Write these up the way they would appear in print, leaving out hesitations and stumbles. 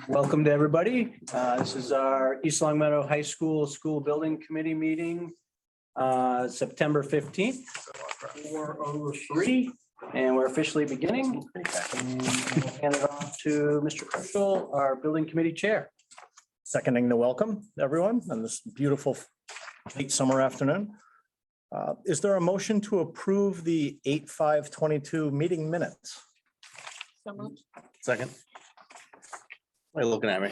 Welcome to everybody. This is our East Long Meadow High School School Building Committee meeting, September 15th, 4:03, and we're officially beginning. And we'll hand it off to Mr. Herschel, our Building Committee Chair. Seconding the welcome, everyone, on this beautiful late summer afternoon. Is there a motion to approve the 8/5/22 meeting minutes? Second. Why are you looking at me?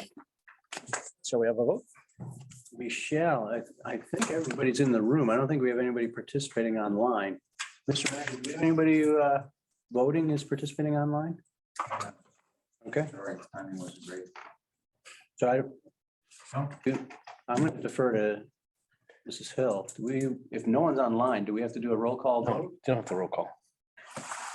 So we have a vote. Michelle, I think everybody's in the room. I don't think we have anybody participating online. Mr. Mackey, do we have anybody who voting is participating online? Okay. So I'm going to defer to Mrs. Hill. Do we, if no one's online, do we have to do a roll call No, vote? you don't have to roll call.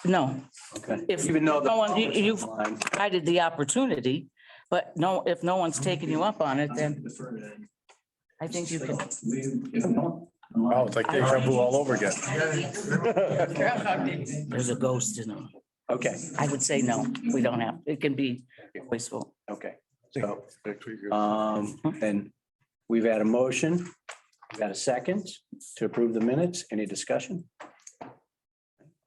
No, Okay. if Even though no one, the you've online. provided the opportunity, but no, if no one's taking you up on it, then I think you can. Oh, it's like deja vu all over again. There's a ghost in them. Okay, I would say no, we don't have, it can be wasteful. okay. So, and we've had a motion, we've got a second to approve the minutes. Any discussion?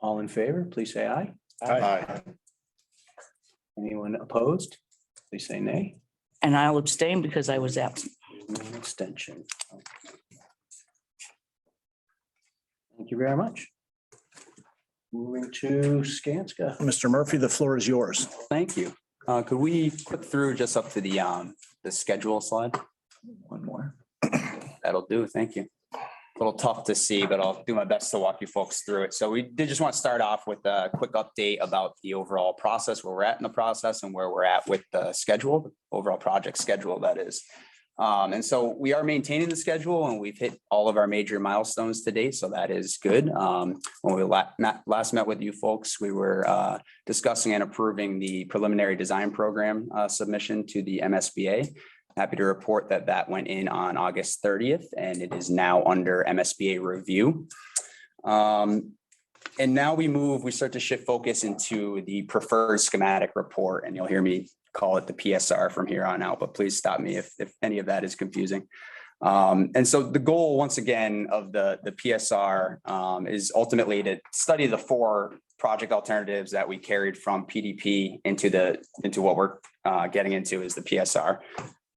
All in favor, please say aye. Aye. Anyone opposed? Please say nay. And I'll abstain because I was absent. No extension. Thank you very much. Moving to Skanska. Mr. Murphy, the floor is yours. Thank you. Could we click through just up to the schedule slide? One more. That'll do. Thank you. A little tough to see, but I'll do my best to walk you folks through it. So we did just want to start off with a quick update about the overall process, where we're at in the process and where we're at with the schedule, the overall project schedule, that is. And so we are maintaining the schedule and we've hit all of our major milestones to date. So that is good. When we last met with you folks, we were discussing and approving the preliminary design program submission to the MSBA. Happy to report that that went in on August 30th and it is now under MSBA review. And now we start to shift focus into the preferred schematic report, and you'll hear me call it the PSR from here on out, but please stop me if any of that is confusing. And so the goal, once again, of the PSR is ultimately to study the 4 project alternatives that we carried from PDP into what we're getting into is the PSR.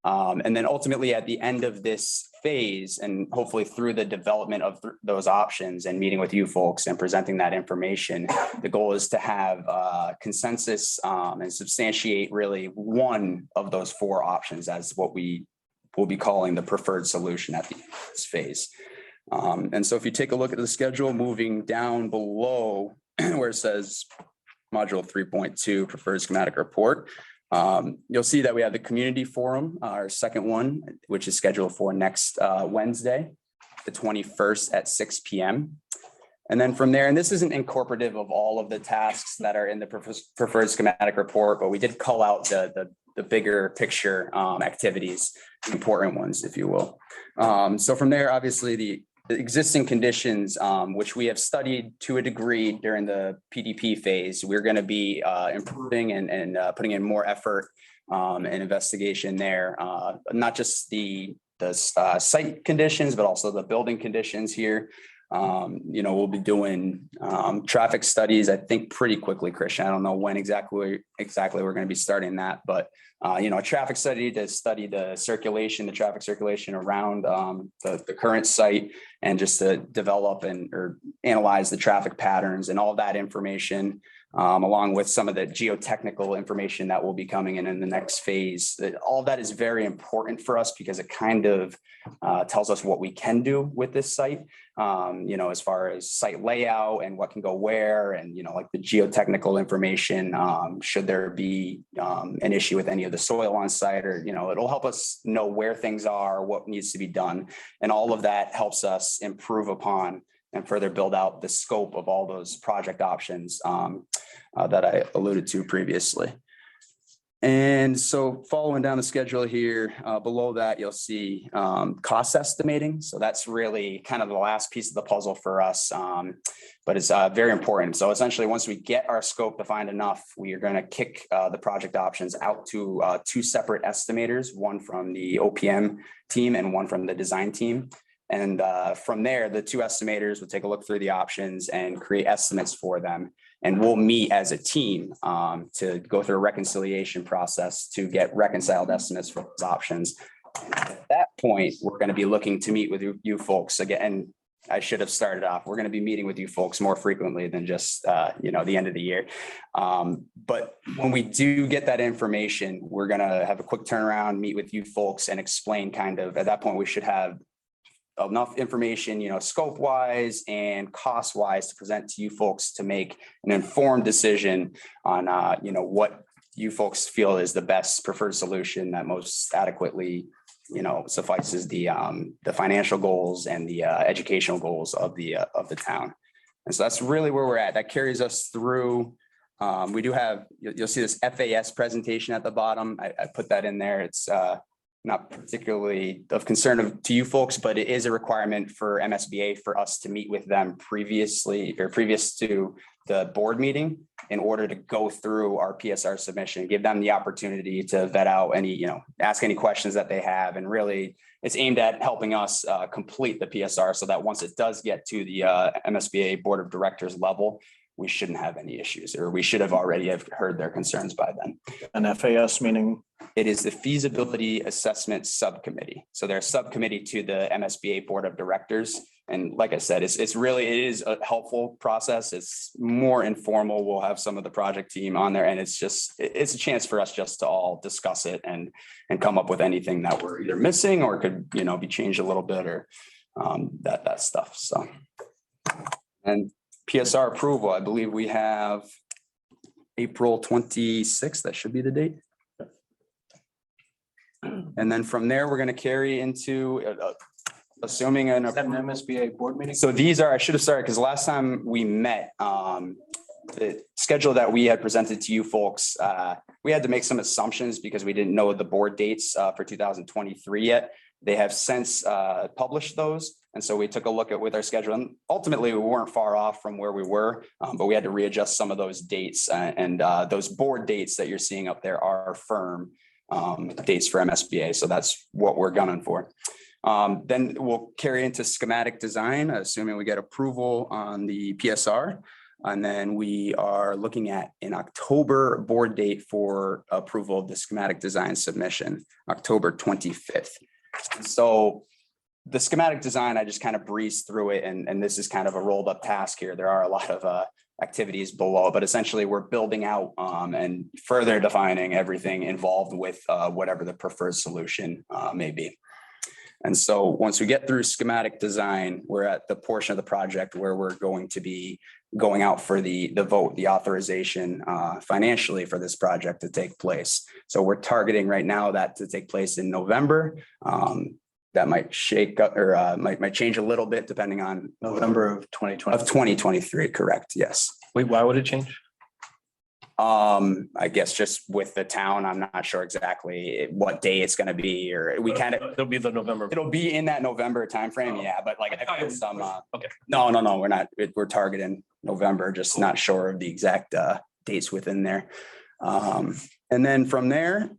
And then ultimately at the end of this phase, and hopefully through the development of those options and meeting with you folks and presenting that information, the goal is to have consensus and substantiate really one of those 4 options as what we will be calling the preferred solution at the end of this phase. And so if you take a look at the schedule, moving down below where it says module 3.2 preferred schematic report, you'll see that we have the community forum, our second one, which is scheduled for next Wednesday, the 21st at 6 p.m. And then from there, and this isn't incorporative of all of the tasks that are in the preferred schematic report, but we did call out the bigger picture activities, the important ones, if you will. So from there, obviously the existing conditions, which we have studied to a degree during the PDP phase, we're going to be improving and putting in more effort and investigation there, not just the site conditions, but also the building conditions here. We'll be doing traffic studies, I think pretty quickly, Christian. I don't know when exactly we're going to be starting that, but a traffic study to study the traffic circulation around the current site, and just to develop or analyze the traffic patterns and all that information, along with some of the geotechnical information that will be coming in the next phase. All of that is very important for us because it kind of tells us what we can do with this site, as far as site layout and what can go where, and, like the geotechnical information, should there be an issue with any of the soil on site, or, it'll help us know where things are, what needs to be done. And all of that helps us improve upon and further build out the scope of all those project options that I alluded to previously. And so following down the schedule here, below that, you'll see cost estimating. So that's really kind of the last piece of the puzzle for us, but it's very important. So essentially, once we get our scope defined enough, we are going to kick the project options out to two separate estimators, one from the OPM team and one from the design team. And from there, the two estimators will take a look through the options and create estimates for them. And we'll meet as a team to go through a reconciliation process to get reconciled estimates for those options. At that point, we're going to be looking to meet with you folks again. And I should have started off. We're going to be meeting with you folks more frequently than just the end of the year. But when we do get that information, we're going to have a quick turnaround, meet with you folks, and explain kind of at that point we should have enough information, scope wise and cost wise to present to you folks to make an informed decision on, what you folks feel is the best preferred solution that most adequately, suffices the financial goals and the educational goals of the town. And so that's really where we're at. That carries us through. We do have, you'll see this FAS presentation at the bottom. I put that in there. It's not particularly of concern to you folks, but it is a requirement for MSBA for us to meet with them previous to the board meeting in order to go through our PSR submission, give them the opportunity to vet out any, ask any questions that they have. And really it's aimed at helping us complete the PSR so that once it does get to the MSBA board of directors level, we shouldn't have any issues, or we should have already have heard their concerns by then. An FAS meaning? It is the feasibility assessment subcommittee. So they're a subcommittee to the MSBA board of directors. And like I said, it is a helpful process. It's more informal. We'll have some of the project team on there, and it's a chance for us just to all discuss it and come up with anything that we're either missing or could, be changed a little bit or that stuff. So, and Psr approval, I believe we have April 26th. That should be the date. And then from there, we're going to carry into assuming an MSBA board meeting. So these are, I should have started because last time we met, the schedule that we had presented to you folks, we had to make some assumptions because we didn't know the board dates for 2023 yet. They have since published those. And so we took a look at with our schedule, and ultimately we weren't far off from where we were, but we had to readjust some of those dates, and those board dates that you're seeing up there are firm dates for MSBA. So that's what we're gunning for. Then we'll carry into schematic design, assuming we get approval on the PSR. And then we are looking at an October board date for approval of the schematic design submission, October 25th. So the schematic design, I just kind of breezed through it, and this is kind of a rolled up task here. There are a lot of activities below, but essentially we're building out and further defining everything involved with whatever the preferred solution may be. And so once we get through schematic design, we're at the portion of the project where we're going to be going out for the vote, the authorization financially for this project to take place. So we're targeting right now that to take place in November. That might shake up or might change a little bit depending on November of 2020. of 2023. Correct. Yes. Wait, why would it change? I guess just with the town, I'm not sure exactly what day it's going to be, or we kind of, It'll be the November. it'll be in that November timeframe. Yeah. But like, I thought it was- some, okay. no, we're not, we're targeting November, just not sure of the exact dates within there. And then from there,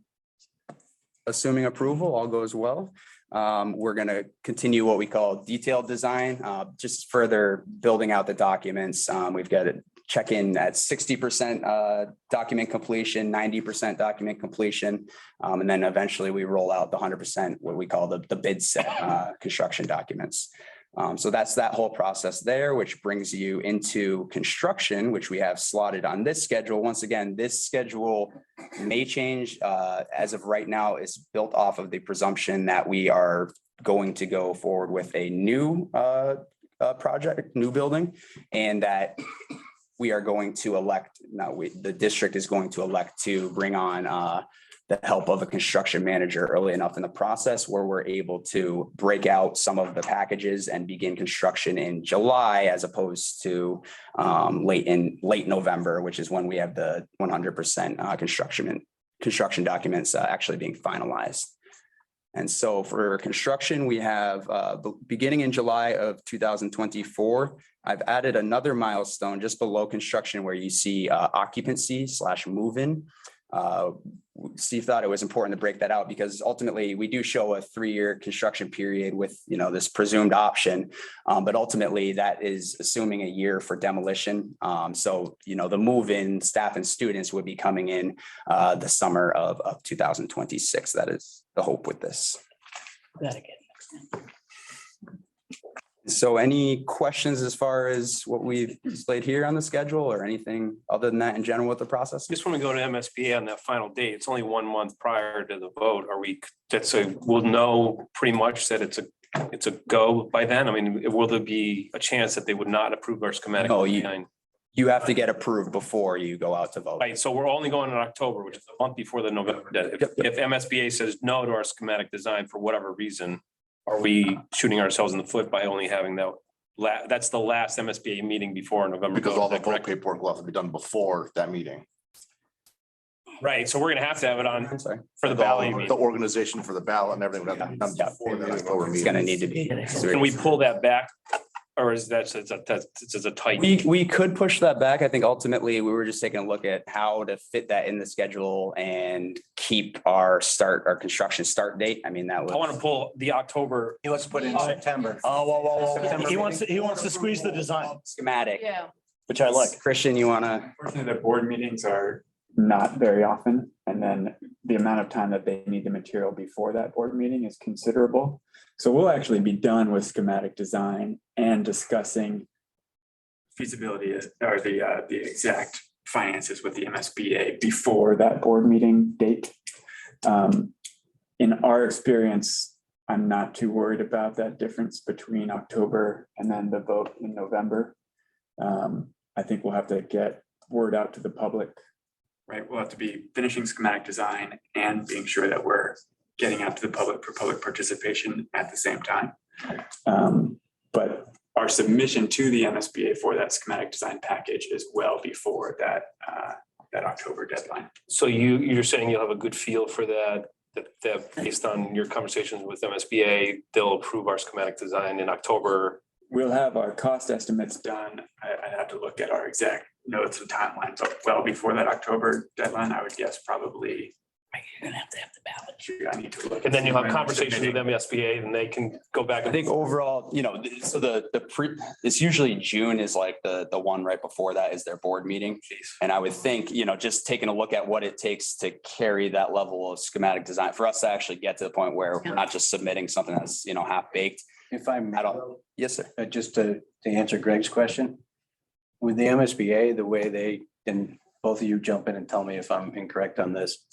assuming approval, all goes well. We're going to continue what we call detailed design, just further building out the documents. We've got to check in at 60% document completion, 90% document completion. And then eventually we roll out the 100%, what we call the bid set construction documents. So that's that whole process there, which brings you into construction, which we have slotted on this schedule. Once again, this schedule may change. As of right now, it's built off of the presumption that we are going to go forward with a new project, new building, and that we are going to elect, the district is going to elect to bring on the help of a construction manager early enough in the process where we're able to break out some of the packages and begin construction in July, as opposed to late November, which is when we have the 100% construction construction documents actually being finalized. And so for construction, we have beginning in July of 2024, I've added another milestone just below construction where you see occupancy / move-in. Steve thought it was important to break that out because ultimately we do show a 3-year construction period with, this presumed option. But ultimately that is assuming a year for demolition. So, the move-in staff and students would be coming in the summer of 2026. That is the hope with this. Gotta get next. So any questions as far as what we've displayed here on the schedule or anything other than that in general with the process? Just want to go to MSBA on that final date. It's only 1 month prior to the vote. We'll know pretty much that it's a go by then. I mean, will there be a chance that they would not approve our schematic? No, you have to get approved before you go out to vote. Right, so we're only going in October, which is a month before the November deadline. If MSBA says no to our schematic design for whatever reason, are we shooting ourselves in the foot by only having that? That's the last MSBA meeting before November. Because all the vote paperwork will have to be done before that meeting. Right, so we're gonna have to have it on I'm sorry. for the ballot. The organization for the ballot and everything would have to be done before the October It's gonna meeting. need to be. Can we pull that back? Or is that, it's a tight? We could push that back. I think ultimately we were just taking a look at how to fit that in the schedule and keep our construction start date. I mean, that was. I want to pull the October. He wants to put it in September. Oh, he wants to squeeze the design, Schematic. Yeah. which I like. Christian, you wanna? Unfortunately, the board meetings are not very often, and then the amount of time that they need the material before that board meeting is considerable. So we'll actually be done with schematic design and discussing feasibility or the exact finances with the MSBA before that board meeting date. In our experience, I'm not too worried about that difference between October and then the vote in November. I think we'll have to get word out to the public. Right, we'll have to be finishing schematic design and being sure that we're getting out to the public for public participation at the same time. But our submission to the MSBA for that schematic design package is well before that October deadline. So you're saying you'll have a good feel for that based on your conversations with MSBA, they'll approve our schematic design in October. We'll have our cost estimates done. I'd have to look at our exact notes and timelines, but well before that October deadline, I would guess probably. You're gonna have to have the ballot. I need to look. And then you'll have when conversations with submitting. MSBA and they can go back. I think overall, so it's usually June is like the one right before that is their board meeting. And I would think, just taking a look at what it takes to carry that level of schematic design for us to actually get to the point where we're not just submitting something that's, half baked. If I'm, Yes, sir. just to answer Greg's question, with the MSBA, the way they, and both of you jump in and tell me if I'm incorrect on this,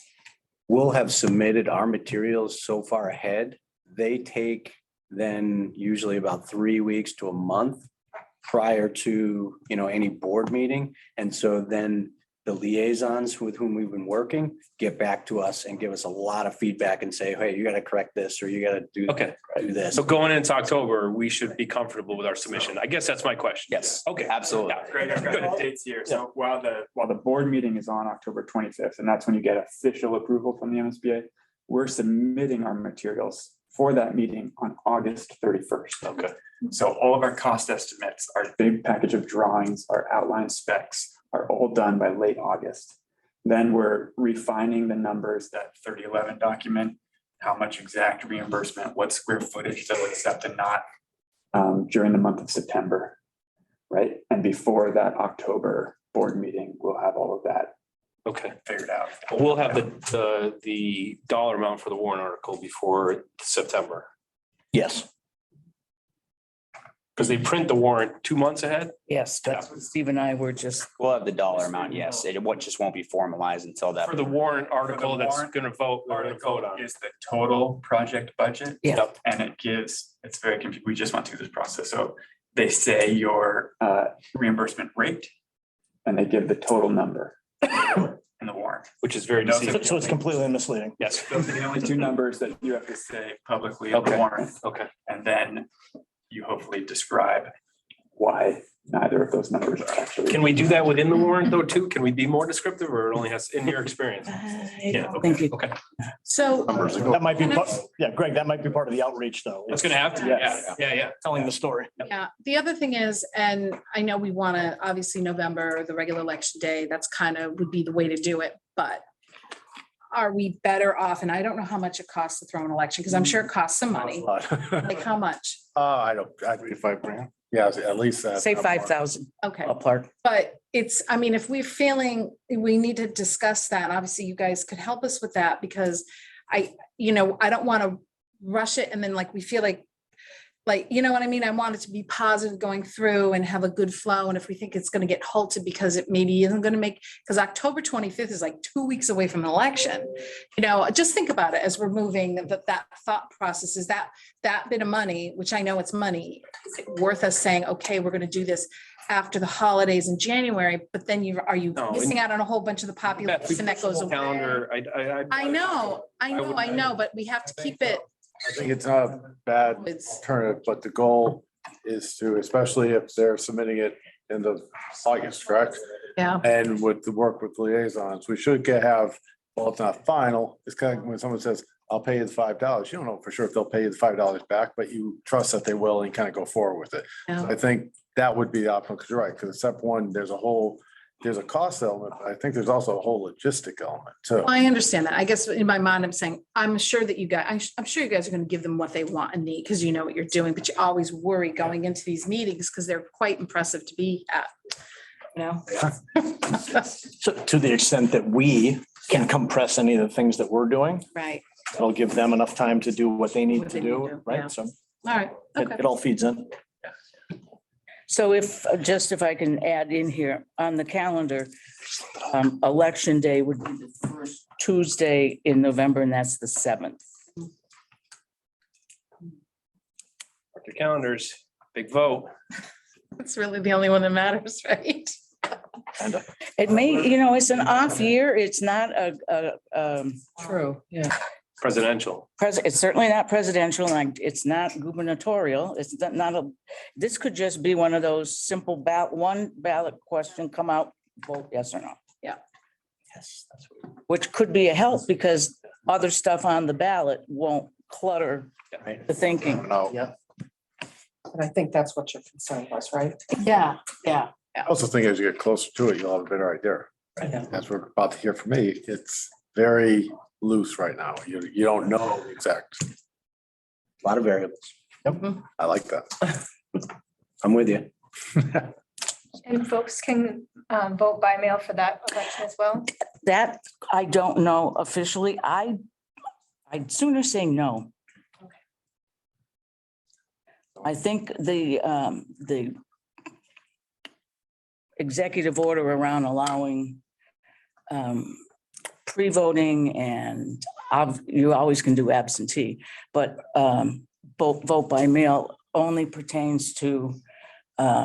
we'll have submitted our materials so far ahead. They take then usually about 3 weeks to a month prior to, any board meeting. And so then the liaisons with whom we've been working get back to us and give us a lot of feedback and say, hey, you got to correct this, or you got to do this. So going into October, we should be comfortable with our submission. I guess that's my question. Yes. Okay. Absolutely. Yeah. Greg, I've got the dates here. So while the board meeting is on October 25th, and that's when you get official approval from the MSBA, we're submitting our materials for that meeting on August 31st. Okay. So all of our cost estimates, our big package of drawings, our outline specs are all done by late August. Then we're refining the numbers, that 3011 document, how much exact reimbursement, what square footage they'll accept and not during the month of September, right? And before that October board meeting, we'll have all of that Okay. figured out. We'll have the dollar amount for the warrant article before September. Yes. Because they print the warrant 2 months ahead. Yes, that's what Steve and I were just, We'll have the dollar amount. Yes. It just won't be formalized until that. For the warrant article that's warrant gonna vote, we're gonna vote on. Is the total project budget. yeah, Yep. And it's very confusing. We just went through this process. So they say your reimbursement rate and they give the total number in the warrant. Which is very No, deceiving. So it's completely misleading. Yes. Those are the only two numbers that you have to say publicly in the Okay. warrant. Okay. And then you hopefully describe why neither of those numbers are actually. Can we do that within the warrant though, too? Can we be more descriptive or it only has, in your experience? I Yeah, don't think you. okay. So That might be, yeah, Greg, that might be part of the outreach though. That's gonna have to, yeah. Telling the story. yeah, the other thing is, and I know we want to, obviously November, the regular election day, that's kind of would be the way to do it, but are we better off? And I don't know how much it costs to throw an election, because I'm sure it costs some money. Like how much? I don't, I mean, $5,000. Yeah, at least that. Say 5,000 Okay. apart. But it's, I mean, if we're feeling, we need to discuss that. Obviously, you guys could help us with that because I don't want to rush it and then like we feel like, you know what I mean? I want it to be positive going through and have a good flow. And if we think it's going to get halted because it maybe isn't going to make, because October 25th is like 2 weeks away from an election, just think about it as we're moving, that thought process is that bit of money, which I know it's money, is it worth us saying, okay, we're going to do this after the holidays in January, but then are you No, missing out on a whole bunch of the population that goes away? Calendar, I know, but we have to keep it. I think it's not a bad It's, alternative, but the goal is to, especially if they're submitting it in the August, correct? yeah, And with the work with liaisons, we should have, well, it's not final. It's kind of when someone says, I'll pay you the $5. You don't know for sure if they'll pay you the $5 back, but you trust that they will and kind of go forward with it. So yeah. I think that would be the option, because you're right, because step one, there's a cost element, but I think there's also a whole logistic element too. I understand that. I guess in my mind, I'm saying, I'm sure that you guys, I'm sure you guys are going to give them what they want and need, because you know what you're doing, but you always worry going into these meetings because they're quite impressive to be at, So to the extent that we can compress any of the things that we're doing, Right. it'll give them enough time to do what they need What to they need to do, do, right? yeah. So All right. Okay. it all feeds in. So if I can add in here on the calendar, election day would be the first Tuesday in November, and that's the 7th. mark your calendars, big vote. It's really the only one that matters, right? It may, it's an off year. It's not True. Yeah. Presidential. it's certainly not presidential, and it's not gubernatorial. It's this could just be one of those simple one ballot question, come out, vote yes or no. Yeah. Yes. Which could be a help because other stuff on the ballot won't clutter the thinking. Yeah. And I think that's what your concern was, right? Yeah. Yeah. I also think as you get closer to it, you'll have a better idea. Right. As we're about to hear from me, it's very loose right now. You don't know the exact. A lot of variables. I like that. I'm with you. And folks can vote by mail for that election as well? That I don't know officially. I'd sooner say no. I think the executive order around allowing pre-voting and you always can do absentee, but vote by mail only pertains to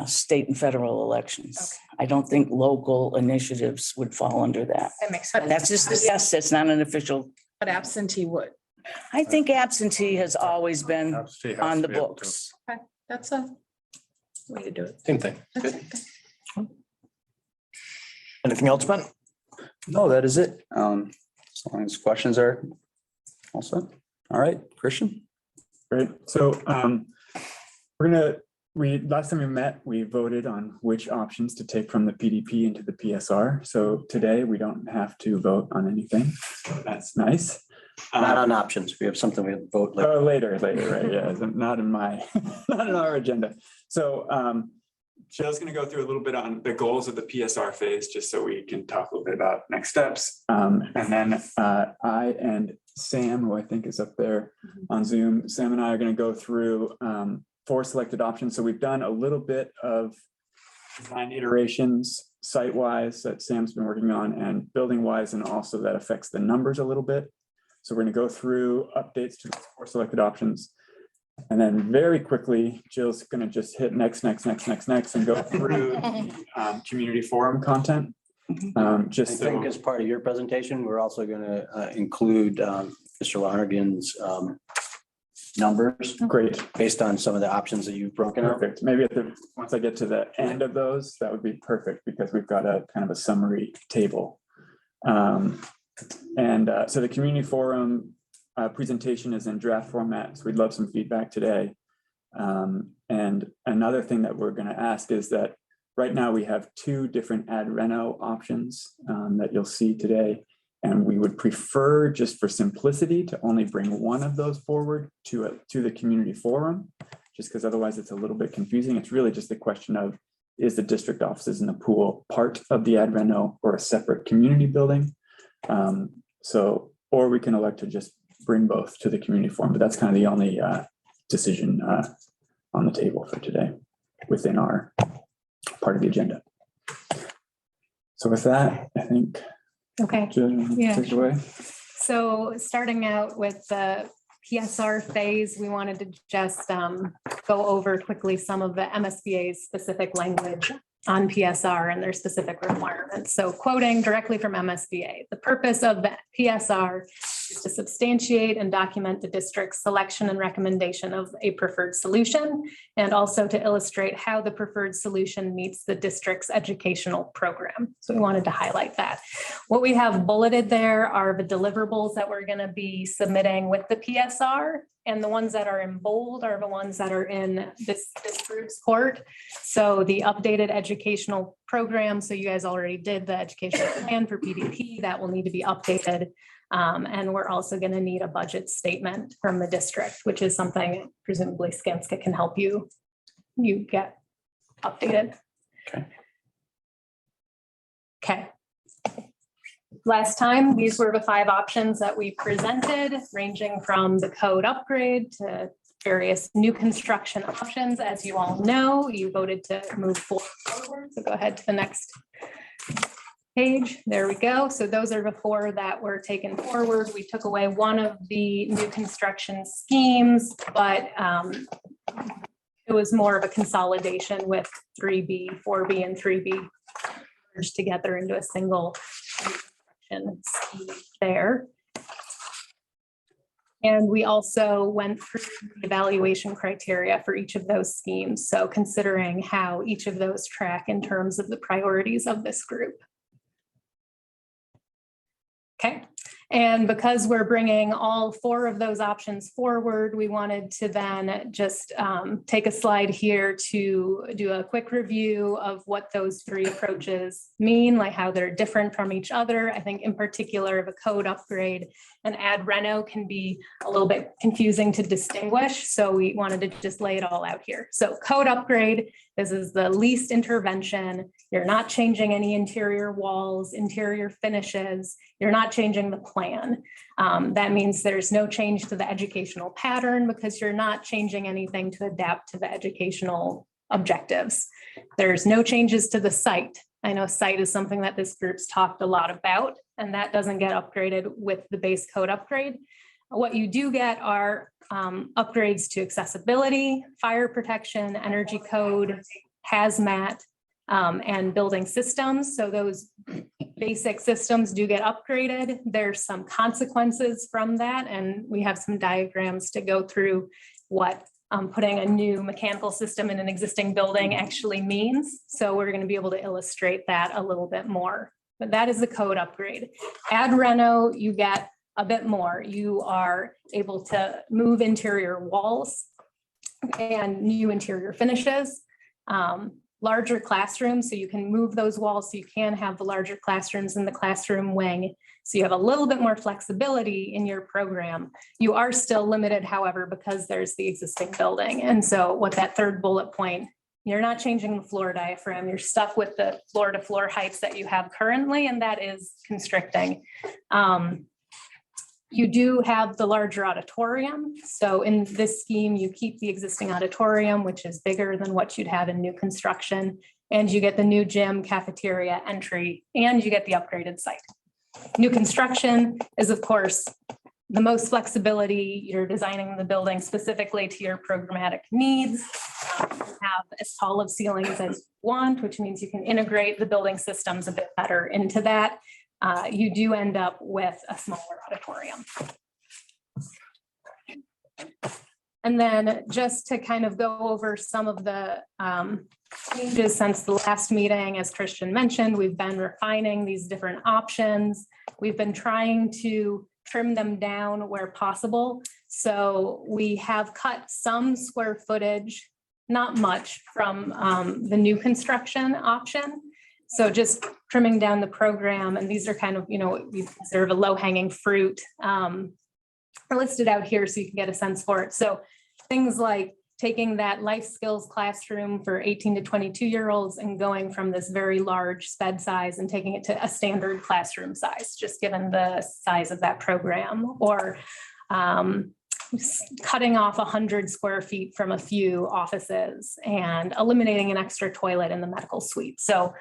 state and federal elections. I don't think local initiatives would fall under that. That makes sense. That's just a guess. That's not an official. But absentee would. I think absentee has always been Absentee has on to the be able to. books. Okay. That's a way to do it. Same thing. Anything else, Ben? No, that is it. As long as questions are all set. All right, Christian? Great. So last time we met, we voted on which options to take from the PDP into the PSR. So today we don't have to vote on anything. So that's nice. Not on options. We have something we have to vote later. Later, right? Yeah, not in our agenda. So Jill's going to go through a little bit on the goals of the PSR phase, just so we can talk a little bit about next steps. And then I and Sam, who I think is up there on Zoom, Sam and I are going to go through 4 selected options. So we've done a little bit of design iterations site-wise that Sam's been working on and building-wise, and also that affects the numbers a little bit. So we're going to go through updates to the 4 selected options. And then very quickly, Jill's going to just hit next, and go through the community forum content. I Just think so, as part of your presentation, we're also going to include Mr. Lonergan's numbers Great, based on some of the options that you've broken out. perfect. Maybe once I get to the end of those, that would be perfect because we've got a kind of a summary table. So the community forum presentation is in draft format, so we'd love some feedback today. And another thing that we're going to ask is that right now we have 2 different ad reno options that you'll see today. And we would prefer, just for simplicity, to only bring one of those forward to the community forum, just because otherwise it's a little bit confusing. It's really just a question of, is the district offices in the pool part of the ad reno or a separate community building? Or we can elect to just bring both to the community forum, but that's kind of the only decision on the table for today within our part of the agenda. So with that, I think. Okay, Jen, Yeah. take it away. so starting out with the PSR phase, we wanted to just go over quickly some of the MSBA's specific language on PSR and their specific requirements. So quoting directly from MSBA, the purpose of the PSR is to substantiate and document the district's selection and recommendation of a preferred solution, and also to illustrate how the preferred solution meets the district's educational program. So we wanted to highlight that. What we have bulleted there are the deliverables that we're going to be submitting with the PSR, and the ones that are in bold are the ones that are in this group's court. So the updated educational program, so you guys already did the educational plan for PDP, that will need to be updated. And we're also going to need a budget statement from the district, which is something presumably Skanska can help you get updated. Okay. Last time, these were the 5 options that we presented, ranging from the code upgrade to various new construction options. As you all know, you voted to move forward. So go ahead to the next page. There we go. So those are the 4 that were taken forward. We took away one of the new construction schemes, but it was more of a consolidation with 3B, 4B, and 3B merged together into a single scheme there. And we also went through the evaluation criteria for each of those schemes. So considering how each of those track in terms of the priorities of this group. Okay, and because we're bringing all 4 of those options forward, we wanted to then just take a slide here to do a quick review of what those 3 approaches mean, like how they're different from each other. I think in particular, the code upgrade and ad reno can be a little bit confusing to distinguish. So we wanted to just lay it all out here. So code upgrade, this is the least intervention. You're not changing any interior walls, interior finishes. You're not changing the plan. That means there's no change to the educational pattern because you're not changing anything to adapt to the educational objectives. There's no changes to the site. I know site is something that this group's talked a lot about, and that doesn't get upgraded with the base code upgrade. What you do get are upgrades to accessibility, fire protection, energy code, hazmat, and building systems. So those basic systems do get upgraded. There's some consequences from that, and we have some diagrams to go through what putting a new mechanical system in an existing building actually means. So we're going to be able to illustrate that a little bit more. But that is the code upgrade. Ad reno, you get a bit more. You are able to move interior walls and new interior finishes. Larger classrooms, so you can move those walls so you can have the larger classrooms in the classroom wing. So you have a little bit more flexibility in your program. You are still limited, however, because there's the existing building. And so what that 3rd bullet point, you're not changing the floor diaphragm. You're stuck with the floor to floor heights that you have currently, and that is constricting. You do have the larger auditorium. So in this scheme, you keep the existing auditorium, which is bigger than what you'd have in new construction. And you get the new gym, cafeteria, entry, and you get the upgraded site. New construction is, of course, the most flexibility. You're designing the building specifically to your programmatic needs. You have as tall of ceilings as you want, which means you can integrate the building systems a bit better into that. You do end up with a smaller auditorium. And then just to kind of go over some of the changes since the last meeting, as Christian mentioned, we've been refining these different options. We've been trying to trim them down where possible. So we have cut some square footage, not much, from the new construction option. So just trimming down the program, and these are kind of, we consider a low-hanging fruit are listed out here so you can get a sense for it. So things like taking that life skills classroom for 18 to 22-year-olds and going from this very large sped size and taking it to a standard classroom size, just given the size of that program, or cutting off 100 square feet from a few offices and eliminating an extra toilet in the medical suite. So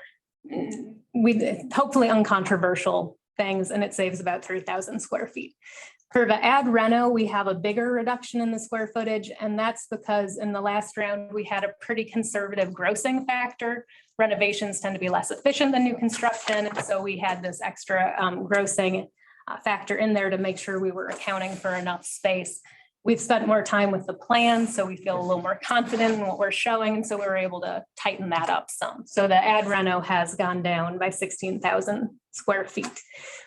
we hopefully uncontroversial things, and it saves about 3,000 square feet. For the ad reno, we have a bigger reduction in the square footage, and that's because in the last round, we had a pretty conservative grossing factor. Renovations tend to be less efficient than new construction, and so we had this extra grossing factor in there to make sure we were accounting for enough space. We've spent more time with the plan, so we feel a little more confident in what we're showing, and so we were able to tighten that up some. So the ad reno has gone down by 16,000 square feet.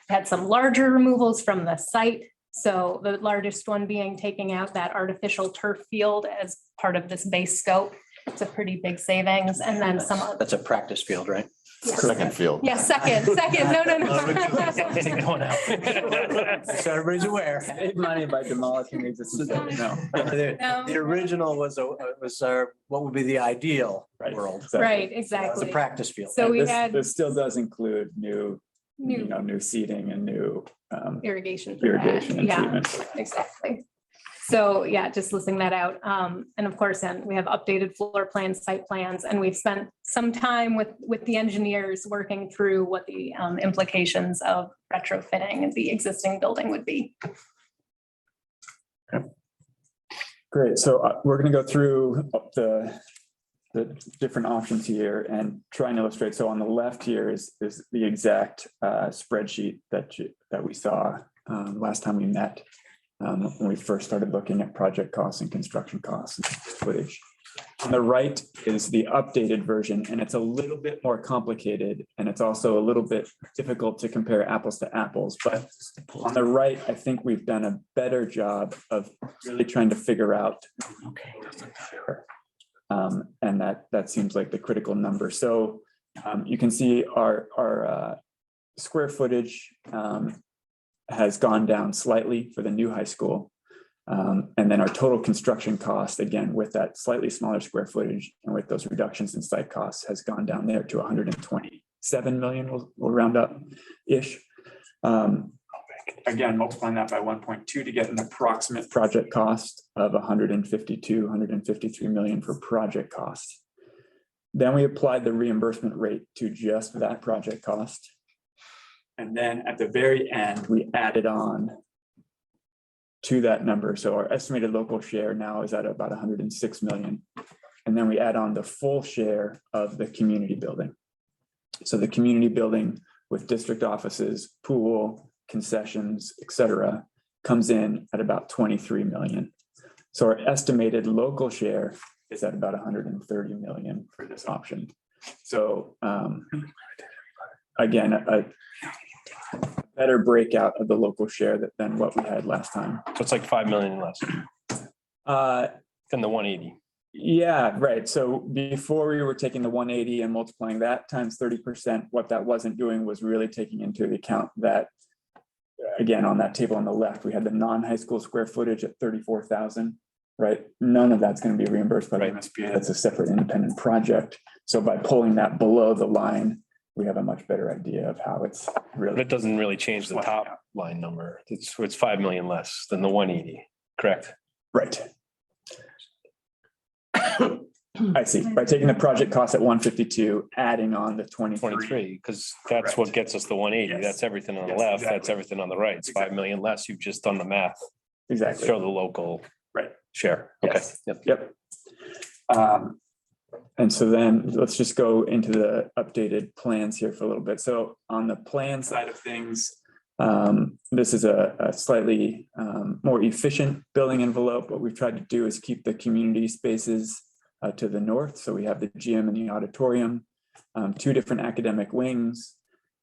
We had some larger removals from the site. So the largest one being taking out that artificial turf field as part of this base scope. It's a pretty big savings. And then some. That's a practice field, right? Second field. Yeah, second. No. So everybody's aware. Save money by demolishing existing buildings. No. The original was what would be the ideal Right. world. Exactly. Right, It's a exactly. practice field. So we This- had This still does include new new seating and new irrigation. for that. irrigation and Yeah. treatment. Exactly. So yeah, just listing that out. And of course, then we have updated floor plans, site plans, and we've spent some time with the engineers working through what the implications of retrofitting the existing building would be. Great. So we're going to go through the different options here and try and illustrate. So on the left here is the exact spreadsheet that we saw last time we met when we first started looking at project costs and construction costs and footage. On the right is the updated version, and it's a little bit more complicated, and it's also a little bit difficult to compare apples to apples. But on the right, I think we've done a better job of really trying to figure out. Okay. And that seems like the critical number. So you can see our square footage has gone down slightly for the new high school. And then our total construction cost, again, with that slightly smaller square footage and with those reductions in site costs, has gone down there to 127 million, we'll round up-ish. Again, multiplying that by 1.2 to get an approximate project cost of 153 million for project cost. Then we applied the reimbursement rate to just that project cost. And then at the very end, we added on to that number. So our estimated local share now is at about 106 million. And then we add on the full share of the community building. So the community building with district offices, pool, concessions, et cetera, comes in at about 23 million. So our estimated local share is at about 130 million for this option. So again, a better breakout of the local share than what we had last time. So it's like 5 million less than the 180. Yeah, right. So before we were taking the 180 and multiplying that times 30%, what that wasn't doing was really taking into account that, again, on that table on the left, we had the non-high school square footage at 34,000, right? None of that's going to be reimbursed by the MSBA. That's a separate independent project. So by pulling that below the line, we have a much better idea of how it's really. But it doesn't really change the top line number. It's 5 million less than the 180, correct? Right. I see. By taking the project cost at 152, adding on the 23. Because that's what gets us the 180. Yes. That's everything on the Yes, left. exactly. That's everything on the right. It's 5 million less. You've just done the math. Exactly. Show the local Right. share. Okay. Yes. Yep. Yep. And so then let's just go into the updated plans here for a little bit. So on the plan side of things, This is a slightly more efficient building envelope. What we've tried to do is keep the community spaces to the north. So we have the gym and the auditorium, 2 different academic wings,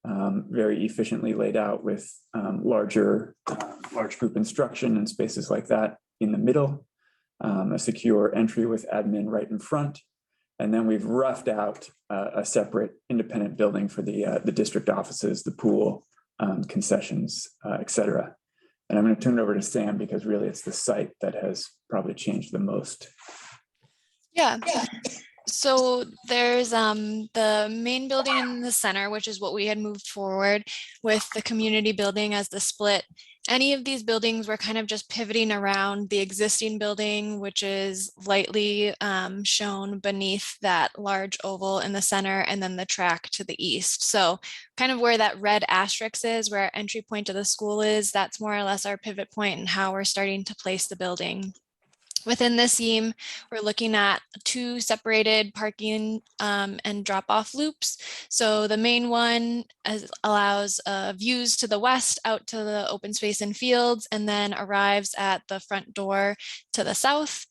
very efficiently laid out with large group instruction and spaces like that in the middle, a secure entry with admin right in front. And then we've roughed out a separate independent building for the district offices, the pool, concessions, et cetera. And I'm going to turn it over to Sam because really it's the site that has probably changed the most. Yeah. So there's the main building in the center, which is what we had moved forward with the community building as the split. Any of these buildings were kind of just pivoting around the existing building, which is lightly shown beneath that large oval in the center, and then the track to the east. So kind of where that red asterisk is, where our entry point to the school is, that's more or less our pivot point and how we're starting to place the building. Within this seam, we're looking at 2 separated parking and drop-off loops. So the main one allows views to the west out to the open space and fields, and then arrives at the front door to the south.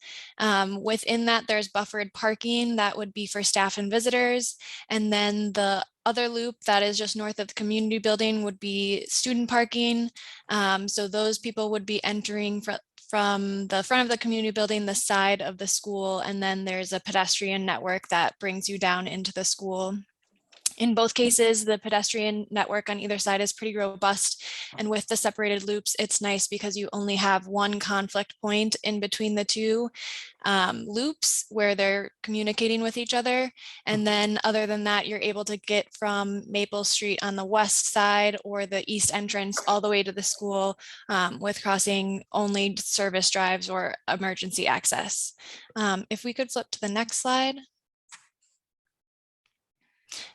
Within that, there's buffered parking that would be for staff and visitors. And then the other loop that is just north of the community building would be student parking. So those people would be entering from the front of the community building, the side of the school, and then there's a pedestrian network that brings you down into the school. In both cases, the pedestrian network on either side is pretty robust. And with the separated loops, it's nice because you only have one conflict point in between the 2 loops where they're communicating with each other. And then other than that, you're able to get from Maple Street on the west side or the east entrance all the way to the school with crossing only service drives or emergency access. If we could flip to the next slide.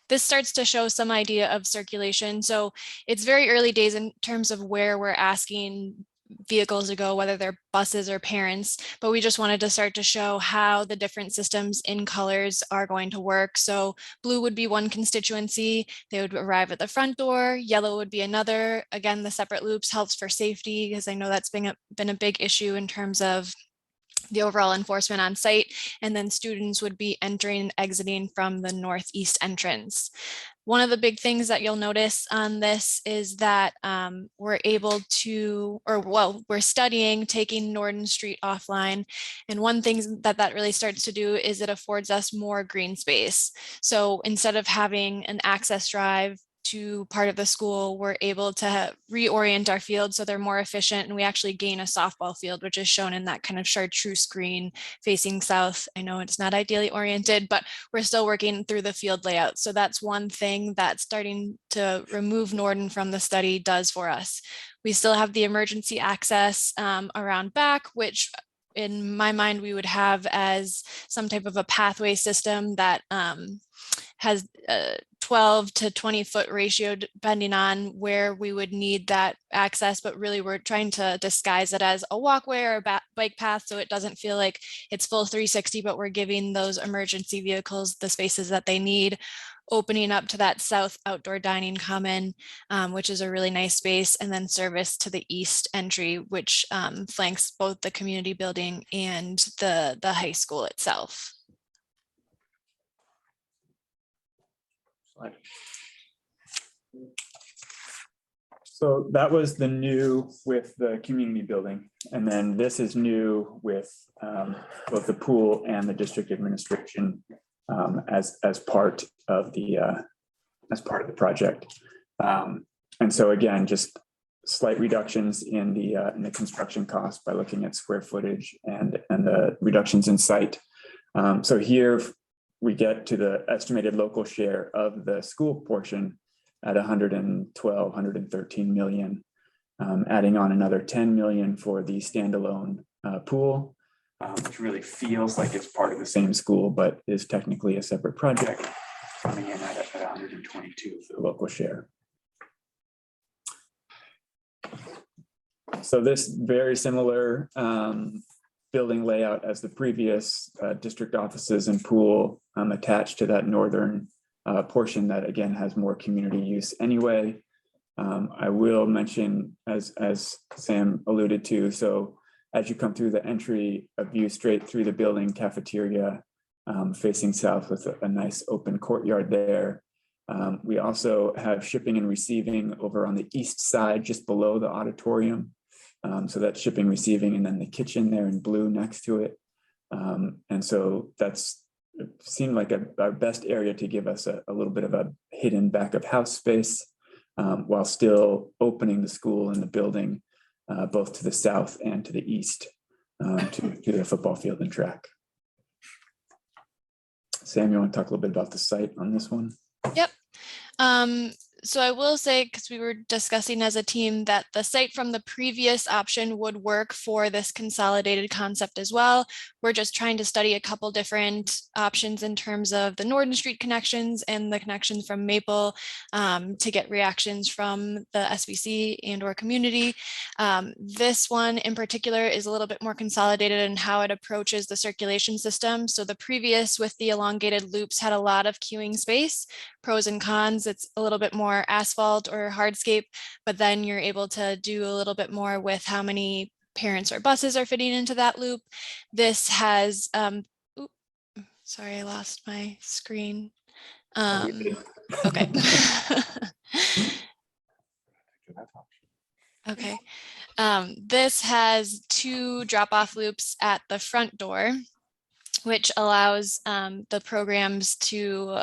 This starts to show some idea of circulation. So it's very early days in terms of where we're asking vehicles to go, whether they're buses or parents, but we just wanted to start to show how the different systems in colors are going to work. So blue would be one constituency. They would arrive at the front door. Yellow would be another. Again, the separate loops helps for safety because I know that's been a big issue in terms of the overall enforcement on site, and then students would be entering and exiting from the northeast entrance. One of the big things that you'll notice on this is that we're able to, we're studying taking Norden Street offline. And one thing that really starts to do is it affords us more green space. So instead of having an access drive to part of the school, we're able to reorient our field so they're more efficient, and we actually gain a softball field, which is shown in that kind of chartreuse green facing south. I know it's not ideally oriented, but we're still working through the field layout. So that's one thing that starting to remove Norden from the study does for us. We still have the emergency access around back, which in my mind we would have as some type of a pathway system that has 12 to 20 foot ratio depending on where we would need that access, but really we're trying to disguise it as a walkway or a bike path so it doesn't feel like it's full 360, but we're giving those emergency vehicles the spaces that they need. Opening up to that south outdoor dining common, which is a really nice space, and then service to the east entry, which flanks both the community building and the high school itself. So that was the new with the community building. And then this is new with both the pool and the district administration as part of the project. And so again, just slight reductions in the construction cost by looking at square footage and the reductions in site. So here we get to the estimated local share of the school portion at 113 million, adding on another 10 million for the standalone pool, which really feels like it's part of the same school, but is technically a separate project, coming in at 122 for the local share. So this very similar building layout as the previous district offices and pool attached to that northern portion that again has more community use anyway. I will mention, as Sam alluded to, so as you come through the entry, a view straight through the building, cafeteria, facing south with a nice open courtyard there. We also have shipping and receiving over on the east side, just below the auditorium. So that's shipping, receiving, and then the kitchen there in blue next to it. And so that's seemed like our best area to give us a little bit of a hidden back of house space, while still opening the school and the building both to the south and to the east, to the football field and track. Sam, you want to talk a little bit about the site on this one? Yep. So I will say, because we were discussing as a team, that the site from the previous option would work for this consolidated concept as well. We're just trying to study a couple different options in terms of the Norton Street connections and the connections from Maple, to get reactions from the SBC and or community. This one in particular is a little bit more consolidated in how it approaches the circulation system. So the previous with the elongated loops had a lot of queuing space. Pros and cons, it's a little bit more asphalt or hardscape, but then you're able to do a little bit more with how many parents or buses are fitting into that loop. This has, sorry, I lost my screen. Okay. Okay. This has 2 drop-off loops at the front door, which allows the programs to,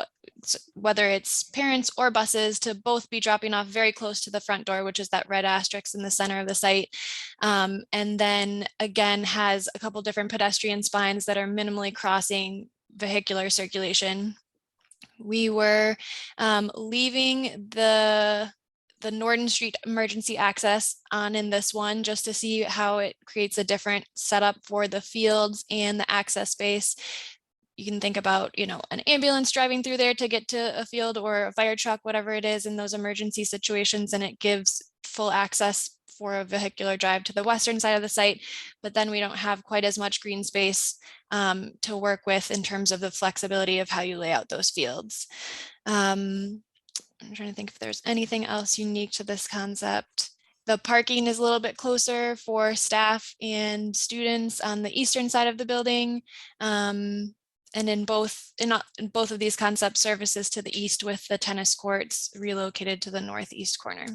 whether it's parents or buses, to both be dropping off very close to the front door, which is that red asterisk in the center of the site. And then again, has a couple different pedestrian spines that are minimally crossing vehicular circulation. We were leaving the Norton Street emergency access on in this one, just to see how it creates a different setup for the fields and the access space. You can think about, you know, an ambulance driving through there to get to a field, or a fire truck, whatever it is in those emergency situations, and it gives full access for a vehicular drive to the western side of the site. But then we don't have quite as much green space to work with in terms of the flexibility of how you lay out those fields. I'm trying to think if there's anything else unique to this concept. The parking is a little bit closer for staff and students on the eastern side of the building. And in both of these concepts, services to the east, with the tennis courts relocated to the northeast corner.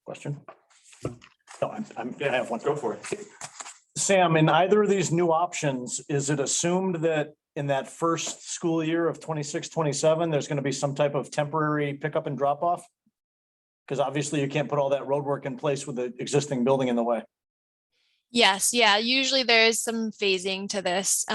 Question? No, I have one. Go for it. Sam, in either of these new options, is it assumed that in that first school year of 26-27, there's going to be some type of temporary pickup and drop off? Because obviously you can't put all that road work in place with the existing building in the way. Yes, yeah, usually there's some phasing to this.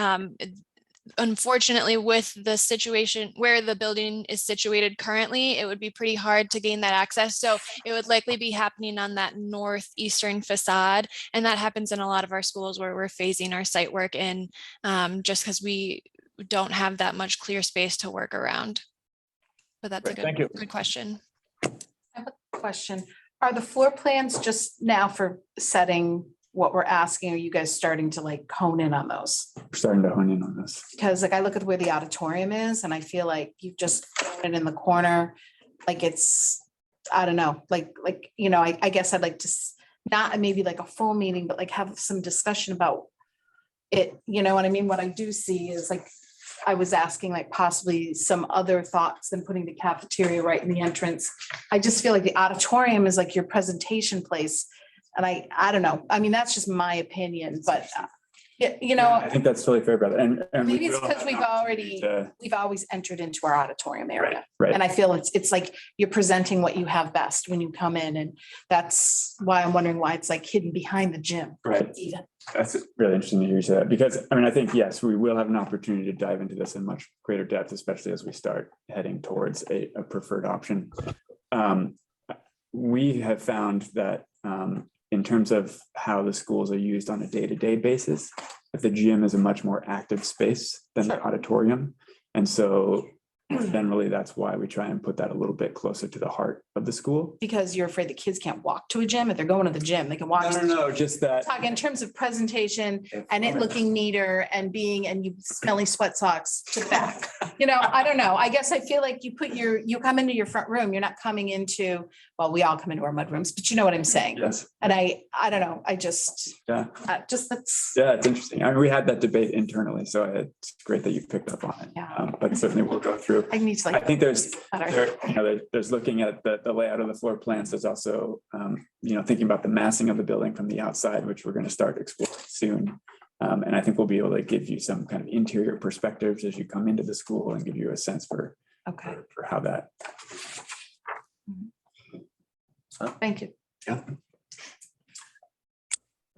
Unfortunately, with the situation where the building is situated currently, it would be pretty hard to gain that access. So it would likely be happening on that northeastern facade. And that happens in a lot of our schools where we're phasing our site work in, just because we don't have that much clear space to work around. But that's Great, a thank you. good question. I have a question. Are the floor plans just now for setting what we're asking? Are you guys starting to like hone in on those? We're starting to hone in on this. Because like I look at where the auditorium is and I feel like you've just thrown it in the corner. Like it's, I don't know, like, you know, I guess I'd like to not maybe like a full meeting, but like have some discussion about it. You know what I mean? What I do see is like, I was asking like possibly some other thoughts than putting the cafeteria right in the entrance. I just feel like the auditorium is like your presentation place. And I don't know. I mean, that's just my opinion, but you know, I think that's totally fair, brother. And maybe it's because we've always entered into our auditorium area. Right. And I feel it's like you're presenting what you have best when you come in. And that's why I'm wondering why it's like hidden behind the gym. Right. Even. That's really interesting to hear you say that, because I mean, I think, yes, we will have an opportunity to dive into this in much greater depth, especially as we start heading towards a preferred option. We have found that in terms of how the schools are used on a day-to-day basis, that the gym is a much more active space than the auditorium. And so generally that's why we try and put that a little bit closer to the heart of the school. Because you're afraid the kids can't walk to a gym. If they're going to the gym, they can walk. No, just that. Talk in terms of presentation and it looking neater and being, and you smelly sweat socks to the back. You know, I don't know. I guess I feel like you come into your front room, you're not coming into, well, we all come into our mud rooms, but you know what I'm saying? Yes, And I don't know, that's, yeah, that's, yeah, it's interesting. I mean, we had that debate internally, so it's great that you picked up on it. Yeah. But certainly we'll go through. I need to I like. think there's, better. there's looking at the layout of the floor plans. There's also, thinking about the massing of the building from the outside, which we're going to start exploring soon. And I think we'll be able to give you some kind of interior perspectives as you come into the school and give you a sense for Okay, how that. thank you.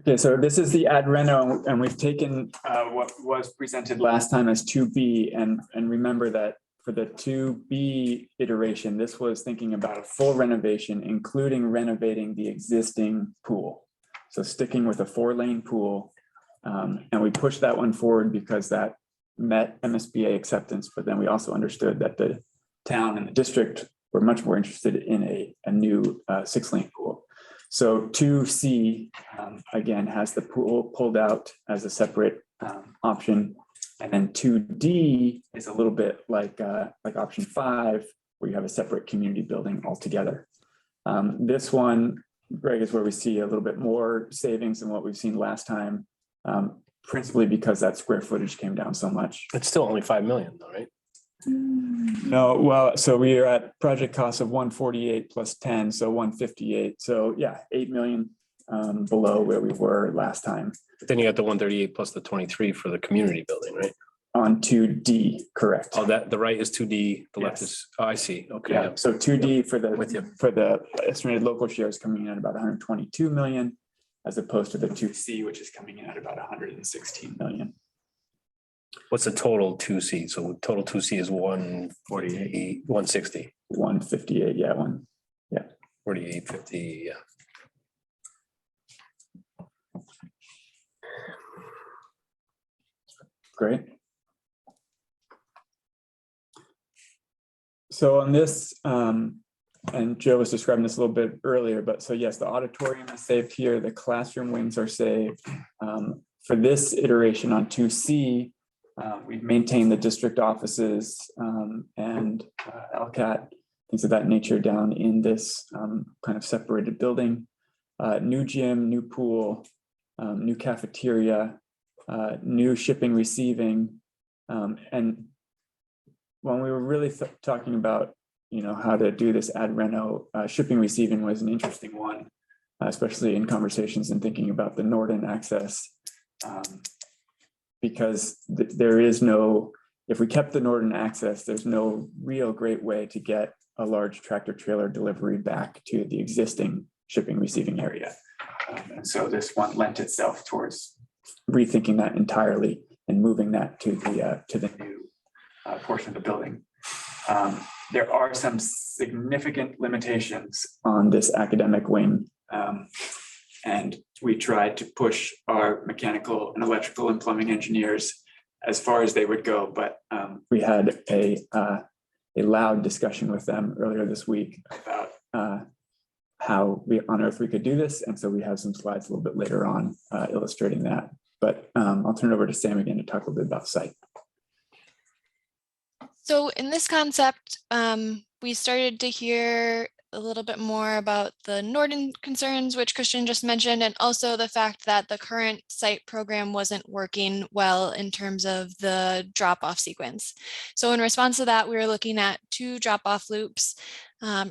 Okay, so this is the ad reno, and we've taken what was presented last time as 2B, and remember that for the 2B iteration, this was thinking about a full renovation, including renovating the existing pool. So sticking with a 4-lane pool, and we pushed that one forward because that met MSBA acceptance, but then we also understood that the town and the district were much more interested in a new 6-lane pool. So 2C, again, has the pool pulled out as a separate option. And then 2D is a little bit like option 5, where you have a separate community building altogether. This one, Greg, is where we see a little bit more savings than what we've seen last time, principally because that square footage came down so much. It's still only 5 million though, right? No, well, so we are at project cost of 148 plus 10, so 158. So yeah, 8 million below where we were last time. But then you got the 138 plus the 23 for the community building, right? On 2D, correct. Oh, that the right is 2D, the left Yes. is, oh, I see. Okay. Yeah, so 2D for With you. the estimated local share is coming in at about 122 million, as opposed to the 2C, which is coming in at about 116 million. What's the total 2C? So total 2C is 148, 160, 158, yeah, 48, 50, yeah. great. So on this, and Joe was describing this a little bit earlier, but so yes, the auditorium is saved here, the classroom wings are saved. For this iteration on 2C, we've maintained the district offices and LCAT, things of that nature down in this kind of separated building. New gym, new pool, new cafeteria, new shipping, receiving. And when we were really talking about, how to do this ad reno, shipping, receiving was an interesting one, especially in conversations and thinking about the Norden access. Because there is no, if we kept the Norden access, there's no real great way to get a large tractor trailer delivery back to the existing shipping receiving area. And so this one lent itself towards rethinking that entirely and moving that to the new portion of the building. There are some significant limitations on this academic wing. And we tried to push our mechanical and electrical and plumbing engineers as far as they would go, but we had a loud discussion with them earlier this week about how on earth we could do this. And so we have some slides a little bit later on illustrating that. But I'll turn it over to Sam again to talk a little bit about site. So in this concept, we started to hear a little bit more about the Norden concerns, which Christian just mentioned, and also the fact that the current site program wasn't working well in terms of the drop-off sequence. So in response to that, we were looking at 2 drop-off loops,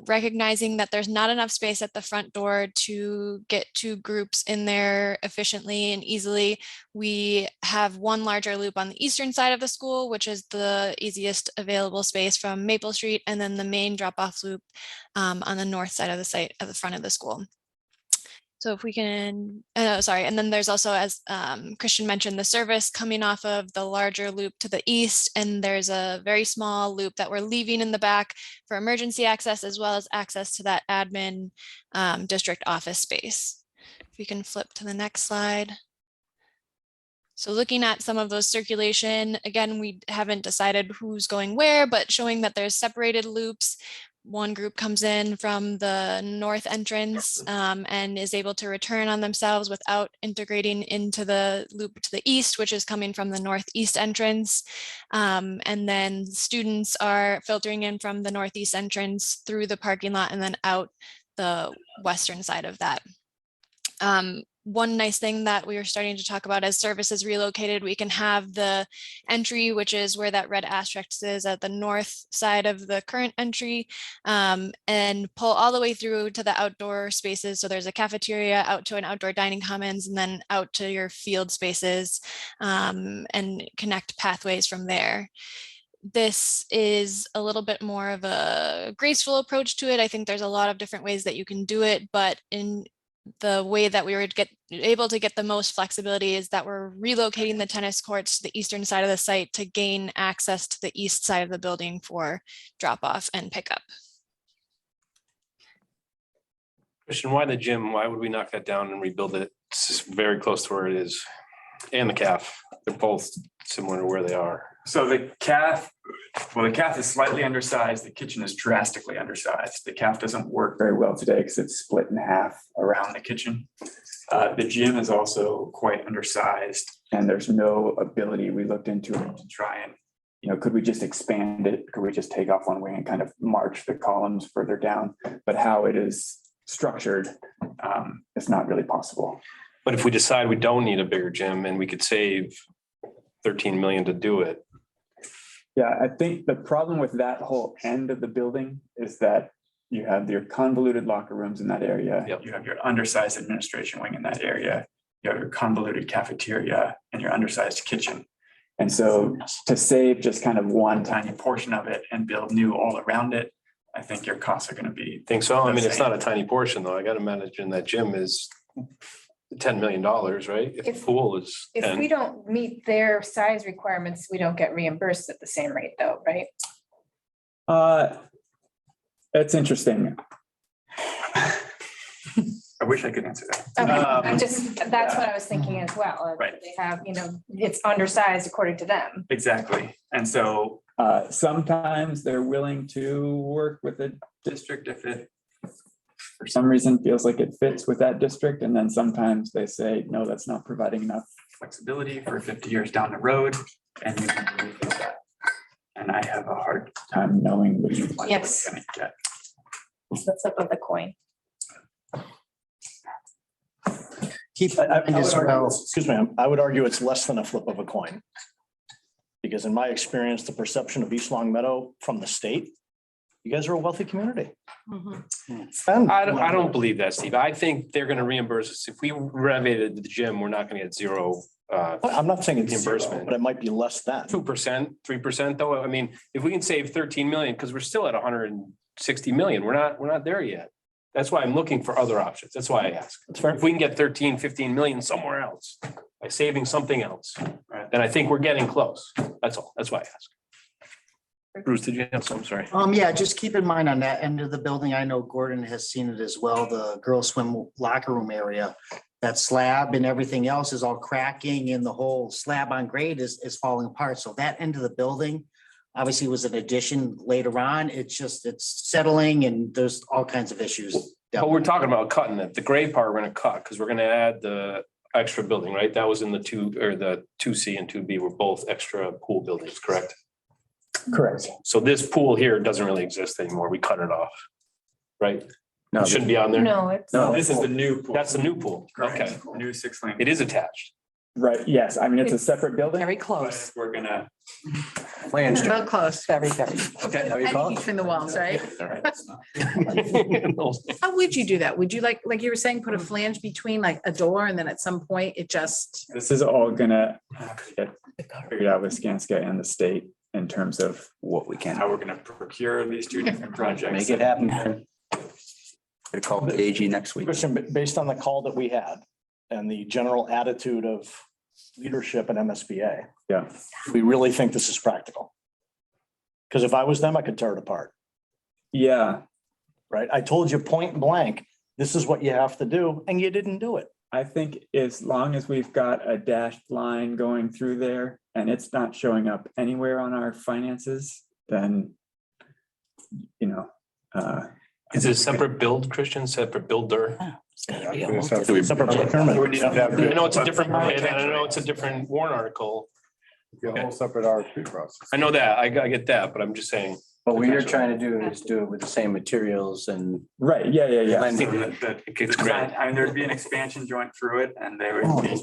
recognizing that there's not enough space at the front door to get 2 groups in there efficiently and easily. We have 1 larger loop on the eastern side of the school, which is the easiest available space from Maple Street, and then the main drop-off loop on the north side of the site at the front of the school. So if we can, and then there's also, as Christian mentioned, the service coming off of the larger loop to the east, and there's a very small loop that we're leaving in the back for emergency access, as well as access to that admin district office space. If we can flip to the next slide. So looking at some of those circulation, again, we haven't decided who's going where, but showing that there's separated loops. one group comes in from the north entrance and is able to return on themselves without integrating into the loop to the east, which is coming from the northeast entrance. And then students are filtering in from the northeast entrance through the parking lot and then out the western side of that. One nice thing that we were starting to talk about as services relocated, we can have the entry, which is where that red asterisk is at the north side of the current entry, and pull all the way through to the outdoor spaces. So there's a cafeteria out to an outdoor dining commons and then out to your field spaces, and connect pathways from there. This is a little bit more of a graceful approach to it. I think there's a lot of different ways that you can do it, but in the way that we were able to get the most flexibility is that we're relocating the tennis courts to the eastern side of the site to gain access to the east side of the building for drop off and pickup. Christian, why the gym? Why would we knock that down and rebuild it? It's just very close to where it is. And the calf, they're both similar to where they are. So the calf, well, the calf is slightly undersized. The kitchen is drastically undersized. The calf doesn't work very well today because it's split in half around the kitchen. The gym is also quite undersized and there's no ability. We looked into it to try and, you know, could we just expand it? Could we just take off one wing and kind of march the columns further down? But how it is structured, it's not really possible. But if we decide we don't need a bigger gym and we could save 13 million to do it. Yeah, I think the problem with that whole end of the building is that you have your convoluted locker rooms in that area. Yep. You have your undersized administration wing in that area. You have your convoluted cafeteria and your undersized kitchen. And so to save just kind of one tiny portion of it and build new all around it, I think your costs are going to be. Think so? I mean, it's the not a tiny portion though. I got to imagine that gym is $10 million, right? If the pool is If 10. we don't meet their size requirements, we don't get reimbursed at the same rate though, right? That's interesting. I wish I could answer that. Okay, I'm just, that's what I was thinking as well. Right. They have, you know, it's undersized according to them. Exactly. And so sometimes they're willing to work with the district if it for some reason feels like it fits with that district. And then sometimes they say, no, that's not providing enough flexibility for 50 years down the road. And you can revisit that. And I have a hard time knowing which one we're Yes. gonna get. That's up with the coin. Excuse me, I would argue it's less than a flip of a coin. Because in my experience, the perception of East Long Meadow from the state, you guys are a wealthy community. I don't believe that, Steve. I think they're going to reimburse us. If we renovated the gym, we're not going to get zero. I'm not saying it's Reimbursement. reimbursement, but it might be less than. 2%, 3% though. I mean, if we can save 13 million, because we're still at 160 million, we're not there yet. That's why I'm looking for other options. That's why I ask. That's fair. If we can get 13, 15 million somewhere else by saving something else, Right. then I think we're getting close. That's all. That's why I ask. Bruce, did you have some? Sorry. Yeah, just keep in mind on that end of the building, I know Gordon has seen it as well, the girls swim locker room area. That slab and everything else is all cracking and the whole slab on grade is falling apart. So that end of the building obviously was an addition later on. It's settling and there's all kinds of issues. But we're talking about cutting it. The gray part, we're gonna cut because we're gonna add the extra building, right? That was in the the 2C and 2B were both extra pool buildings, correct? Correct. So this pool here doesn't really exist anymore. We cut it off, right? No, It shouldn't be on there. No, it's. No, this is the new pool. That's the new pool. Correct. Okay. New 6-lane. It is attached. Right, yes. I mean, it's a separate building. Very but close. We're gonna. Flange. Real close. Very, very. Okay, how you call it? Between the walls, right? All right, that's not- How would you do that? Would you like you were saying, put a flange between like a door and then at some point it just, This is all gonna have to get figured out with Skanska and the state in terms of What we can. how we're gonna procure these two different projects. Make it happen. Gonna call the AG next week. Christian, based on the call that we had and the general attitude of leadership at MSBA, Yeah, we really think this is practical. Because if I was them, I could tear it apart, yeah. right? I told you point blank, this is what you have to do, and you didn't do it. I think as long as we've got a dashed line going through there and it's not showing up anywhere on our finances, then, you know, Is it a separate build, Christian, separate builder? It's gotta be a We just multi- have to be- Separate procurement. I know it's a different, I know it's a different warrant article. A whole separate RFP process. I know that, I get that, but I'm just saying. But what you're trying to do is do it with the same materials and. Right, yeah. I think It's great. I mean, there'd be an expansion joint through it and they would be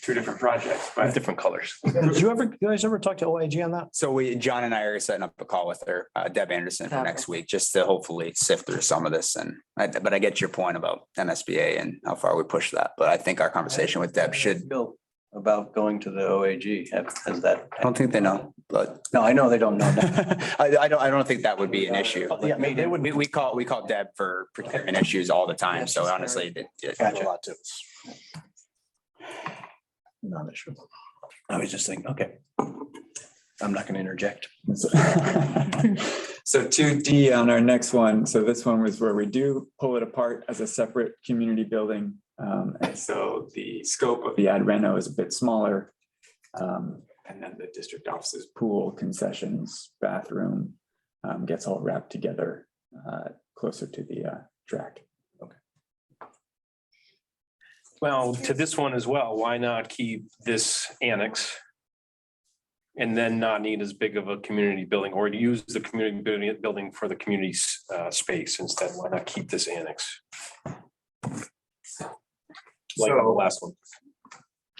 two different projects, but Different colors. Did you guys ever talk to OAG on that? So John and I are setting up a call with her, Deb Anderson for next week, just to hopefully sift through some of this. But I get your point about MSBA and how far we push that. But I think our conversation with Deb should, about going to the OAG, has that? I don't think they know, but No, I know they don't know that. I don't think that would be an issue. Yeah, they would. We call Deb for procurement issues all the time. So honestly, Gotcha. A lot too. Not an issue. I was just thinking, okay. I'm not gonna interject. So 2D on our next one. So this one was where we do pull it apart as a separate community building. And so the scope of the ad reno is a bit smaller. And then the district offices, pool, concessions, bathroom gets all wrapped together closer to the track. Well, to this one as well, why not keep this annex? And then not need as big of a community building, or use the community building for the community space instead? Why not keep this annex? Like the last one,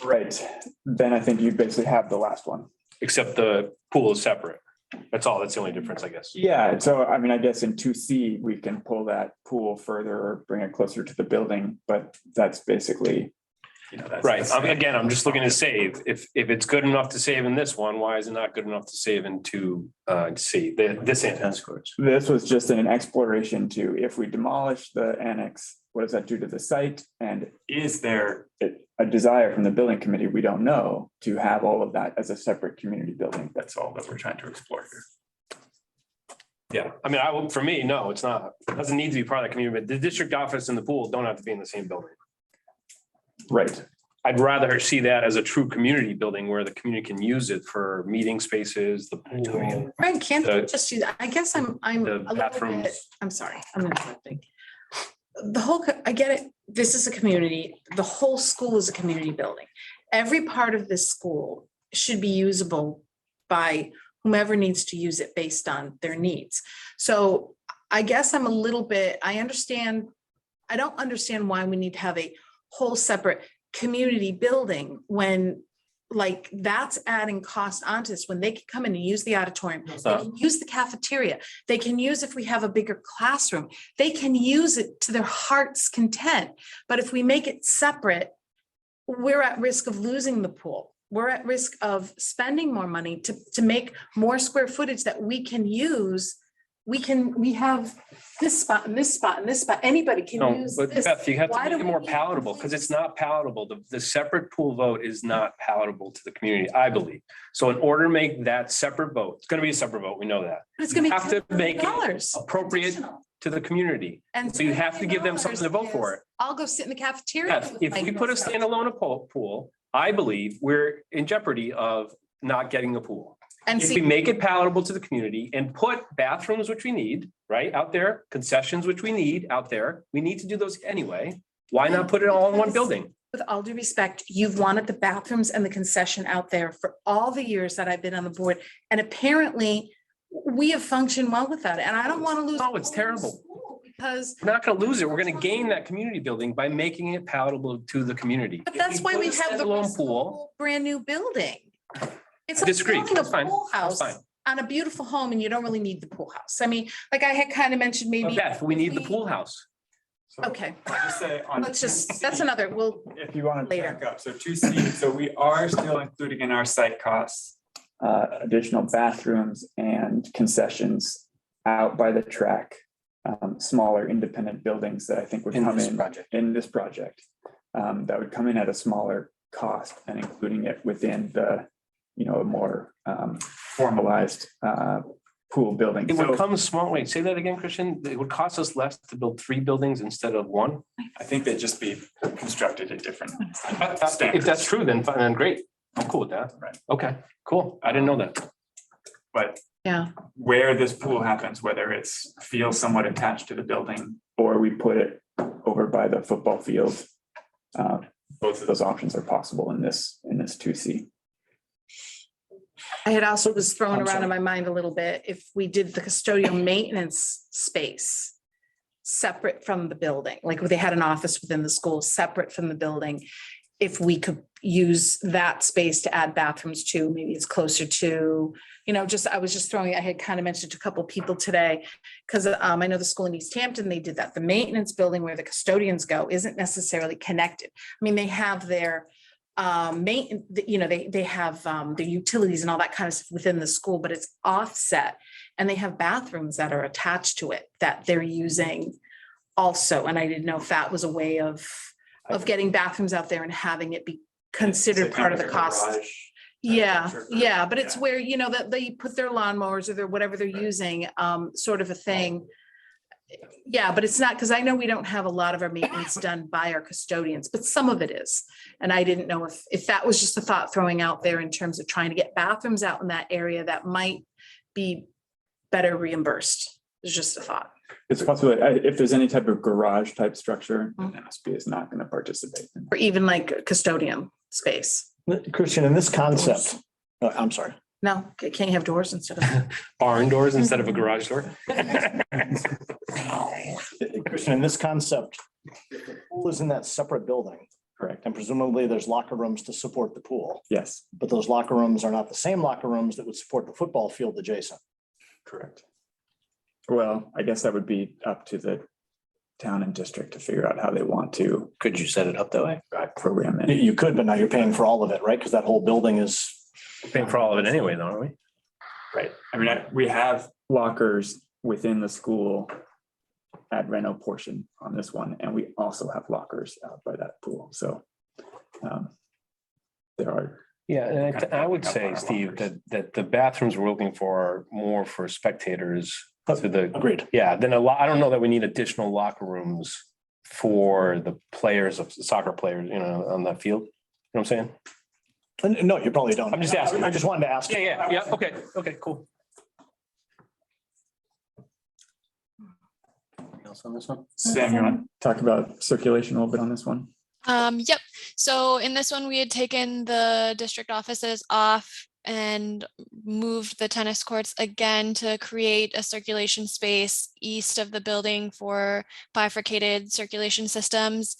Right. Then I think you basically have the last one. except the pool is separate. That's all. That's the only difference, I guess. Yeah, so I mean, I guess in 2C, we can pull that pool further or bring it closer to the building, but that's basically, Right. Again, I'm just looking to save. If it's good enough to save in this one, why is it not good enough to save in this annex? Tennis courts. this was just an exploration to, if we demolish the annex, what does that do to the site? And is there a desire from the building committee, we don't know, to have all of that as a separate community building? That's all that we're trying to explore here. Yeah, I mean, for me, no, it's not. It doesn't need to be part of the community, but the district office and the pool don't have to be in the same building. Right. I'd rather see that as a true community building where the community can use it for meeting spaces, the pool. Right, can't The- we just use, I guess I'm a the little bit, bathrooms. I'm sorry, I'm interrupting. The whole, I get it, this is a community, the whole school is a community building. Every part of this school should be usable by whomever needs to use it based on their needs. So I guess I'm a little bit, I don't understand why we need to have a whole separate community building when, like, that's adding cost onto this, when they can come in and use the auditorium, they can use the cafeteria, they can use, if we have a bigger classroom, they can use it to their heart's content. But if we make it separate, we're at risk of losing the pool. We're at risk of spending more money to make more square footage that we can use. We have this spot and this spot and this spot. Anybody can No, use but this. Beth, you have to Why make do it we more need to palatable because it's not palatable. The separate pool vote is not palatable to the community, I believe. So in order to make that separate vote, it's going to be a separate vote. We know that. But it's gonna be have to make it $10 appropriate additional. to the community. And So you have to give them something to vote for it. I'll go sit in the cafeteria. Beth, with if my we put a stuff. standalone pool, I believe we're in jeopardy of not getting a pool. And If we see, make it palatable to the community and put bathrooms, which we need, right, out there, concessions, which we need out there, we need to do those anyway. Why not put it all in one building? with all due respect, you've wanted the bathrooms and the concession out there for all the years that I've been on the board. And apparently we have functioned well with that. And I don't want to lose. No, it's terrible. Because, We're not gonna lose it. We're gonna gain that community building by making it palatable to the community. but that's why we have the Standalone rest of the pool. whole brand new building. It's like Disagree. building That's a fine. pool That's house fine. on a beautiful home and you don't really need the pool house. I mean, like I had kind of mentioned But maybe. Beth, we need the pool house. Okay, I'll just say on let's just, that's another, we'll, if you want to later. back up, so 2C, so we are still including in our site costs additional bathrooms and concessions out by the track, smaller independent buildings that I think would In come this in project. in this project. That would come in at a smaller cost and including it within the, a more formalized pool building. It would So come small. Wait, say that again, Christian. It would cost us less to build 3 buildings instead of 1. I think they'd just be constructed at different. If that's true, then fine, then great. I'm cool with that. Right. Okay, cool. I didn't know that. But Yeah. where this pool happens, whether it's feels somewhat attached to the building or we put it over by the football field. Both of those options are possible in this 2C. I had also was thrown I'm around sorry. in my mind a little bit, if we did the custodial maintenance space separate from the building, like they had an office within the school, separate from the building. If we could use that space to add bathrooms to, maybe it's closer to, I was just throwing, I had kind of mentioned to a couple people today, because I know the school in East Hampton, they did that. The maintenance building where the custodians go isn't necessarily connected. I mean, they have their they have their utilities and all that kind of stuff within the school, but it's offset. And they have bathrooms that are attached to it that they're using also. And I didn't know if that was a way of getting bathrooms out there and having it be considered part of the cost. Yeah, but it's where, that they put their lawnmowers or their whatever they're using, sort of a thing. Yeah, but it's not, because I know we don't have a lot of our maintenance done by our custodians, but some of it is. And I didn't know if that was just a thought throwing out there in terms of trying to get bathrooms out in that area that might be better reimbursed. It's just a thought. It's possible if there's any type of garage type structure, then MSB is not going to participate. Or even like custodian space. Christian, in this concept, I'm sorry. No, can't you have doors instead of? Barn doors instead of a garage door. Christian, in this concept, the pool is in that separate building. Correct. And presumably there's locker rooms to support the pool, Yes, but those locker rooms are not the same locker rooms that would support the football field adjacent. correct. Well, I guess that would be up to the town and district to figure out how they want to Could you set it up that way? program it. You could, but now you're paying for all of it, right? Because that whole building is. Paying for all of it anyway, though, aren't we? Right. I mean, we have lockers within the school at Reno portion on this one, and we also have lockers out by that pool. So there are. Yeah, and I would say, Steve, that the bathrooms we're looking for are more for spectators to the. Agreed. Yeah, then I don't know that we need additional locker rooms for the players of soccer players, on that field. You know what I'm saying? No, you probably don't. I'm just asking. I just wanted to ask. Yeah. Okay, cool. Anything else on this one? Sam, you want to talk about circulation a little bit on this one? Yep. So in this one, we had taken the district offices off and moved the tennis courts again to create a circulation space east of the building for bifurcated circulation systems.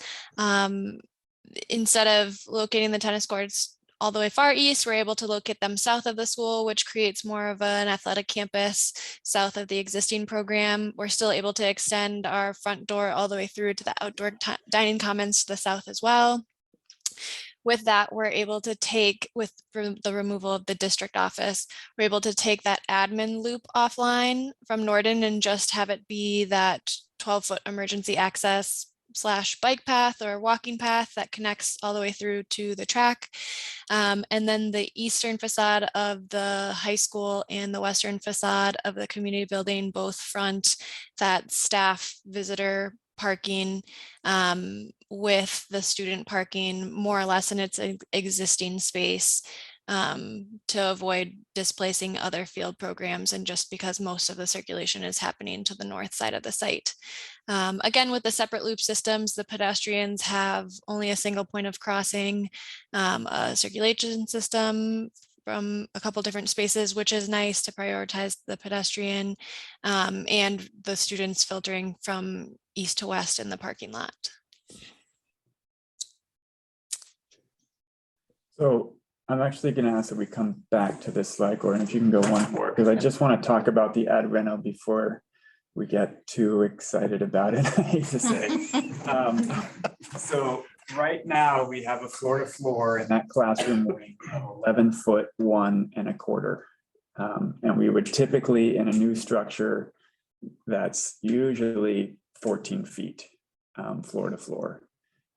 Instead of locating the tennis courts all the way far east, we're able to locate them south of the school, which creates more of an athletic campus south of the existing program. We're still able to extend our front door all the way through to the outdoor dining commons to the south as well. With that, we're able to take, with the removal of the district office, we're able to take that admin loop offline from Norden and just have it be that 12-foot emergency access / bike path or walking path that connects all the way through to the track. And then the eastern facade of the high school and the western facade of the community building both front that staff visitor parking with the student parking more or less in its existing space to avoid displacing other field programs, and just because most of the circulation is happening to the north side of the site. Again, with the separate loop systems, the pedestrians have only a single point of crossing, a circulation system from a couple different spaces, which is nice to prioritize the pedestrian, and the students filtering from east to west in the parking lot. So I'm actually going to ask that we come back to this slide, Gordon, if you can go one more, because I just want to talk about the ad reno before we get too excited about it, I hate to say. So right now we have a floor to floor in that classroom wing of 11 foot 1 1/4. And we would typically in a new structure that's usually 14 feet floor to floor.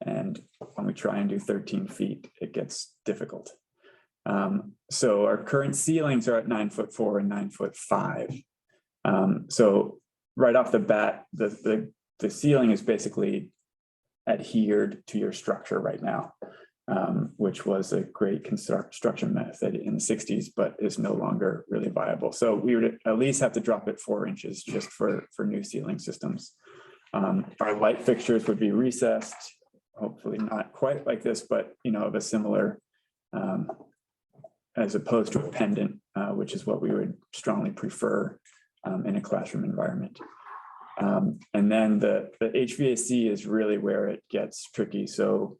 And when we try and do 13 feet, it gets difficult. So our current ceilings are at 9'4" and 9'5". So right off the bat, the ceiling is basically adhered to your structure right now. which was a great construction method in the 60s, but is no longer really viable. So we would at least have to drop it 4 inches just for new ceiling systems. Our light fixtures would be recessed, hopefully not quite like this, but of a similar, as opposed to a pendant, which is what we would strongly prefer in a classroom environment. And then the HVAC is really where it gets tricky. So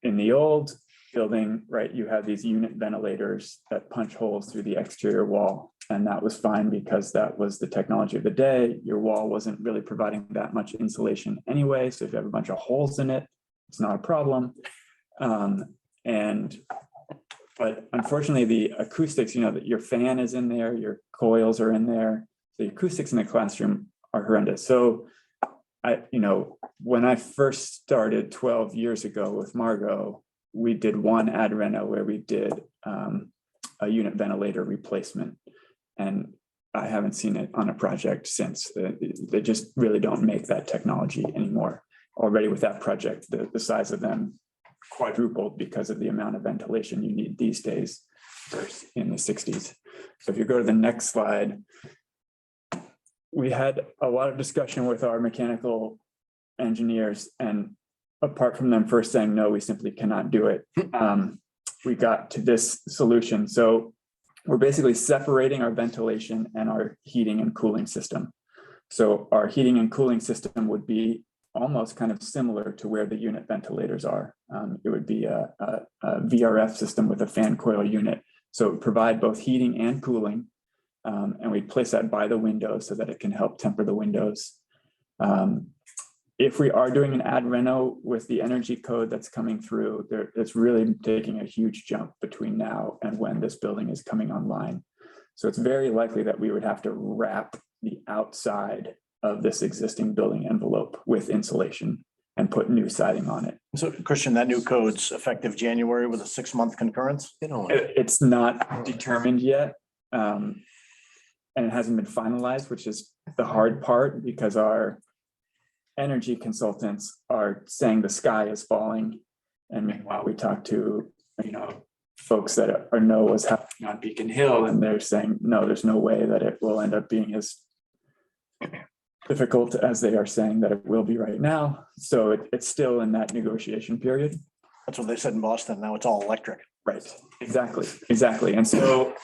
in the old building, right, you have these unit ventilators that punch holes through the exterior wall. And that was fine because that was the technology of the day. Your wall wasn't really providing that much insulation anyway. So if you have a bunch of holes in it, it's not a problem. But unfortunately, the acoustics, that your fan is in there, your coils are in there. The acoustics in the classroom are horrendous. So when I first started 12 years ago with Margot, we did one ad reno where we did a unit ventilator replacement. And I haven't seen it on a project since. They just really don't make that technology anymore. Already with that project, the size of them quadrupled because of the amount of ventilation you need these days versus in the 60s. So if you go to the next slide, we had a lot of discussion with our mechanical engineers, and apart from them first saying, no, we simply cannot do it, we got to this solution. So we're basically separating our ventilation and our heating and cooling system. So our heating and cooling system would be almost kind of similar to where the unit ventilators are. It would be a VRF system with a fan coil unit. So it would provide both heating and cooling. And we place that by the window so that it can help temper the windows. If we are doing an ad reno with the energy code that's coming through, it's really taking a huge jump between now and when this building is coming online. So it's very likely that we would have to wrap the outside of this existing building envelope with insulation and put new siding on it. So Christian, that new code's effective January with a 6-month concurrence? It's not determined yet. And it hasn't been finalized, which is the hard part because our energy consultants are saying the sky is falling. And meanwhile, we talk to, folks that know what's happening on Beacon Hill, and they're saying, no, there's no way that it will end up being as difficult as they are saying that it will be right now. So it's still in that negotiation period. That's what they said in Boston. Now it's all electric. Right, exactly. And so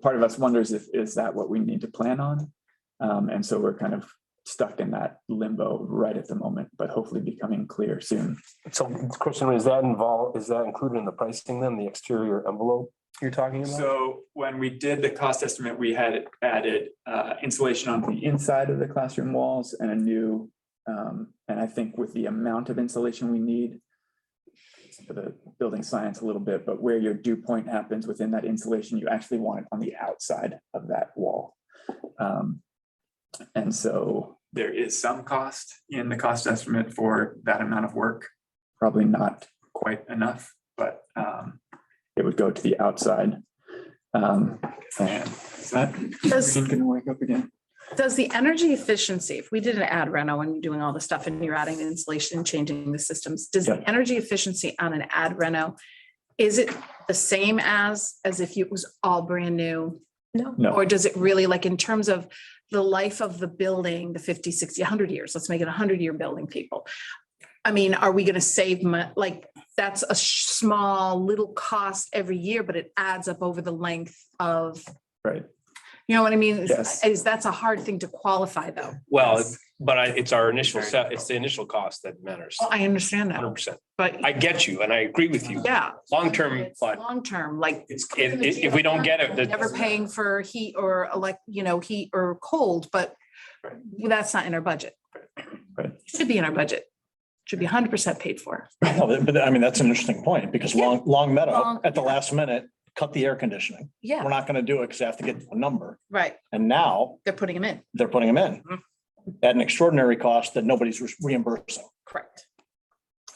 part of us wonders is that what we need to plan on? And so we're kind of stuck in that limbo right at the moment, but hopefully becoming clear soon. So Christian, is that included in the pricing then, the exterior envelope you're talking about? So when we did the cost estimate, we had added insulation on the inside of the classroom walls and a new, and I think with the amount of insulation we need, for the building science a little bit, but where your dew point happens within that insulation, you actually want it on the outside of that wall. And so there is some cost in the cost estimate for that amount of work, probably not quite enough, but it would go to the outside. And is that gonna wake up again? Does the energy efficiency, if we did an ad reno and you're doing all the stuff and you're adding the insulation, changing the systems, does the energy efficiency on an ad reno, is it the same as if it was all brand new? No. Or does it really, like in terms of the life of the building, the 50, 60, 100 years, let's make it 100-year building, people. I mean, are we going to save like that's a small little cost every year, but it adds up over the length of. Right. You know what I mean? Yes. That's a hard thing to qualify though. Well, but it's our initial set, it's the initial cost that matters. Oh, I understand that, 100%. but I get you and I agree with you. yeah. Long-term, but Long-term, like. if we don't get it, Never paying for heat or heat or cold, but that's not in our budget. Right. It should be in our budget. Should be 100% paid for. No, but I mean, that's an interesting point because Long Meadow Long- at the last minute cut the air conditioning. Yeah, We're not going to do it because they have to get a number. right. And now They're putting them in. they're putting them in at an extraordinary cost that nobody's reimbursing. Correct.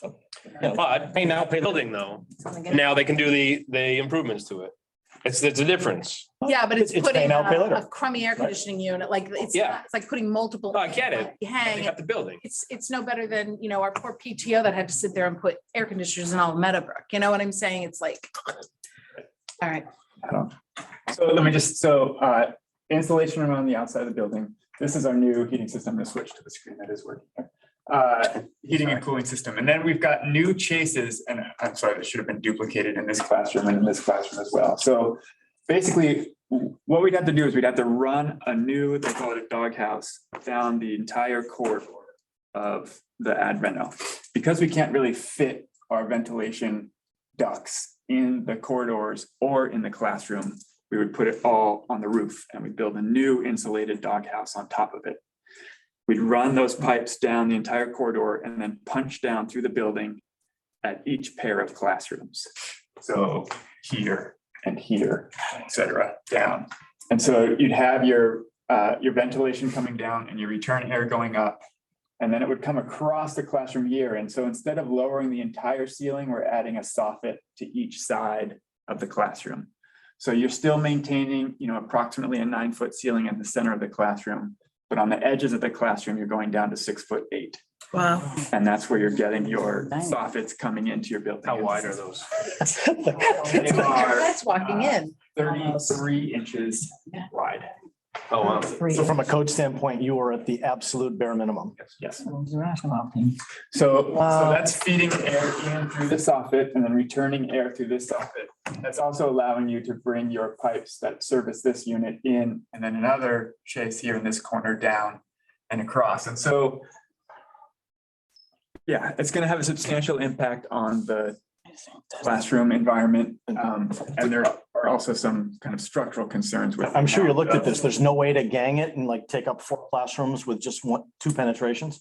but Pay now, pay later. building though, now they can do the improvements to it. It's a difference. Yeah, but it's It's putting pay now, pay later. a crummy air conditioning unit, like Yeah. it's like putting multiple. No, I get it. You hang They it. got the building. It's no better than, our poor PTO that had to sit there and put air conditioners in all of Meadowbrook. You know what I'm saying? It's like, all right. So let me just, installation around the outside of the building. This is our new heating system. I'm gonna switch to the screen that is working here. Heating and cooling system. And then we've got new chases, and I'm sorry, that should have been duplicated in this classroom and in this classroom as well. So basically, what we'd have to do is we'd have to run a new, they call it a doghouse, down the entire corridor of the Advento. Because we can't really fit our ventilation ducts in the corridors or in the classroom, we would put it all on the roof and we'd build a new insulated doghouse on top of it. We'd run those pipes down the entire corridor and then punch down through the building at each pair of classrooms. So here and here, et cetera, down. And so you'd have your ventilation coming down and your return air going up. And then it would come across the classroom here. And so instead of lowering the entire ceiling, we're adding a soffit to each side of the classroom. So you're still maintaining, approximately a 9-foot ceiling in the center of the classroom. But on the edges of the classroom, you're going down to 6'8". Wow. And that's where you're getting your soffits coming into your building. How wide are those? They are That's walking in. 33 inches wide. Oh, wow. So from a code standpoint, you are at the absolute bare minimum. Yes. Wow. So that's feeding air in through the soffit and then returning air through this soffit. That's also allowing you to bring your pipes that service this unit in and then another chase here in this corner down and across. And so, yeah, it's going to have a substantial impact on the classroom environment. And there are also some kind of structural concerns with. I'm sure you looked at this. There's no way to gang it and like take up 4 classrooms with just 2 penetrations.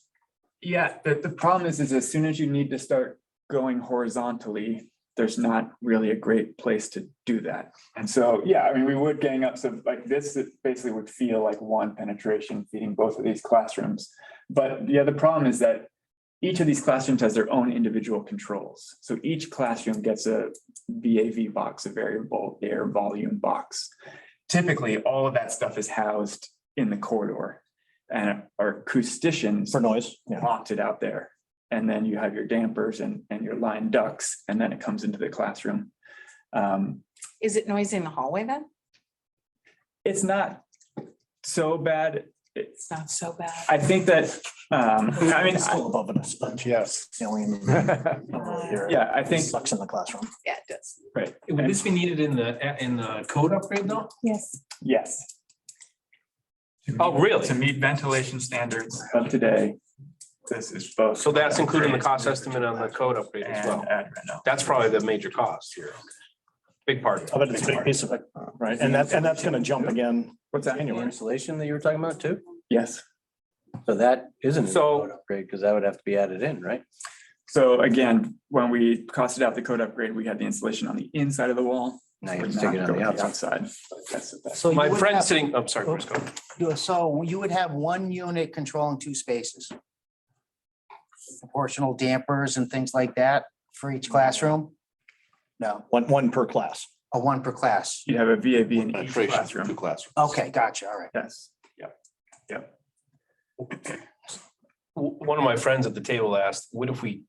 Yeah, the problem is as soon as you need to start going horizontally, there's not really a great place to do that. And so, yeah, I mean, we would gang up some like this, it basically would feel like 1 penetration feeding both of these classrooms. But the other problem is that each of these classrooms has their own individual controls. So each classroom gets a VAV box, a variable air volume box. Typically, all of that stuff is housed in the corridor and our acousticians For noise. locked it out there. And then you have your dampers and your line ducts, and then it comes into the classroom. Is it noisy in the hallway then? It's not so bad. It's not so bad. I think that, I mean, It's still above us, but Yes. alien. yeah, I think, Sucks in the classroom. Yeah, it does. right. Would this be needed in the code upgrade though? Yes. Yes. Oh, really? To meet ventilation standards of today, this is both. So that's including the cost estimate on the code upgrade as well. And Advento. That's probably the major cost here. Big part. I bet it's a big piece of it, right? And that's gonna jump again. What's that? The insulation that you were talking about too? Yes. So that isn't a So- code upgrade because that would have to be added in, right? So again, when we costed out the code upgrade, we had the installation on the inside of the wall. Now you We're have to not take it on the going outside. That's. So you My would friend have- sitting, I'm sorry, Chris, go. So you would have 1 unit controlling 2 spaces. Proportional dampers and things like that for each classroom? No, One per class. a 1 per class. You have a VAV in each classroom. Okay, gotcha, all right. Yes. Yep. Yep. One of my friends at the table asked, what if we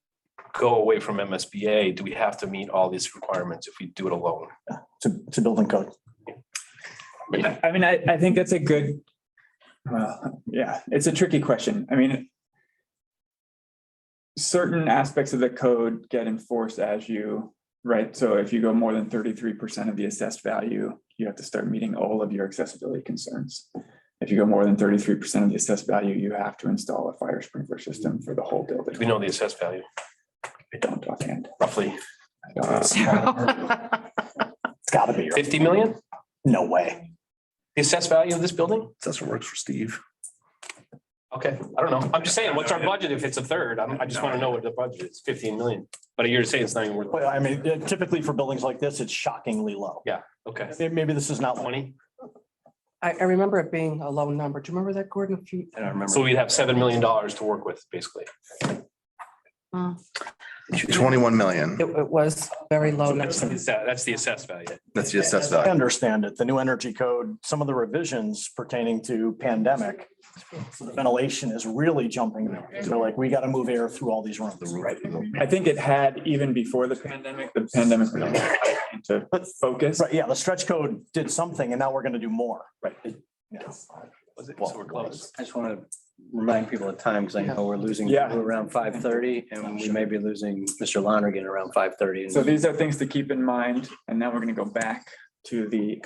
go away from MSBA? Do we have to meet all these requirements if we do it alone? It's a building code. I mean, I think that's a good, well, yeah, it's a tricky question. I mean, certain aspects of the code get enforced as you, right? So if you go more than 33% of the assessed value, you have to start meeting all of your accessibility concerns. If you go more than 33% of the assessed value, you have to install a fire sprinkler system for the whole building. Do we know the assessed value I don't offhand. roughly? It's gotta be. 50 million? No way. The assessed value of this building? That's what works for Steve. Okay, I don't know. I'm just saying, what's our budget if it's a third? I just want to know what the budget is, 15 million. But you're saying it's not even worth, Well, I mean, typically for buildings like this, it's shockingly low. okay. Maybe this is not 20? I remember it being a low number. Do you remember that, Gordon? I don't remember. So we'd have $7 million to work with, basically. 21 million. It was very low next to. That's the assessed value. That's the assessed As I value. understand it, the new energy code, some of the revisions pertaining to pandemic, the ventilation is really jumping there. So like, we got to move air through all these rooms. Right. I think it had even before the pandemic really into focus. Right, yeah, the stretch code did something and now we're going to do more. Right. Was it? So we're close. I just want to remind people of time, because I know we're losing Yeah. people around 5:30 and we may be losing Mr. Lonergan around 5:30. So these are things to keep in mind, and now we're gonna go back to the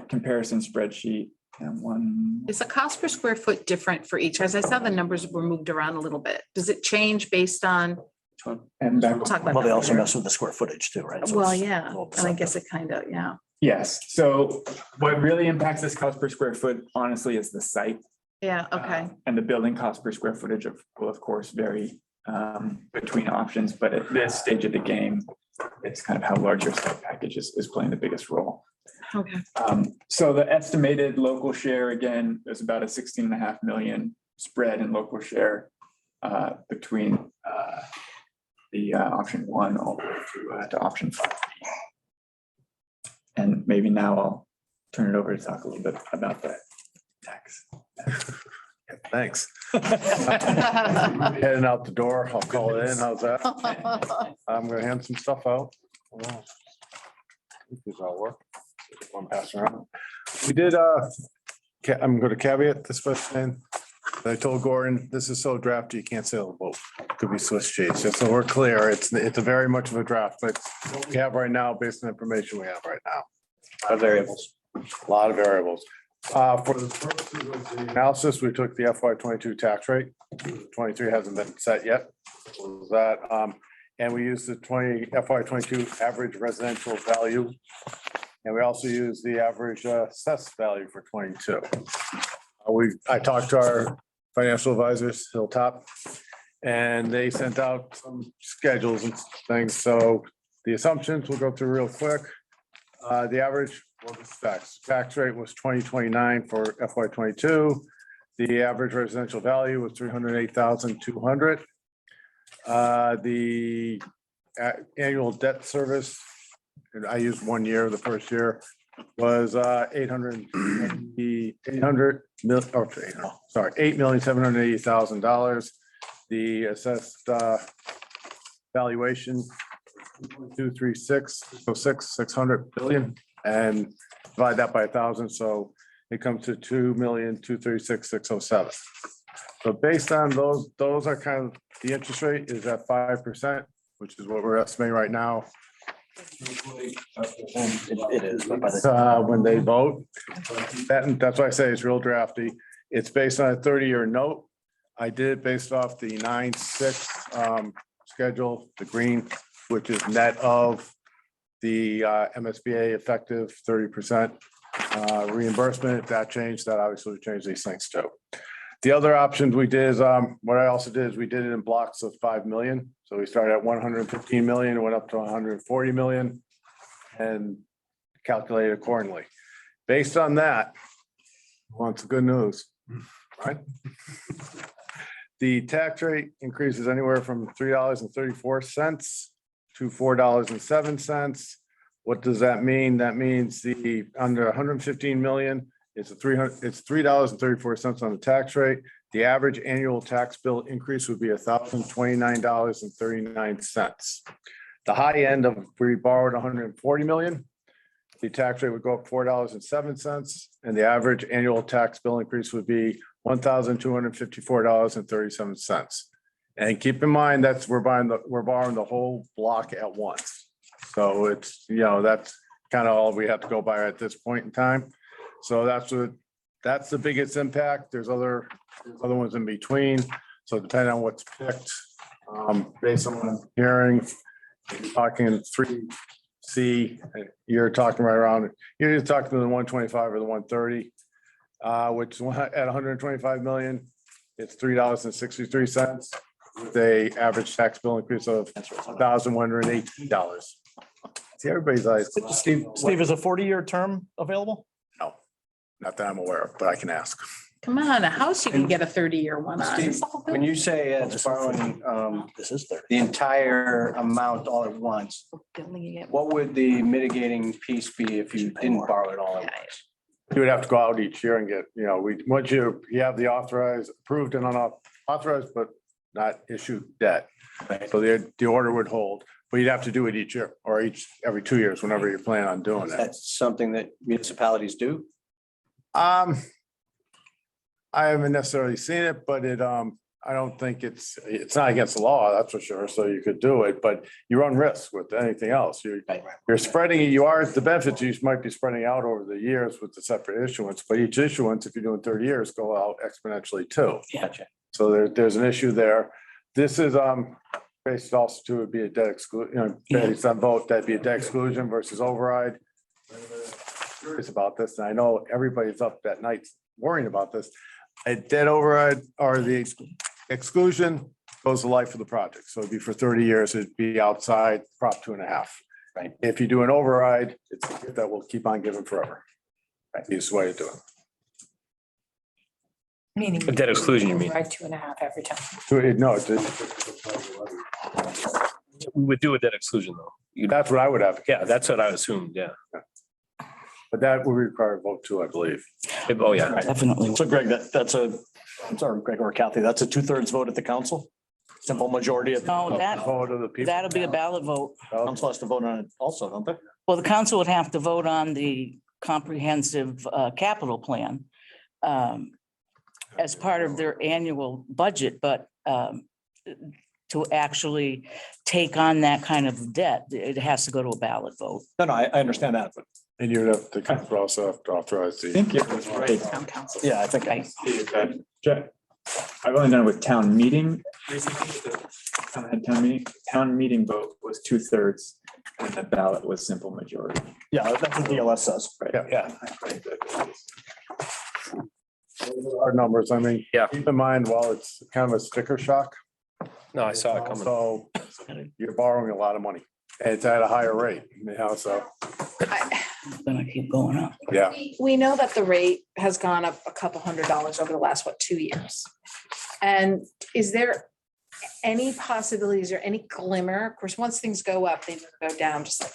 comparison spreadsheet and one. Is the cost per square foot different for each? As I saw, the numbers were moved around a little bit. Does it change based on? And back. We'll talk about Well, they that also later. mess with the square footage too, right? So Well, it's a yeah, little and I guess it kind of, yeah. Yes, so what really impacts this cost per square foot honestly is the site. Yeah, okay. And the building cost per square footage will of course vary between options, but at this stage of the game, it's kind of how large your site package is playing the biggest role. Okay. So the estimated local share, again, there's about a 16.5 million spread in local share between the option 1 all the way to option 5. And maybe now I'll turn it over to talk a little bit about the tax. Thanks. Heading out the door, I'll call it in. How's that? I'm gonna hand some stuff out. These all work. One pass around. We did, I'm gonna caveat this first thing. I told Gordon, this is so drafty, you can't sail a boat. Could be Swiss cheese. Just so we're clear, it's a very much of a draft, but what we have right now, based on the information we have right now. A lot of variables. A lot of variables. For the purposes of the analysis, we took the FY 22 tax rate. 23 hasn't been set yet. Was that, and we used the FY 22 average residential value. And we also used the average assessed value for 22. I talked to our financial advisors, Hilltop, and they sent out some schedules and things. So the assumptions we'll go through real quick. The average, well, the tax rate was 2029 for FY 22. The average residential value was 308,200. The annual debt service, and I used 1 year, the first year, was $8,780,000. The assessed valuation, 236,600 billion, and divide that by 1,000, so it comes to 2,236,607. So based on those are kind of, the interest rate is at 5%, which is what we're estimating right now. It is, but by the When they vote, that's why I say it's real drafty. It's based on a 30-year note. I did it based off the 9/6 schedule, the green, which is net of the MSBA effective 30% reimbursement. If that changed, that obviously would change these things too. The other options we did is, what I also did is we did it in blocks of 5 million. So we started at 115 million, went up to 140 million and calculated accordingly. Based on that, want some good news, right? The tax rate increases anywhere from $3.34 to $4.07. What does that mean? That means the under 115 million, it's $3.34 on the tax rate. The average annual tax bill increase would be $1,029.39. The high end of, we borrowed 140 million. The tax rate would go up $4.07, and the average annual tax bill increase would be $1,254.37. And keep in mind, that's, we're borrowing the whole block at once. So it's, that's kind of all we have to go by at this point in time. So that's the biggest impact. There's other ones in between. So depending on what's picked, based on what I'm hearing, you're talking 3C, you're talking right around, you're just talking to the 125 or the 130, which at 125 million, it's $3.63 with a average tax bill increase of $1,118. See, everybody's eyes. Steve, is a 40-year term available? No, not that I'm aware of, but I can ask. Come on, a house you can get a 30-year one on. Steve, when you say it's borrowing This is there. the entire amount all at once, what would the mitigating piece be if you didn't borrow it all at once? You would have to go out each year and get, once you have the authorized, approved and unauthorized, but not issued debt. So the order would hold, but you'd have to do it each year or every 2 years, whenever you plan on doing it. That's something that municipalities do? I haven't necessarily seen it, but I don't think it's not against the law, that's for sure. So you could do it, but you run risk with anything else. You're spreading it. The benefits you might be spreading out over the years with the separate issuance, but each issuance, if you're doing 30 years, go out exponentially too. Gotcha. So there's an issue there. This is based also to would be a debt exclusion, based on vote, that'd be a debt exclusion versus override. Curious about this, and I know everybody's up at night worrying about this. A debt override or the exclusion goes the life of the project. So it'd be for 30 years, it'd be outside Prop 2.5. Right. If you do an override, it's a gift that will keep on giving forever. That's the easiest way to do it. Meaning. A debt exclusion, you mean? Right, 2.5 every time. So We would do a debt exclusion though. that's what I would have. Yeah, that's what I assumed, yeah. But that would require a vote too, I believe. Oh, yeah. Definitely. So Greg, I'm sorry, Greg or Kathy, that's a 2/3 vote at the council? Simple majority of the No, Vote of the people. that'll be a ballot vote. council has to vote on it also, don't they? Well, the council would have to vote on the comprehensive capital plan as part of their annual budget, but to actually take on that kind of debt, it has to go to a ballot vote. No, I understand that, but And you'd have to council also have to authorize I the. think it was right. Town council. yeah, I think. Right. I've only done it with town meeting. Recently, town meeting vote was 2/3 and the ballot was simple majority. Yeah, that's what the ELS says. Yeah. Our numbers, I mean. Yeah. Keep in mind, while it's kind of a sticker shock. No, I saw it coming. So you're borrowing a lot of money. And it's at a higher rate, so, It's gonna keep going up. yeah. We know that the rate has gone up a couple $100 over the last, 2 years? And is there any possibilities or any glimmer? Of course, once things go up, they never go down, just like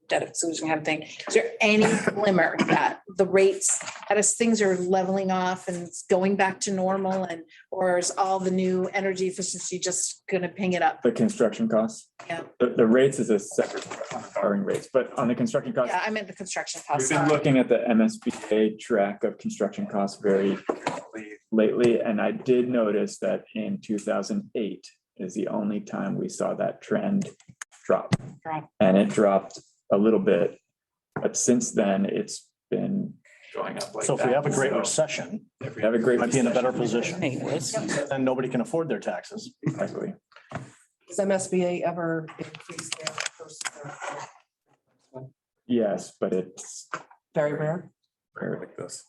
debt exclusion kind of thing. Is there any glimmer that the rates, that as things are leveling off and it's going back to normal, and or is all the new energy efficiency just gonna ping it up? The construction costs. Yeah. The rates is a separate on the borrowing rates, but on the construction costs, Yeah, I meant the construction we've costs. been Sorry. looking at the MSBA track of construction costs very carefully lately, and I did notice that in 2008 is the only time we saw that trend drop. And it dropped a little bit, but since then it's been going up like So if we have a great So recession, If we have a great. might be in a better recession, position. Hey, listen, And nobody can afford their taxes. Exactly. Does MSBA ever increase their first? Yes, but it's Very rare. rare like this.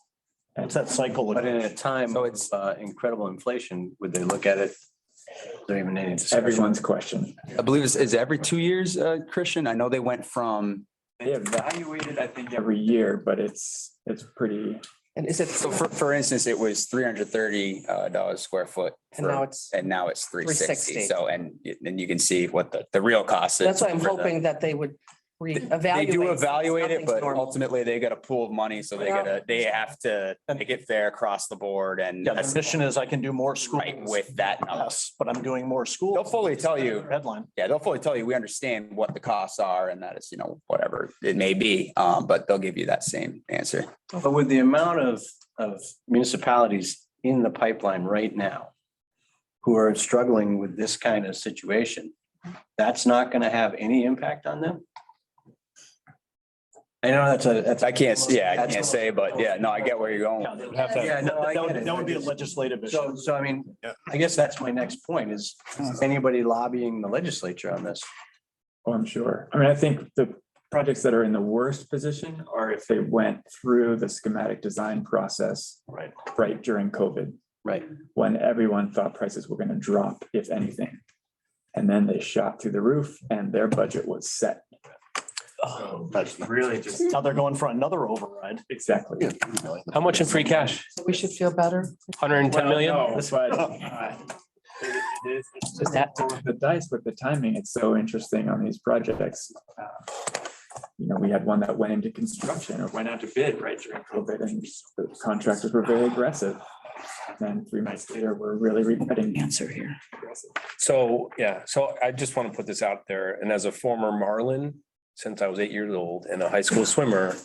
It's that cycle. But in a time So of it's- incredible inflation, would they look at it? Is there even any discussion? Everyone's question. I believe is every 2 years, Christian? I know they went from, They evaluate it, I think, every year, but it's pretty, And is it, so for instance, it was $330 square foot. and now it's, And now it's 360. 360. So, and then you can see what the real cost is. that's why I'm for the- hoping that they would They reevaluate. do evaluate it, Nothing's but normal. ultimately they got a pool of money, so they have to make it fair across the board and Yeah, the mission is I can do more schools. right with that number. Yes, but I'm doing more schools. They'll fully tell you. Headline. Yeah, they'll fully tell you, we understand what the costs are and that it's, whatever it may be, but they'll give you that same answer. But with the amount of municipalities in the pipeline right now who are struggling with this kind of situation, that's not going to have any impact on them? I know that's. I can't say, but yeah, no, I get where you're going. Yeah, they would have to- Yeah, no, I get it. That would be a legislative issue. So I mean, I guess that's my next point is anybody lobbying the legislature on this? oh, I'm sure. I mean, I think the projects that are in the worst position are if they went through the schematic design process right during COVID, Right. when everyone thought prices were going to drop, if anything. And then they shot through the roof and their budget was set. That's really just. Now they're going for another override. Exactly. How much in free cash? We should feel better. 110 million? No, but, it's just That- the dice with the timing. It's so interesting on these projects. We had one that went into construction or went out to bid right during COVID, and the contractors were very aggressive. And then 3 months later, we're really regretting. Answer here. So, yeah, so I just want to put this out there. And as a former Marlin, since I was 8 years old and a high school swimmer,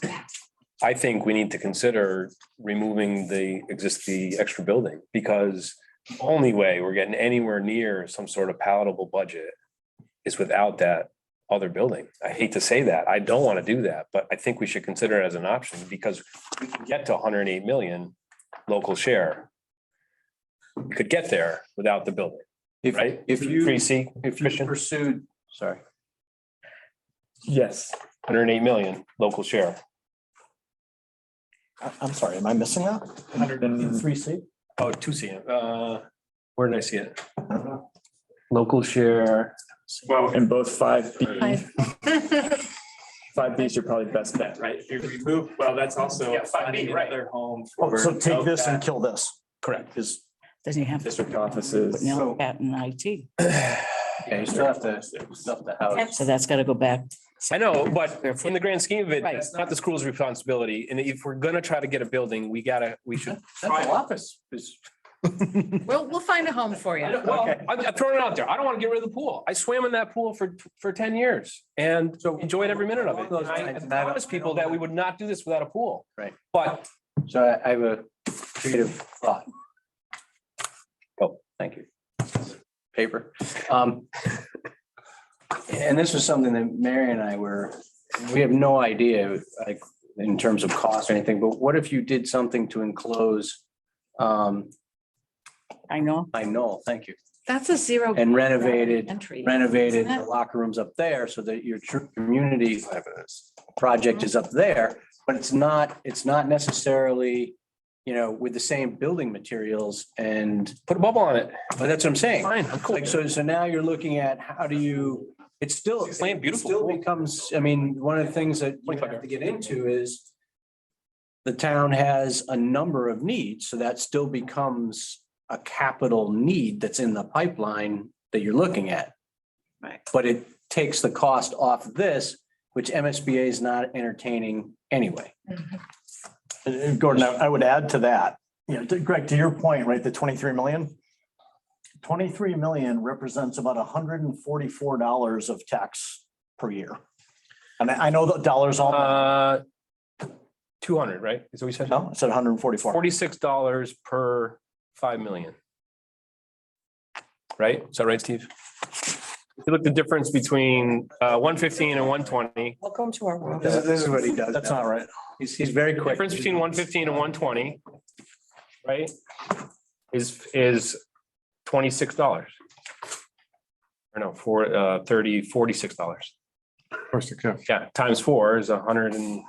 I think we need to consider removing the extra building, because the only way we're getting anywhere near some sort of palatable budget is without that other building. I hate to say that. I don't want to do that, but I think we should consider it as an option, because we can get to 108 million local share. We could get there without the building, right? If you, 3C, if you pursued, sorry. Yes. 108 million local share. I'm sorry, am I missing that? 103C. Oh, 2C. Where did I see it? Local share. Well, in both 5B. Five. 5B is your probably best bet, right? If you remove, well, that's also. Yeah, 5B, finding right. another home. Oh, for so take this and LCAT kill this. Correct. Is, Does he have District offices. now patent IT? Yeah, you still have to, house. So that's got to go back. I know, but in the grand scheme of it, Right. that's not the school's responsibility. And if we're gonna try to get a building, we should. Central office is. We'll find a home for you. Well, I'm throwing it out there. I don't want to get rid of the pool. I swam in that pool for 10 years and enjoyed every minute of it. And I promised people that we would not do this without a pool. Right. But So I have a creative thought. Oh, thank you. Paper. And this was something that Mary and I we have no idea, like, in terms of cost or anything, but what if you did something to enclose, I know. thank you, That's a zero. and renovated Entry. the locker rooms up there so that your community project is up there, but it's not necessarily, with the same building materials and, put a bubble on it. but that's what I'm saying. Fine, I'm cool. Like, so now you're looking at how do you, it's still, It's plain beautiful it still pool. becomes, one of the things that you have to get into is the town has a number of needs, so that still becomes a capital need that's in the pipeline that you're looking at. Right. But it takes the cost off of this, which MSBA is not entertaining anyway. and Gordon, I would add to that, Greg, to your point, right, the 23 million. 23 million represents about $144 of tax per year. And I know the dollars all, 200, right? Is that what we said? no, I said 144. $46 per 5 million. Right? Is that right, Steve? If you look at the difference between 115 and 120, Welcome to our world. This is what he does. That's not right. He's very quick. difference between 115 and 120, right? Is $26. Or no, $46. Yeah, times 4 is $184.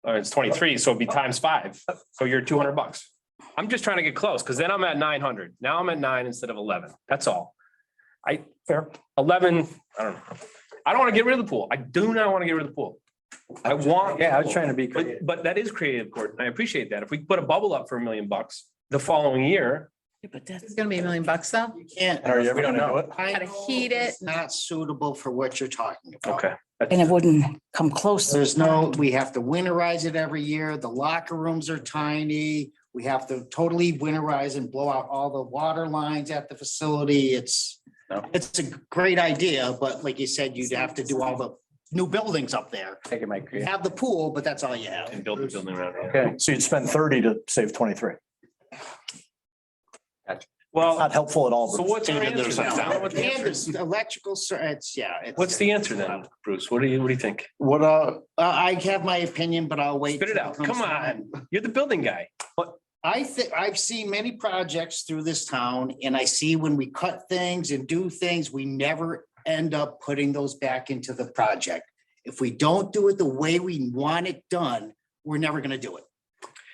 Or it's 23, so it'd be times 5. So you're $200. I'm just trying to get close, because then I'm at 900. Now I'm at 9 instead of 11. That's all. Fair. 11, I don't know. I don't want to get rid of the pool. I do not want to get rid of the pool. I want. Yeah, I was trying to be creative. But that is creative, Gordon. I appreciate that. If we put a bubble up for $1 million the following year, But that's, It's gonna be $1 million though. You can't. Are you ever gonna do it? I Gotta know heat it. it's not suitable for what you're talking about. okay. and it wouldn't come close. There's no, we have to winterize it every year. The locker rooms are tiny. We have to totally winterize and blow out all the water lines at the facility. It's a great idea, but like you said, you'd have to do all the new buildings up there. Taking my You creative. have the pool, but that's all you have. And build the building around it. Okay. So you'd spend 30 to save 23. Well, Not helpful at all. so what's our answer then? I don't know what the And answer is. it's electrical, What's the answer then, Bruce? What do you think? What, I have my opinion, but I'll wait. Spit it till out. comes Come time. on. You're the building guy. I think I've seen many projects through this town and I see when we cut things and do things, we never end up putting those back into the project. If we don't do it the way we want it done, we're never gonna do it.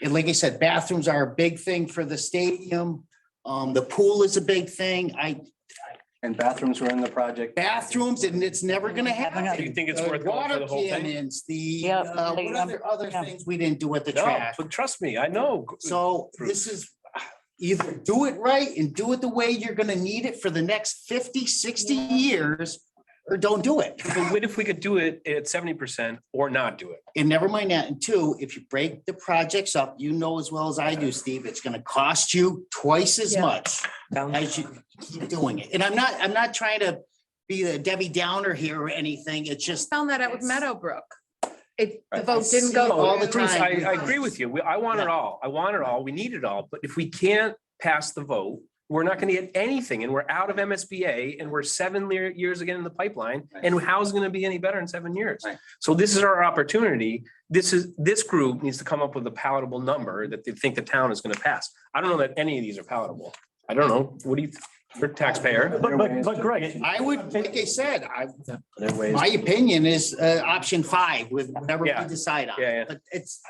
And like I said, bathrooms are a big thing for the stadium. The pool is a big thing. And bathrooms were in the project. Bathrooms, and it's never gonna happen. Do you think it's worth going for the whole thing? Cannons, the, Yep. what other Yeah. things we didn't do with the No, trash. but trust me, I know. So this is either do it right and do it the way you're gonna need it for the next 50, 60 years, or don't do it. But what if we could do it at 70% or not do it? And never mind that. And two, if you break the projects up, you know as well as I do, Steve, it's gonna cost you twice as Yeah. much as you keep doing it. And I'm not trying to be the Debbie Downer here or anything. It's just. Found that out with Meadowbrook. The Right. vote didn't go. All the through. Bruce, I time. agree with you. I want it all. I want it all. We need it all. But if we can't pass the vote, we're not going to get anything and we're out of MSBA and we're 7 years again in the pipeline. And how's it going to be any better in 7 years? Right. So this is our opportunity. This group needs to come up with a palatable number that they think the town is going to pass. I don't know that any of these are palatable. I don't know. What do you, for taxpayer? But Greg, I would, like I said, There are ways. my opinion is option 5 with whatever we Yeah. decide on. Yeah, yeah. But it's,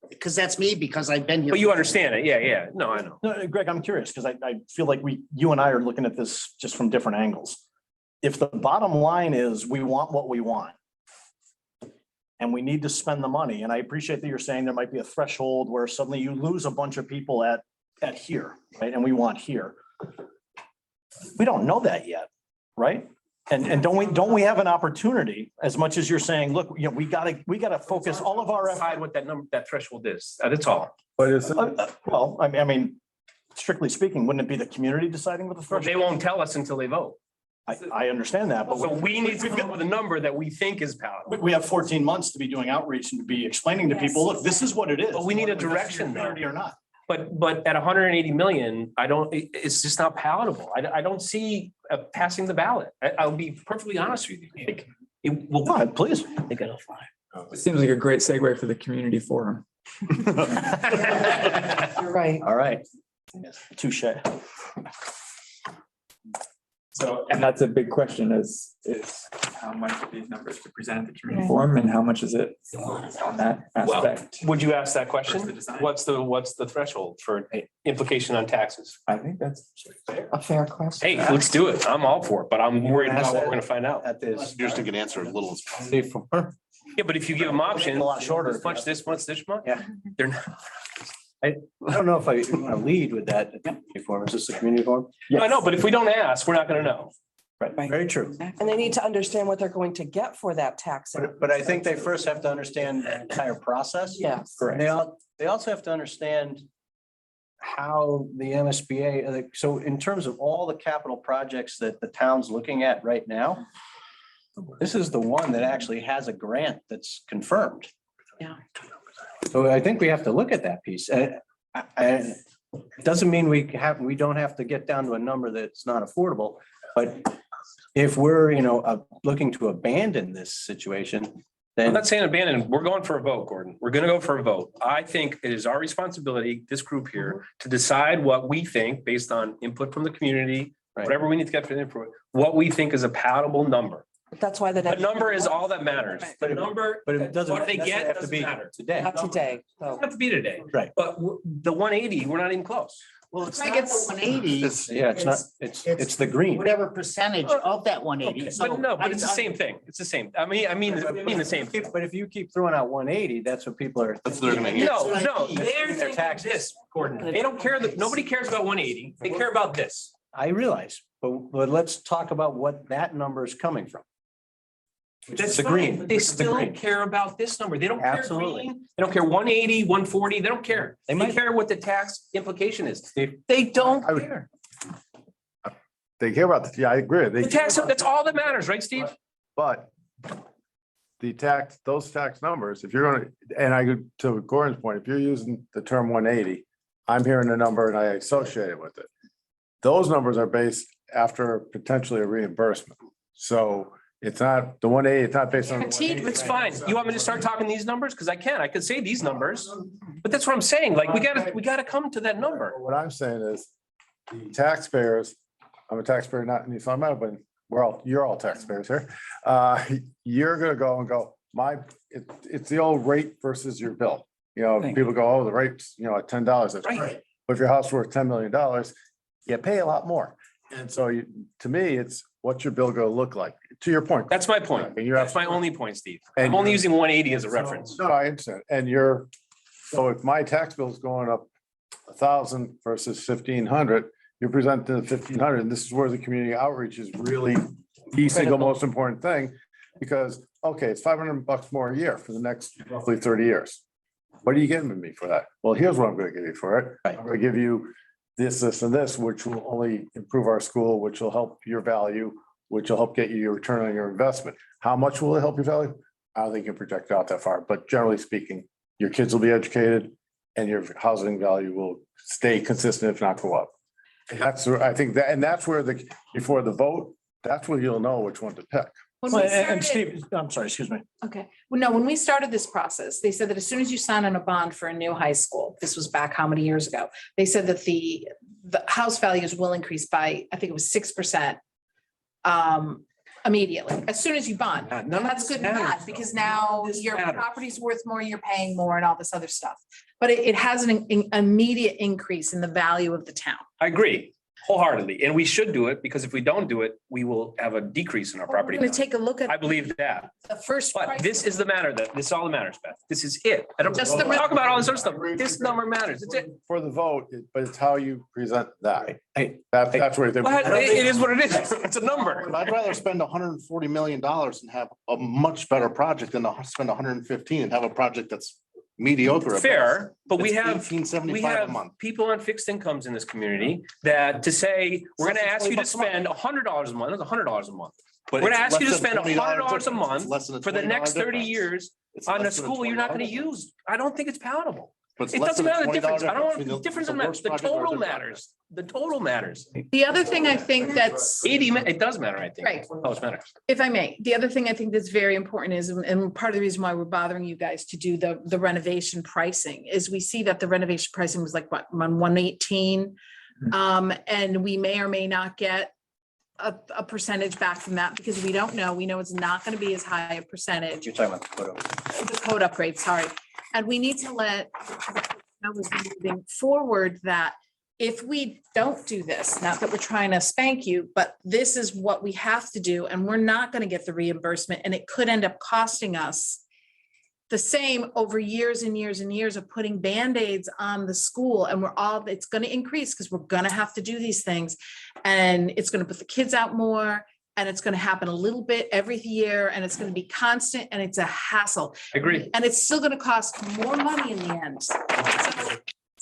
because that's me, because I've been here. But you understand it. Yeah, yeah. No, I know. no, Greg, I'm curious because I feel like you and I are looking at this just from different angles. If the bottom line is we want what we want and we need to spend the money, and I appreciate that you're saying there might be a threshold where suddenly you lose a bunch of people at here, right? And we want here. We don't know that yet, right? And don't we have an opportunity, as much as you're saying, look, you know, we gotta focus all of our Decide what that number, that threshold is. That's all. But it's, well, I mean, strictly speaking, wouldn't it be the community deciding what the They threshold? won't tell us until they vote. I understand that, but So we need to come up with a number that we think is palatable. we have 14 months to be doing outreach and to be explaining to people, look, this is what it is. But we need a whether that's direction, though. community or not. But at 180 million, it's just not palatable. I don't see passing the ballot. I'll be perfectly honest with you. Like, it will. Go ahead, please. It seems like a great segue for the community forum. You're right. All right. Touche. So, and that's a big question is how much of these numbers to present at the community forum and how much is it on that aspect? Would you ask that Versus question? the design. What's the threshold for implication on taxes? I think that's A fair question. Hey, let's do it. I'm all for it, but I'm worried about what we're gonna find out. At this. just to get answered a little. Yeah, but if you give them options, A lot shorter. this much, this much, this much. Yeah. They're not. I don't know if I want to lead with that before. Is this the community forum? I know, but if we don't ask, we're not gonna know. Right, very true. And they need to understand what they're going to get for that tax. But I think they first have to understand the entire process. Yes. And they also have to understand how the MSBA, so in terms of all the capital projects that the town's looking at right now, this is the one that actually has a grant that's confirmed. Yeah. So I think we have to look at that piece. It doesn't mean we don't have to get down to a number that's not affordable, but if we're, looking to abandon this situation, I'm then not saying abandon. We're going for a vote, Gordon. We're gonna go for a vote. I think it is our responsibility, this group here, to decide what we think based on input from the community, Right. whatever we need to get for input, what we think is a palatable number. That's why the The next. number is all that matters. The number, but it doesn't what they necessarily get have to doesn't be matter. today. Not today, It so. doesn't have to be today. Right. But the 180, we're not even close. Well, it's Like not it's- the 180. Yeah, it's not, it's the green. Whatever percentage of that 180. Okay, So But no, but it's the I- same thing. It's the same. I mean the same. thing. But if you keep throwing out 180, that's what people are. That's what they're gonna hear. No, That's no, what I they're Their thinking taxes. this, Gordon. They don't care that, nobody cares about 180. They care about this. I realize, but let's talk about what that number is coming from. That's the fine, green. but they It's the still green. care about this number. They don't care Absolutely. green. They don't care 180, 140. They don't care. They They might- care what the tax implication is. Steve? They don't I would- care. They care about, yeah, I agree. The tax, that's all that matters, right, Steve? But those tax numbers, if you're gonna, and I go to Gordon's point, if you're using the term 180, I'm hearing the number and I associate it with it. Those numbers are based after potentially a reimbursement. So it's not the 180, it's not based on. the Guaranteed, 180. it's fine. You want me to start talking these numbers? Because I can. I could say these numbers. But that's what I'm saying. Like, we gotta come to that number. What I'm saying is the taxpayers, I'm a taxpayer, not in East Long Meadow, but you're all taxpayers here. You're gonna go and go, it's the old rate versus your bill. Right. People go, oh, the rate's, at $10, that's Right. great. But if your house worth $10 million, you pay a lot more. And so to me, it's what's your bill gonna look like? To your point. That's my point. And you're That's my absolutely only point, Steve. And I'm only you're- using 180 as a reference. No, I understand. And so if my tax bill is going up 1,000 versus 1,500, you're presenting 1,500. And this is where the community outreach is really the single most important thing. Because, okay, it's $500 more a year for the next roughly 30 years. What are you getting with me for that? Well, here's what I'm gonna give you for it. I'm gonna give you this, this, and this, which will only improve our school, which will help your value, which will help get you your return on your investment. How much will it help your value? I don't think you can project out that far, but generally speaking, your kids will be educated and your housing value will stay consistent, if not go up. That's, I think that, and that's where before the vote, that's where you'll know which one to pick. When Well, we And started- Steve, I'm sorry, excuse me. Okay, well, no, when we started this process, they said that as soon as you sign on a bond for a new high school, this was back how many years ago? They said that the house values will increase by, I think it was 6%. Immediately, as soon as you bond. None And of that's this good and bad, matters, because though. now This your matters. property's worth more, you're paying more and all this other stuff. But it has an immediate increase in the value of the town. I agree wholeheartedly. And we should do it because if we don't do it, we will have a decrease in our We're property. gonna value. take a look I at believe that. the first. But price. this is the matter this is all that matters, Beth. This is it. I don't Just the- talk about all this other stuff. This number matters. It's it. For the vote, but it's how you present that. Hey, That's where. well, it is what it is. It's a number. I'd rather spend $140 million and have a much better project than to spend 115 and have a project that's mediocre. at best. Fair, but we It's have, 1875 a have month. people on fixed incomes in this community that to say, we're gonna ask you to spend $100 a month, it's $100 a month. But We're gonna it's ask you to less than spend $20 $100 a difference. month It's less than a for the $20 next 30 difference. years It's on a less than school you're not gonna $20 difference. use. I don't think it's palatable. But it's It less doesn't than a matter the $20 difference. I don't want between the difference in the matters. worst The project or a total good project. matters. The total matters. The other thing I think that's. 80, it does matter, I think. Right. Oh, it matters. If I may, the other thing I think that's very important is, and part of the reason why we're bothering you guys to do the renovation pricing is we see that the renovation pricing was like what, on 118? And we may or may not get a percentage back from that because we don't know. We know it's not going to be as high a percentage. You're talking about The code upgrade, sorry. And we need to let, I was moving forward that if we don't do this, not that we're trying to spank you, but this is what we have to do, and we're not going to get the reimbursement, and it could end up costing us the same over years and years and years of putting Band-Aids on the school, and it's going to increase because we're going to have to do these things, and it's going to put the kids out more, and it's going to happen a little bit every year, and it's going to be constant, and it's a hassle. I agree. And it's still going to cost more money in the end. So,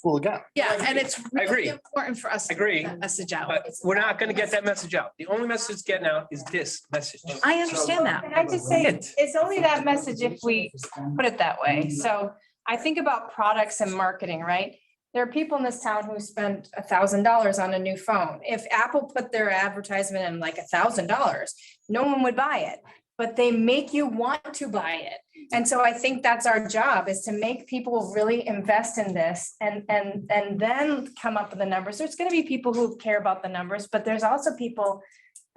Well, again, yeah, and it's I agree. really important for us to Agree. get that message out. But we're not gonna get that message out. The only message it's getting out is this message. I understand that. Can I just say, it's only that message if we put it that way. So I think about products and marketing, right? There are people in this town who spend $1,000 on a new phone. If Apple put their advertisement in like $1,000, no one would buy it, but they make you want to buy it. And so I think that's our job, is to make people really invest in this and then come up with the numbers. There's going to be people who care about the numbers, but there's also people,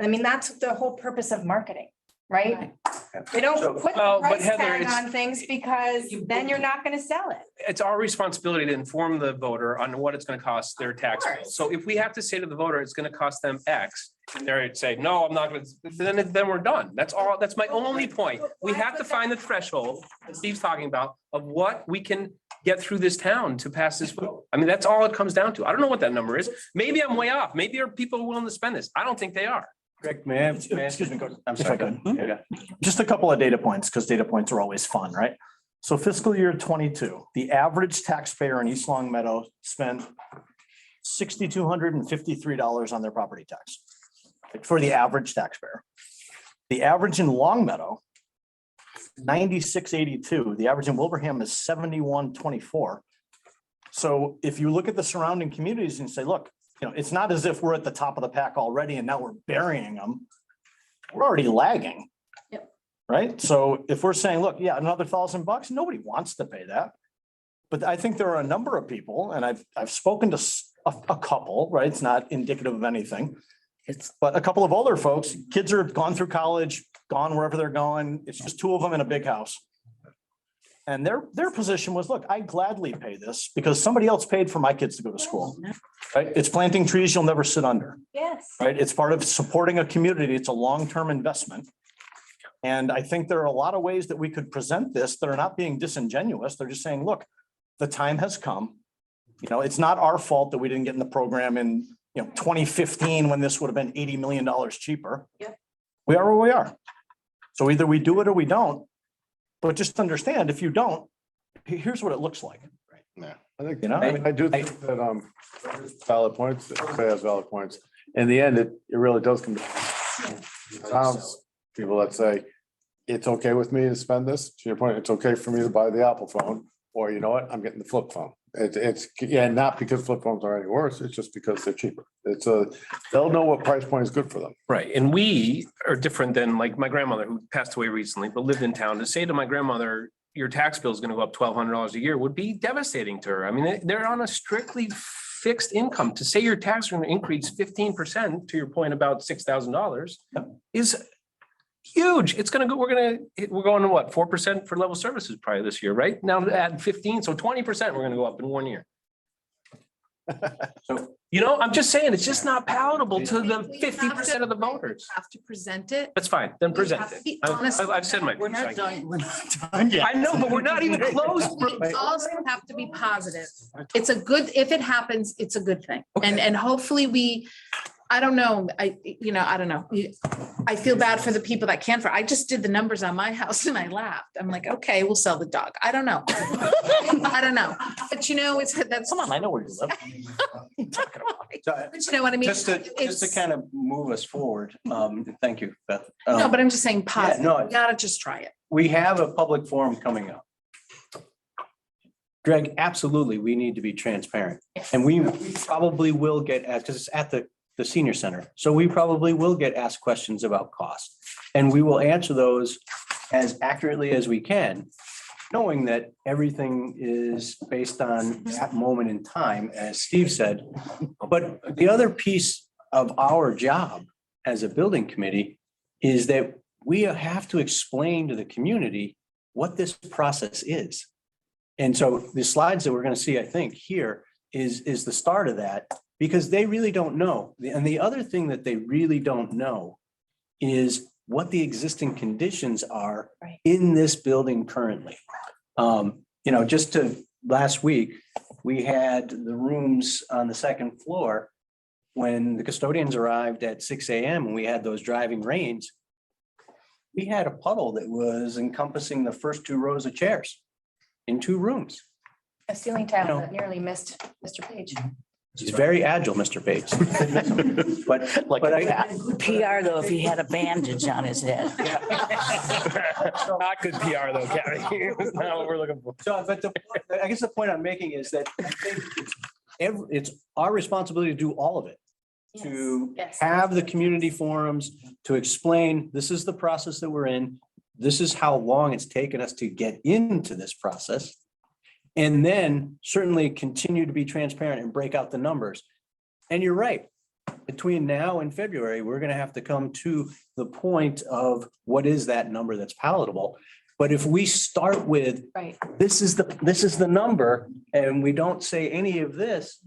I mean, that's the whole purpose of marketing, right? They don't put the Well, but price Heather, tag it's- on things because then you're not going to sell it. It's our responsibility to inform the voter on what it's gonna cost their tax bill. course. So if we have to say to the voter, it's gonna cost them X, and they're say, no, I'm not gonna, then we're done. That's all, that's my only point. We have to find the threshold that Steve's talking about of what we can get through this town to pass this vote. I mean, that's all it comes down to. I don't know what that number is. Maybe I'm way off. Maybe there are people willing to spend this. I don't think they are. Greg, may I? Excuse me, Gordon. I'm If I sorry. could. Yeah. Just a couple of data points, because data points are always fun, right? So fiscal year 22, the average taxpayer in East Long Meadow spent $6,253 on their property tax for the average taxpayer. The average in Long Meadow, 96.82. The average in Wilbraham is 71.24. So if you look at the surrounding communities and say, look, you know, it's not as if we're at the top of the pack already and now we're burying them. We're already lagging. Yep. Right? So if we're saying, look, yeah, another $1,000, nobody wants to pay that. But I think there are a number of people, and I've spoken to a couple, right? It's not indicative of anything. But a couple of older folks, kids are gone through college, gone wherever they're going. It's just two of them in a big house. And their position was, look, I gladly pay this because somebody else paid for my kids to go to school. Right? It's planting trees you'll never sit under, Yes. right? It's part of supporting a community. It's a long-term investment. And I think there are a lot of ways that we could present this that are not being disingenuous. They're just saying, look, the time has come. You know, it's not our fault that we didn't get in the program in, 2015 when this would have been $80 million cheaper. Yep. We are where we are. So either we do it or we don't. But just understand, if you don't, here's what it looks like. Yeah, I think, You know, I do think that, valid points, everybody has valid points. In the end, it really does come down to towns, people that say, it's okay with me to spend this, to your point, it's okay for me to buy the Apple phone, or you know what, I'm getting the flip phone. Yeah, not because flip phones are any worse, it's just because they're cheaper. They'll know what price point is good for them. Right, and we are different than like my grandmother who passed away recently, but lived in town. To say to my grandmother, your tax bill is gonna go up $1,200 a year would be devastating to her. I mean, they're on a strictly fixed income. To say your tax are gonna increase 15%, to your point about $6,000, is huge. It's gonna go, we're going to what, 4% for level services probably this year, right? Now to add 15, so 20% we're gonna go up in 1 year. So, I'm just saying, it's just not palatable to the 50% of the voters. Have to present it. That's fine, then We present have to it. be honest. I've said my We're piece. not done, we're not done yet. I know, but we're not even close. We also have to be positive. It's a good, if it happens, it's a good thing. And hopefully I don't know. I don't know. I feel bad for the people that can't. I just did the numbers on my house and I laughed. I'm like, okay, we'll sell the dog. I don't know. I don't know. But that's. Come on, I know where you live. But you know what I mean? Just to kind of move us forward, thank you, Beth. No, but I'm just saying positive. no. You gotta just try it. We have a public forum coming up. Greg, absolutely, we need to be transparent. And we probably will get, because it's at the senior center. So we probably will get asked questions about cost. And we will answer those as accurately as we can, knowing that everything is based on that moment in time, as Steve said. But the other piece of our job as a building committee is that we have to explain to the community what this process is. And so the slides that we're going to see, I think, here is the start of that, because they really don't know. And the other thing that they really don't know is what the existing conditions are in this building currently. Last week, we had the rooms on the second floor when the custodians arrived at 6 a.m. and we had those driving rains. We had a puddle that was encompassing the first 2 rows of chairs in 2 rooms. A ceiling tile that nearly missed Mr. Page. He's very agile, Mr. Bates. But PR though, if he had a bandage on his head. Not good PR though, Gary. That's not what we're looking for. So, but I guess the point I'm making is that I think it's our responsibility to do all of it. To Yes. have the community forums, to explain, this is the process that we're in. This is how long it's taken us to get into this process. And then certainly continue to be transparent and break out the numbers. And you're right, between now and February, we're going to have to come to the point of what is that number that's palatable. But if we start with, this is the number, and we don't say any of this,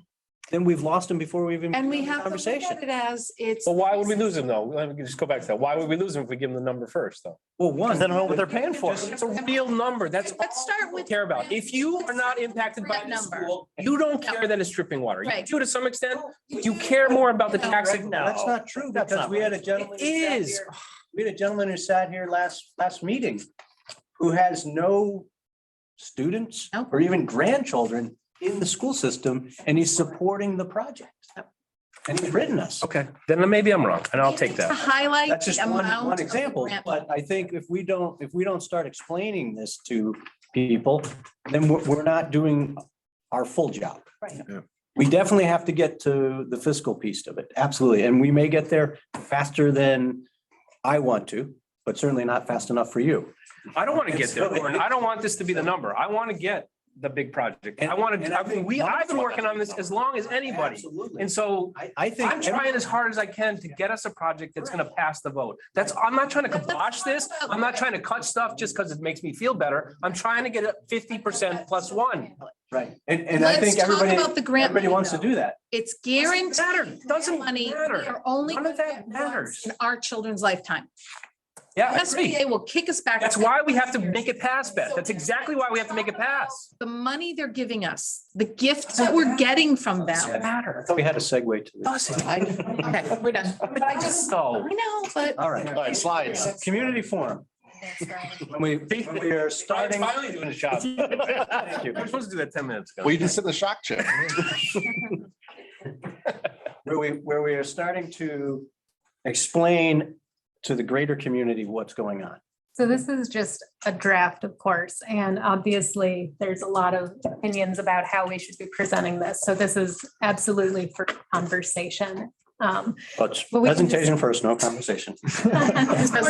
then we've lost them before we even. And we begin the have to look conversation. at it as it's. But why would we lose them though? Let me just go back to that. Why would we lose them if we give them the number first though? Well, one, They don't know what they're paying for. It's a real number. That's all Let's start we with. care about. If you are not impacted by That the number. school, you don't care that it's dripping water. You Right. do to some extent. You care more about the tax. That's not true, because we had a gentleman. It is. We had a gentleman who sat here last meeting who has no students or even grandchildren in the school system, and he's supporting the project. And he's written us. Okay, then maybe I'm wrong and I'll take To that. highlight That's just the one amount. example, of grant but I think if we don't start explaining this to people, then we're not doing our full job. Right. Yeah. We definitely have to get to the fiscal piece of it, absolutely, and we may get there faster than I want to, but certainly not fast enough for you. I don't want to get there. Gordon. I don't want this to be the number. I want to get the big project. And- I wanted, and I I've think- been working on this as long as anybody. Absolutely. And so I think. I'm trying as hard as I can to get us a project that's gonna pass the vote. I'm not trying to kibosh this. I'm not trying to cut stuff just because it makes me feel better. I'm trying to get it 50% plus one. Right. And I Let's think talk everybody, about the grant everybody money, wants to though. do that. It's Doesn't guaranteed. matter. Doesn't Money, we matter. are only None of gonna that get once matters. in our children's lifetime. Yeah, I agree. SBA will kick us back. That's why we have to make it pass, Beth. That's exactly why we have to make it pass. The money they're giving us, the gift that we're getting from Doesn't them. matter. I thought we had a segue to this. Doesn't. Okay, we're done. But I just, So. I know, but. All right, slides. Community forum. When we are starting. Finally doing a job. Thank you. We're supposed to do that 10 minutes ago. Well, you just sit in the shock chair. Where we are starting to explain to the greater community what's going on. So this is just a draft, of course, and obviously there's a lot of opinions about how we should be presenting this. So this is absolutely for conversation. But But we can presentation first, no conversation. We're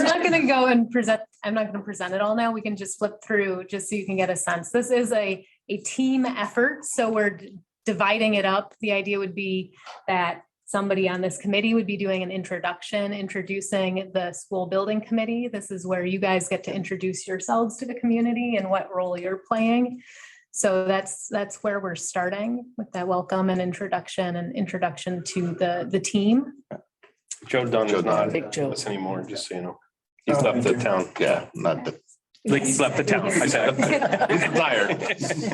not going to go and present, I'm not going to present it all now. We can just flip through just so you can get a sense. This is a team effort. So we're dividing it up. The idea would be that somebody on this committee would be doing an introduction, introducing the school building committee. This is where you guys get to introduce yourselves to the community and what role you're playing. So that's where we're starting with that welcome and introduction to the team. Joe Dunn is not Big Joe. with us anymore, just so you know. He's left the town. Yeah, not the. Like, he's left the town. I said. He's retired.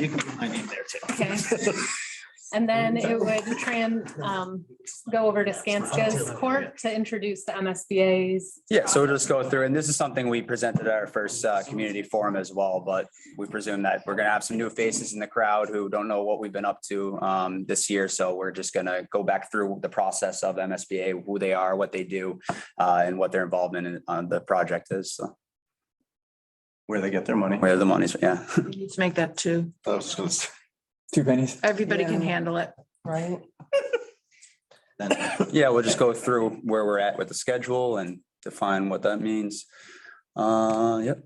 You can put my name there too. Okay. And then it would go over to Skanska's court to introduce the MSBA's. Yeah, so we'll just go through, and this is something we presented at our first community forum as well, but we presume that we're gonna have some new faces in the crowd who don't know what we've been up to this year. So we're just gonna go back through the process of MSBA, who they are, what they do, and what their involvement in the project is. So Where they get their money. where the money's, yeah. We need to make that too. 2 pennies. Everybody can handle it. Right? Then, yeah, we'll just go through where we're at with the schedule and define what that means. Yep.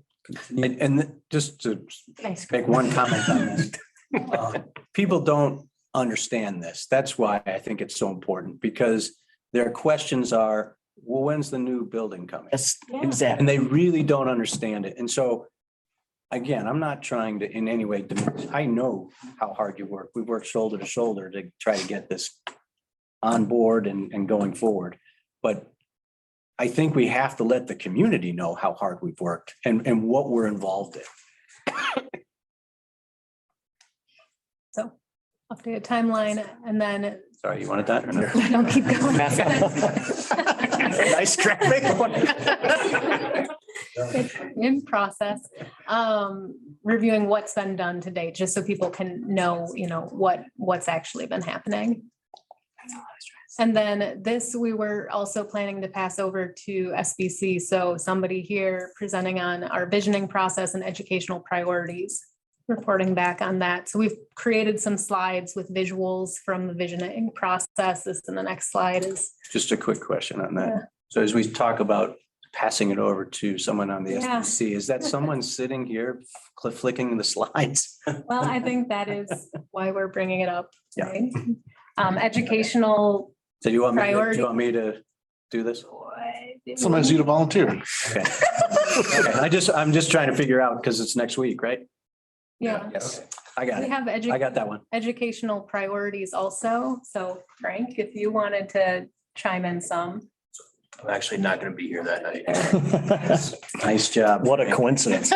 And just to make one comment on this. People don't understand this. That's why I think it's so important, because their questions are, well, when's the new building coming? Yes, exactly. And they really don't understand it. And so, again, I'm not trying to in any way diminish. I know how hard you work. We work shoulder to shoulder to try to get this on board and going forward. But I think we have to let the community know how hard we've worked and what we're involved in. So updated timeline and then Sorry, you wanted that or no? don't keep going. Nice graphic. It's in process. Reviewing what's been done to date, just so people can know, what's actually been happening. And then this, we were also planning to pass over to SBC. So somebody here presenting on our visioning process and educational priorities, reporting back on that. So we've created some slides with visuals from the visioning process. This in the next slide is. Just a quick question on Yeah. that. So as we talk about passing it over to someone on the Yeah. SBC, is that someone sitting here flicking the slides? Well, I think that is why we're bringing it up. Yeah. Right? Educational. So you want me, do Priority. you want me to do this? Sometimes you need to volunteer. Okay. Okay, I'm just trying to figure out, because it's next week, right? Yeah. Yes, I got We it. have I got that one. educational priorities also. So Frank, if you wanted to chime in some. I'm actually not gonna be here that night. Nice job. What a coincidence.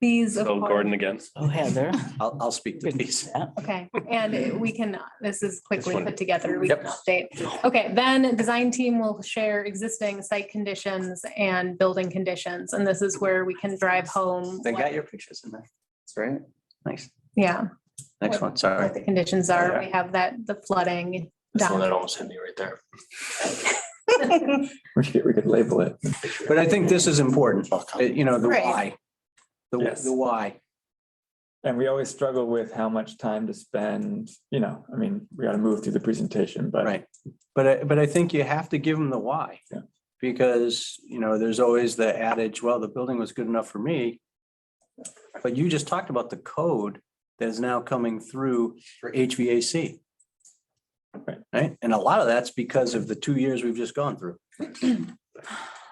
These. of So course- Gordon again. Oh, Heather. I'll speak to these. Okay, and we can, this is quickly one. put together, we can update. Okay, then design team will share existing site conditions and building conditions, and this is where we can drive home. They what- got your pictures in there. That's right. Nice. Yeah, Next one, what sorry. the conditions are. We have the flooding. That's the one down. that almost hit me right there. We could label it. But I think this is important, the Right. why. Yes. The why. And we always struggle with how much time to spend, we got to move through the presentation, but. Right. But I think you have to give them the why. Yeah. Because, there's always the adage, well, the building was good enough for me. But you just talked about the code that is now coming through for HVAC. Right? And a lot of that's because of the 2 years we've just gone through.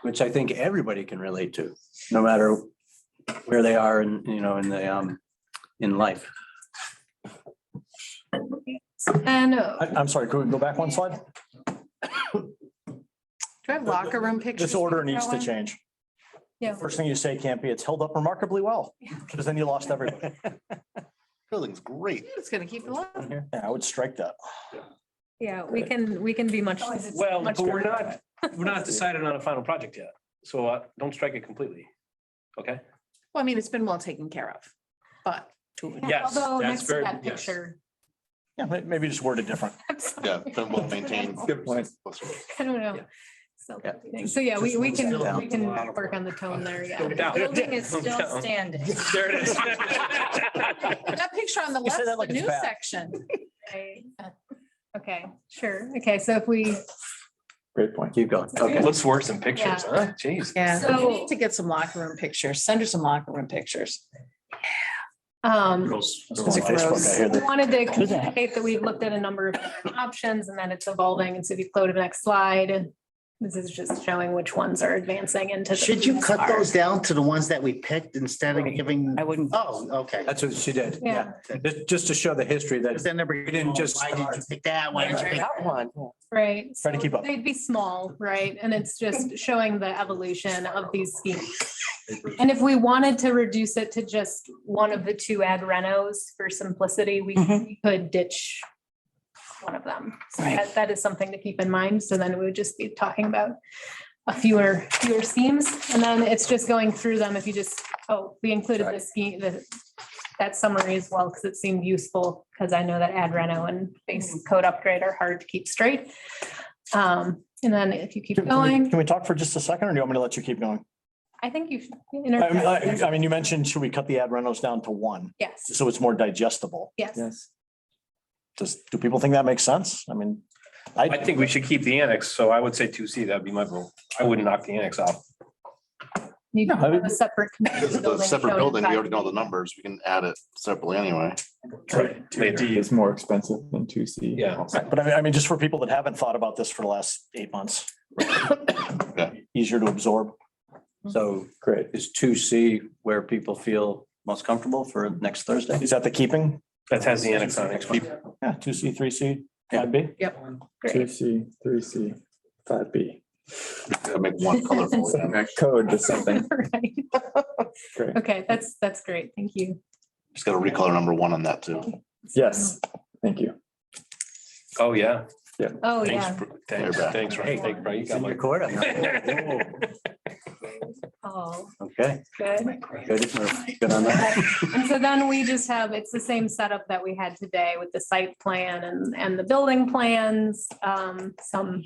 Which I think everybody can relate to, no matter where they are in, you know, in life. And I'm sorry, could we go back one slide? Do I have locker room pictures? This order we can needs throw to in? change. yeah, First thing you say can't be, it's held up remarkably well, because then you lost everybody. Building's great. It's gonna keep it alive. Yeah, I would strike that. yeah, we can be much. Well, much but better. we're not decided on a final project yet. So don't strike it completely. Okay? Well, I mean, it's been well taken care of, but. Yes, Although that's next to very, that yes. picture. Yeah, maybe just word it different. I'm sorry. Yeah, been well maintained. Good point. I don't know. So yeah, we can work on the tone there, yeah. Down. Building is still Down. standing. There it is. That picture on the You left, say that is like the it's new bad. section. Right. Okay, sure. Okay, so if we, Great point. Keep going. Okay. It looks worse than pictures, huh? Jeez. Yeah, So- we need to get some locker room pictures. Send her some locker room pictures. Girls- girls on Facebook, I hear we that. wanted to communicate that we've looked at a number of different options and that it's evolving. And so if you go to the next slide, this is just showing which ones are advancing into. the Should you cut Psr. those down to the ones that we picked instead of giving? I wouldn't. Oh, okay. That's what she did. Yeah. Just to show the history that Then we didn't just. Why did you pick that? Why did you pick that one? Right. Try to keep up. They'd be small, right? And it's just showing the evolution of these schemes. And if we wanted to reduce it to just one of the two ad renos for simplicity, we could ditch one of them. So Right. that is something to keep in mind. So then we would just be talking about a fewer schemes. And then it's just going through them. If you just, we included the scheme, that summary as well, because it seemed useful, because I know that ad reno and base code upgrade are hard to keep straight. And then if you keep going, Can we talk for just a second, or do you want me to let you keep going? I think you should. I mean, you mentioned, should we cut the ad renos down to one, Yes, so it's more digestible? yes. Yes. Do people think that makes sense? I mean, I think we should keep the annex, so I would say 2C, that'd be my vote. I wouldn't knock the annex off. You No, I can mean- have a separate. This is a separate building. We already know the numbers. We can add it separately anyway. Right. Later. 2D is more expensive than 2C. Yeah. but I mean, just for people that haven't thought about this for the last 8 months. Easier to absorb. So Great. is 2C where people feel most comfortable for next Thursday? Is that the keeping? That has the annex on it. Yeah, 2C, 3C, 5B. Great. 2C, 3C, 5B. Gotta make one colorful. Code to something. Right. Great. Okay, that's great. Thank you. Just gotta recolor number one on that too. Yes, thank you. Oh, yeah. Oh, Thanks, yeah. thanks, Ron. Thank you, Brian. You It's got in my. record. Oh, Okay, good. good on that. And so then we just have, it's the same setup that we had today with the site plan and the building plans, some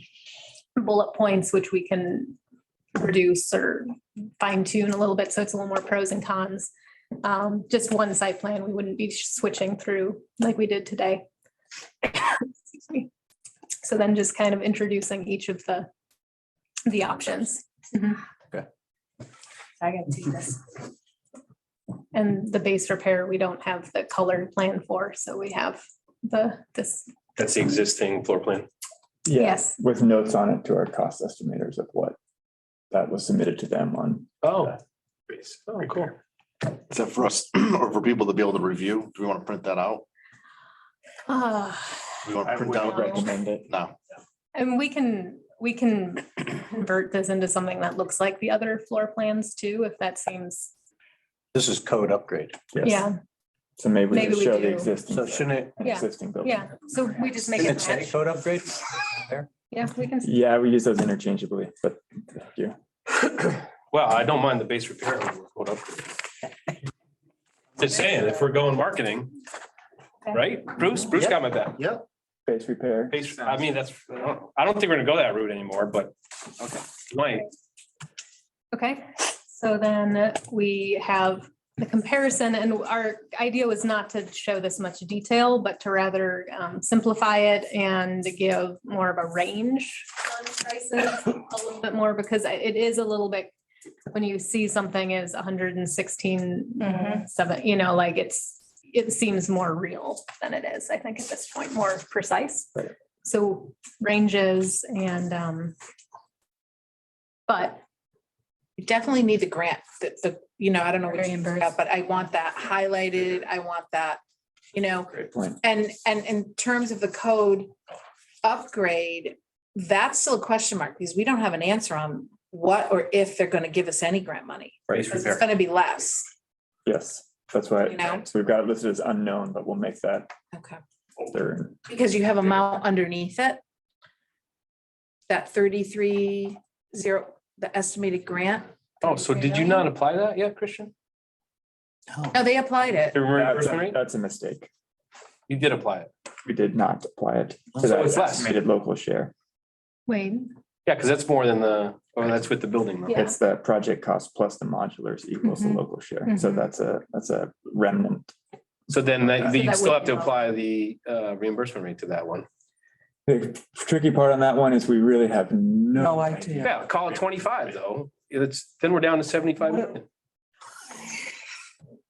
bullet points which we can reduce or fine tune a little bit, so it's a little more pros and cons. Just one site plan, we wouldn't be switching through like we did today. Excuse me. So then just kind of introducing each of the options. Okay. I got to see this. And the base repair, we don't have the color plan for, so we have this. That's the existing floor plan. Yeah, Yes. with notes on it to our cost estimators of what that was submitted to them on. Oh. Oh, cool. Is that for us or for people to be able to review? Do we want to print that out? We want to I print would out? recommend it. No. And we can convert this into something that looks like the other floor plans too, if that seems, This is code upgrade. Yes. yeah, So maybe we Maybe just we show do. the existing. So shouldn't it, Yeah. Existing building. yeah. So we just make shouldn't it it say match. code upgrade? Yeah, we can. Yeah, we use those interchangeably, but thank you. Well, I don't mind the base repair. Hold up. Just saying, if we're going marketing, Okay. right? Bruce got my back. Yep. Base repair. Base, I mean, I don't think we're gonna go that route anymore, but. Okay. Might. Okay, so then we have the comparison, and our idea was not to show this much detail, but to rather simplify it and give more of a range on prices a little bit more, because it is a little bit when you see something is 116, Mhm. 7, like it seems more real than it is, I think at this point, more precise. Right. So ranges and, but You definitely need the grant, I don't know what you Reimbursed. but I want that highlighted. I want that, Great point. and in terms of the code upgrade, that's still a question mark because we don't have an answer on what or if they're going to give us any grant money. Right. Because it's going to be less. Yes, that's why, You know? so we've got it listed as unknown, but we'll make that Okay. older. Because you have amount underneath it. That 33,000, the estimated grant. Oh, so did you not apply that yet, Christian? No, they applied it. The reimbursement rate? That's a mistake. You did apply it. We did not apply it to So that it's less. estimated local share. wait, Yeah, because that's more than that's with the building. though. Yeah. It's the project cost plus the modulars equals the Mhm. local share. So Mhm. that's a remnant. So then you that still have would to be apply the reimbursement rate to that one. The tricky part on that one is we really have no No idea. idea. Yeah, call it 25 though. Then we're down to 75 million.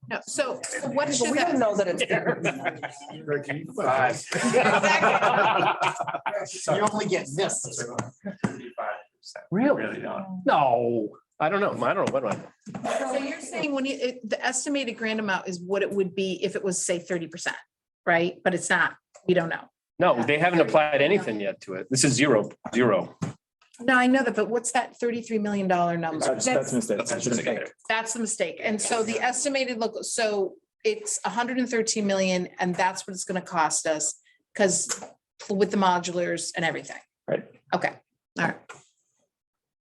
No, so what But should we don't that? know that it's. You only get this. Really? No, I don't know. I don't know. What do I? So you're saying the estimated grant amount is what it would be if it was, say, 30%, right? But it's not, we don't know. No, they haven't applied anything yet to it. This is zero. No, I know that, but what's that $33 million number? That's a mistake. That's a mistake. That's the mistake. And so the estimated local, so it's 113 million and that's what it's gonna cost us because with the modulars and everything. Right. Okay, all right.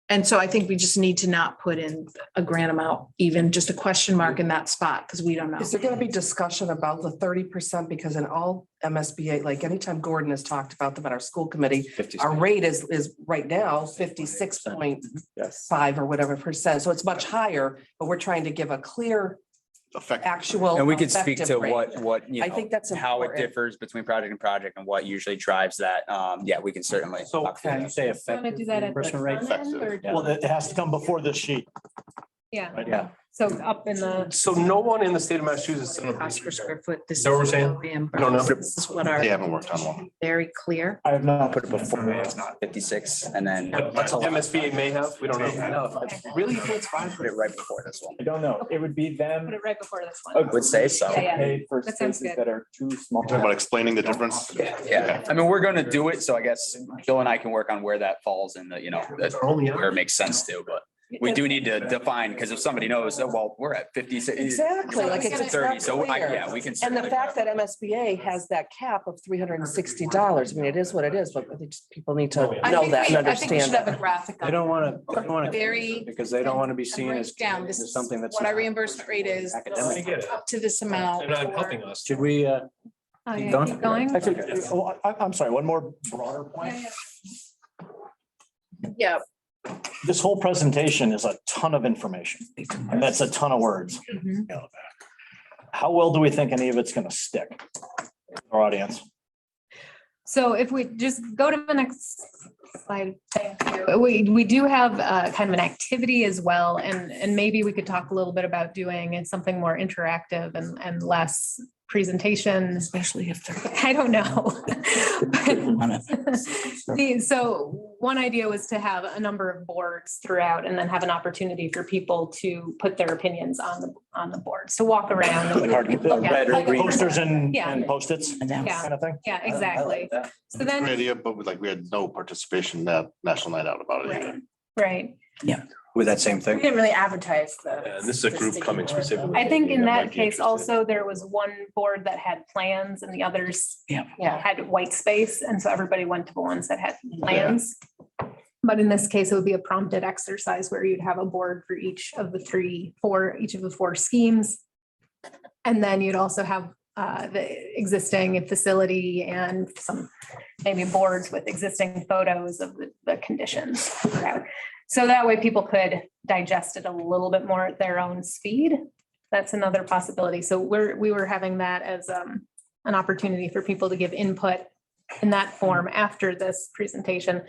And so I think we just need to not put in a grant amount, even just a question mark in that spot, because we don't know. Is there gonna be discussion about the 30%? Because in all MSBA, like anytime Gordon has talked about them at our school committee, our rate is right now 56.5 Yes. or whatever percent. So it's much higher, but we're trying to give a clear Effect. actual. And we could speak effective to rate. what, I think that's how it important. differs between project and project and what usually drives that. Yeah, we can certainly. So talk through can you that. say want to effective do that at the reimbursement rate? front end or? Well, it has to come before this sheet. Yeah, Yeah. so up in the, So no one in the state of Massachusetts. Cost per square foot. This Is that what we're is saying? reimbursed. I don't know. This is what our. They haven't worked on one. Very clear. I have not put it Before before. it's not 56 and then. But MSBA may have, we don't know. Really, you think it's fine? Put it right before this one. I don't know. It would be put them. it right before this I one. would say so. Yeah, yeah. Pay for That sounds spaces good. that are too small. Talking about explaining the difference. Yeah, I mean, we're gonna do it, so I guess Bill and I can work on where that falls in the, where it makes sense to, but we do need to define, because if somebody knows, oh, well, we're at 56. Exactly, like it's not 30, so clear. yeah, we can. And the certainly- fact that MSBA has that cap of $360, I mean, it is what it is, but I think just people need to I know think that and I think we should understand. have a graphic. They don't want to. Very. Because they don't want to be and seen write as down, this as is something that's. what our reimbursement rate is, Academic. up to this amount. They're not for- helping us. Should we, Okay, going? keep going. I think, I'm sorry, one more broader point. Yeah. This whole presentation is a ton of information, and that's a ton of words. Mhm. How well do we think any of it's gonna stick? Our audience. So if we just go to the next slide. Thank you. We do have kind of an activity as well, and maybe we could talk a little bit about doing it something more interactive and less presentation. Especially if they're. I don't know. One of So one idea was to have a number of boards throughout and then have an opportunity for people to put their opinions on the boards, to walk around. and look at Red or it. green. Posters and Yeah. Post-its Yeah. kind of thing. Yeah, exactly. So Great then, idea, but we had no participation in that national night out about it either. right. With that same We thing? didn't really advertise the. And this is a group coming specifically. I think in That that might be case interesting. also, there was one board that had plans and the others Yeah. had white space. And so everybody went to the ones that had plans. But in this case, it would be a prompted exercise where you'd have a board for each of the each of the four schemes. And then you'd also have the existing facility and some maybe boards with existing photos of the conditions throughout. So that way people could digest it a little bit more at their own speed. That's another possibility. So we were having that as an opportunity for people to give input in that form after this presentation.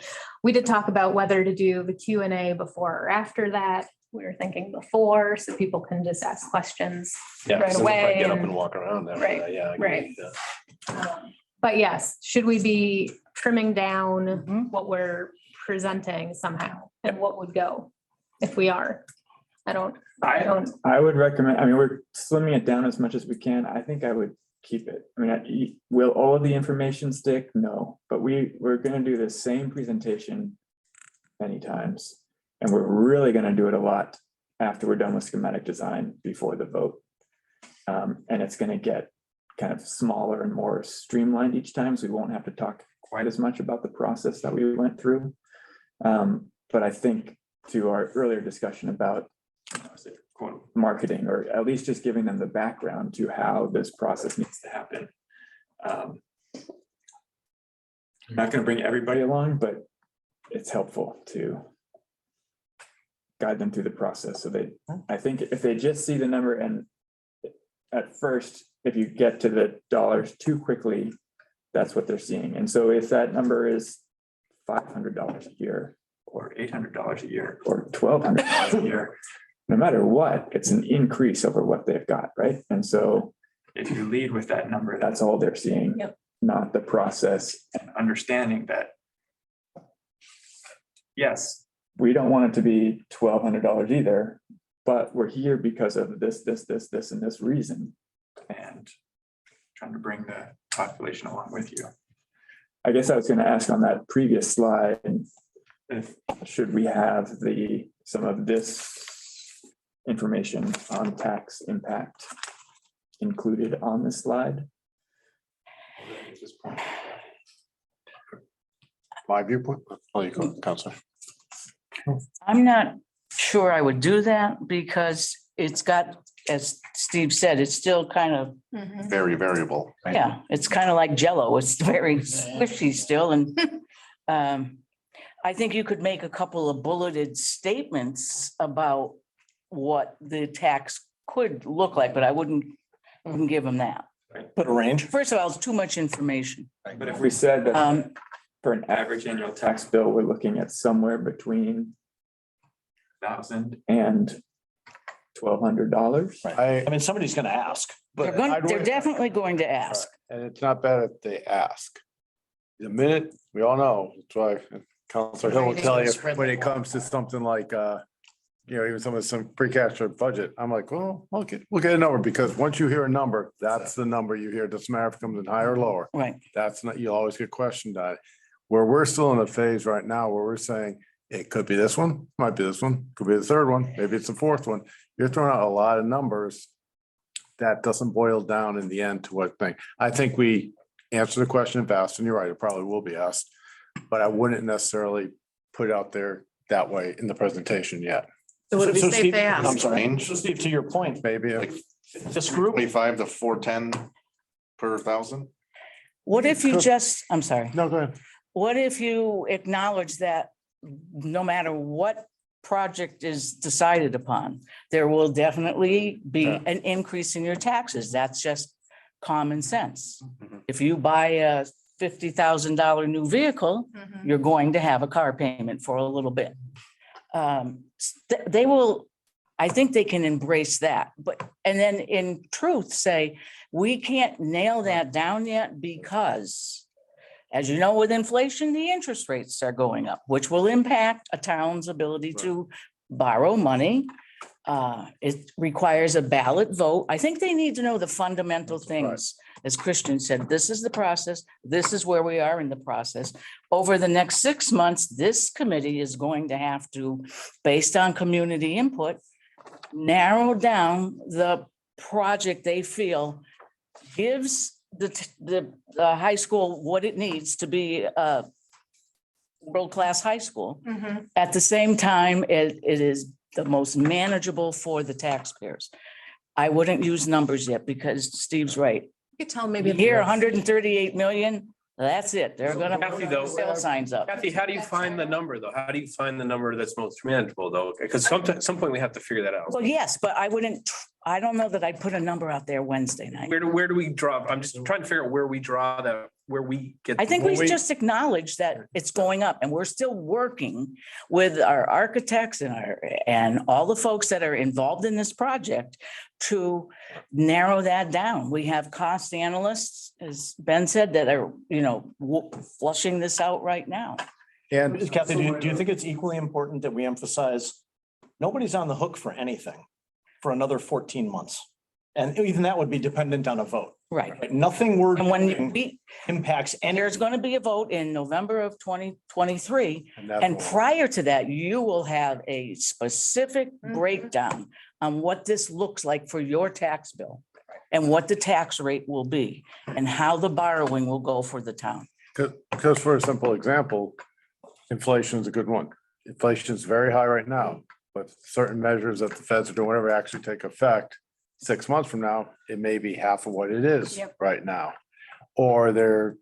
We did talk about whether to do the Q&A before or after that. we were thinking before, so people can just ask questions Yeah, right so if I away. Get up and- and walk around after Right, that, yeah. I agree right. with that. But yes, should we be trimming down Mhm. what we're presenting somehow and what would go if we are? I don't. I would recommend, I mean, we're slimming it down as much as we can. I think I would keep it. I mean, will all of the information stick? No, but we're gonna do the same presentation many times. And we're really gonna do it a lot after we're done with schematic design before the vote. And it's gonna get kind of smaller and more streamlined each time, so we won't have to talk quite as much about the process that we went through. But I think to our earlier discussion about quote marketing, or at least just giving them the background to how this process needs to happen. I'm not going to bring everybody along, but it's helpful to guide them through the process. So I think if they just see the number, and at first, if you get to the dollars too quickly, that's what they're seeing. And so if that number is $500 a year, or $800 a year, or $1,200 a year, no matter what, it's an increase over what they've got, right? And so if you lead with that number, that's all they're seeing, not the process, and understanding that, yes, we don't want it to be $1,200 either, but we're here because of this, and this reason, and trying to bring the population along with you. I guess I was going to ask on that previous slide, should we have some of this information on tax impact included on the slide? My viewpoint, oh, you go, Counselor. I'm not sure I would do that because it's got, as Steve said, it's still kind of, Very variable. right? yeah, it's kind of like Jello. It's very squishy still. And I think you could make a couple of bulleted statements about what the tax could look like, but I wouldn't give them that. Put a range. First of all, it's too much information. But if we said that for an average annual tax bill, we're looking at somewhere between $1,000 and $1,200. I mean, somebody's gonna ask, but They're definitely going to ask. And it's not bad if they ask. The minute, we all know, that's why Counselor Hill will tell you, When it comes to something like, even some free cash flow budget, I'm like, well, we'll get a number, because once you hear a number, that's the number you hear. It doesn't matter if it comes in higher or lower. Right. That's not, you'll always get questioned on it. Where we're still in the phase right now where we're saying it could be this one, might be this one, could be the third one, maybe it's the fourth one. You're throwing out a lot of numbers. That doesn't boil down in the end to what thing. I think we answer the question if asked, and you're right, it probably will be asked. But I wouldn't necessarily put it out there that way in the presentation yet. So would it be So safe Steve, to ask? I'm sorry, so Steve, to your point, Maybe. Like this group, 25 to 410 per thousand. What if you just, I'm sorry. No, go ahead. What if you acknowledge that no matter what project is decided upon, there will definitely be an increase in your taxes? That's just common sense. If you buy a $50,000 new vehicle, you're going to have a car payment for a little bit. They will, I think they can embrace that, and then in truth say, we can't nail that down yet because, as you know, with inflation, the interest rates are going up, which will impact a town's ability to borrow money. It requires a ballot vote. I think they need to know the fundamental things. As Christian said, this is the process. This is where we are in the process. Over the next 6 months, this committee is going to have to, based on community input, narrow down the project they feel gives the high school what it needs to be a world-class high school. At the same time, it is the most manageable for the taxpayers. I wouldn't use numbers yet because Steve's right. You could tell maybe. Here, 138 million, that's it. They're gonna Kathy, put though, sale signs up. Kathy, how do you find the number though? How do you find the number that's most manageable though? Because some point we have to figure that out. Well, yes, but I I don't know that I'd put a number out there Wednesday night. Where do we draw? I'm just trying to figure out where we draw that, where we get. I think we just acknowledge that it's going up and we're still working with our architects and all the folks that are involved in this project to narrow that down. We have cost analysts, as Ben said, that are, flushing this out right now. And Kathy, do you think it's equally important that we emphasize nobody's on the hook for anything for another 14 months? And even that would be dependent on a vote. Right. Nothing we're And when doing we, impacts any. there's going to be a vote in November of 2023. that's And what- prior to that, you will have a specific breakdown on what this looks like for your tax bill and what the tax rate will be and how the borrowing will go for the town. Because for a simple example, inflation is a good one. Inflation is very high right now, but certain measures that the feds are doing, whatever actually take effect 6 months from now, it may be half of what it is Yep. right now. Or the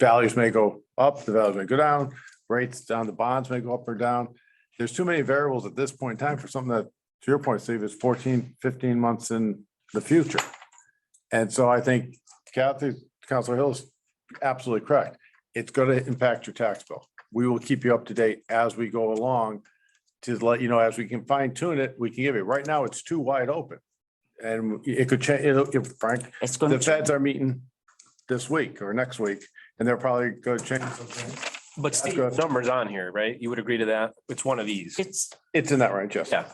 values may go up, the values may go down, rates down, the bonds may go up or down. There's too many variables at this point in time for something that, to your point, Steve, is 14, 15 months in the future. And so I think Kathy, Councilor Hill is absolutely correct. It's going to impact your tax bill. We will keep you up to date as we go along to let you know, as we can fine tune it, we can give you. Right now, it's too wide open. And it could change, if Frank, It's going the to, feds are meeting this week or next week, and they're probably going to change something. But Steve, good. numbers on here, right? You would agree to that? It's one of these. It's in that range, yes. Yeah.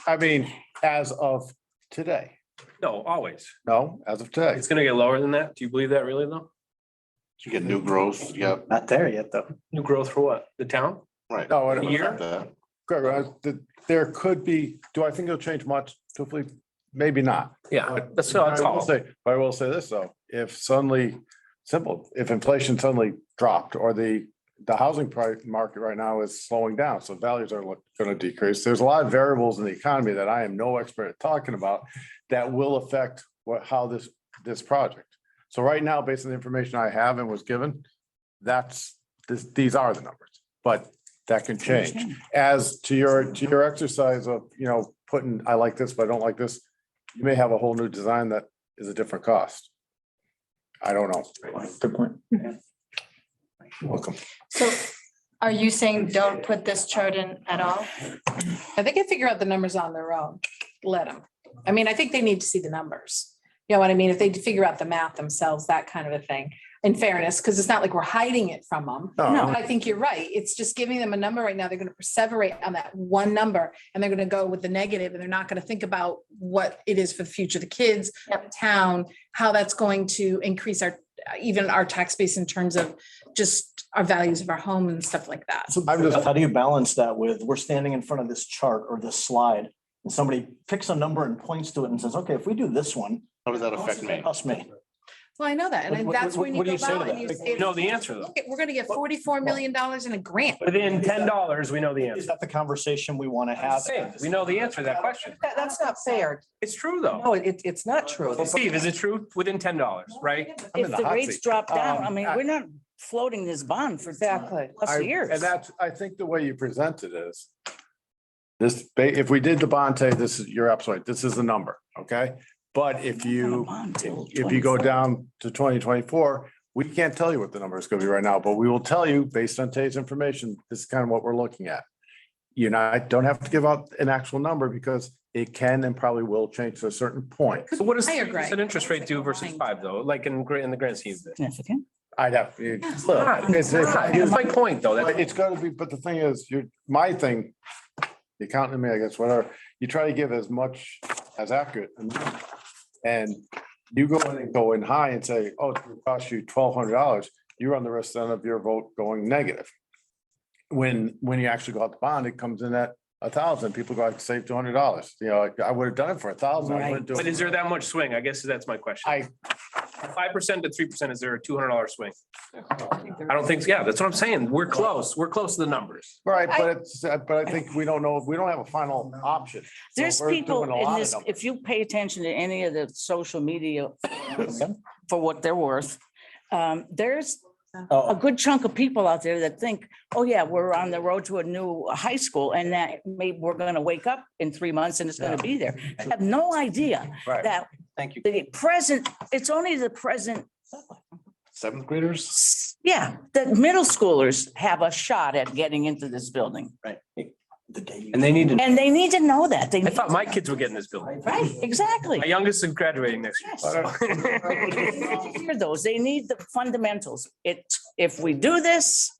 I mean, as of today. No, always. No, as of today. It's gonna get lower than that. Do you believe that really though? You get new growth, yeah, Not there yet, though. New growth for what? The town? right. No, A year? there could be, do I think it'll change much? Hopefully, maybe not. Yeah, that's all. But I will say this, though, if suddenly, if inflation suddenly dropped or the housing price market right now is slowing down, so values are going to decrease. There's a lot of variables in the economy that I am no expert at talking about that will affect how this project. So right now, based on the information I have and was given, these are the numbers, but that can change. As to your exercise of, putting, I like this, but I don't like this, you may have a whole new design that is a different cost. I don't know. Good point. Welcome. So are you saying don't put this chart in at all? They can figure out the numbers on their own. Let them. I mean, I think they need to see the numbers. You know what I mean? If they figure out the math themselves, that kind of a thing, in fairness, because it's not like we're hiding it from them. No. I think you're right. It's just giving them a number right now. They're going to perseverate on that one number and they're going to go with the negative and they're not going to think about what it is for the future of the kids, the town, how that's going to increase even our tax base in terms of just our values of our home and stuff like that. So how do you balance that with, we're standing in front of this chart or this slide and somebody picks a number and points to it and says, okay, if we do this one. How does that affect me? Us, me. Well, I know that. And What- that's when you what do go you say to out and that? you say, We know the answer though. "Look, we're going to get $44 million in a grant. Within $10, we know the Is answer. that the conversation we want to have? Hey, we know the answer to that question. That's not fair. It's true though. No, it's not true. Well, Steve, is it true? Within $10, right? I'm in if the the hot rates seat. drop down, I Um, mean, we're not floating this bond for Exactly. plus years. And that's, I think the way you present it is this, if we did the bond, you're absolutely, right, this is the number, okay? But if you go down to 2024, we can't tell you what the number is going to be right now, but we will tell you based on today's information, this is kind of what we're looking at. You and I don't have to give out an actual number because it can and probably will change to a certain point. So what does Higher 3% interest rate do versus 5 though? Like in the grand scheme? Significant. I'd have. Here's my point though. That's It's gotta be, but the thing is, my thing, the accountant in me, I guess, whatever, you try to give as much as accurate. And you go in high and say, oh, it's gonna cost you $1,200, you run the risk then of your vote going negative. When you actually go out the bond, it comes in at 1,000, people go, I can save $200. I would have done it for 1,000. I wouldn't do it. But is there that much swing? I guess that's my question. 5% to 3%, is there a $200 swing? I don't think, yeah, that's what I'm saying. We're close. We're close to the numbers. Right, but I think we don't know, we don't have a final option. So There's we're people doing a in lot of this, numbers. if you pay attention to any of the social media for what they're worth, there's a good chunk of people out there that think, oh yeah, we're on the road to a new high school and that maybe we're gonna wake up in 3 months and it's gonna be there. I have no idea Right. that Thank you. the present, it's only the present, Seventh graders? yeah, the middle schoolers have a shot at getting into this building. Right. And they need to. And they need to know that. They I need, thought my kids would get in this building. right, exactly. My youngest is graduating next year. Yes. Hear those, they need the fundamentals. If we do this,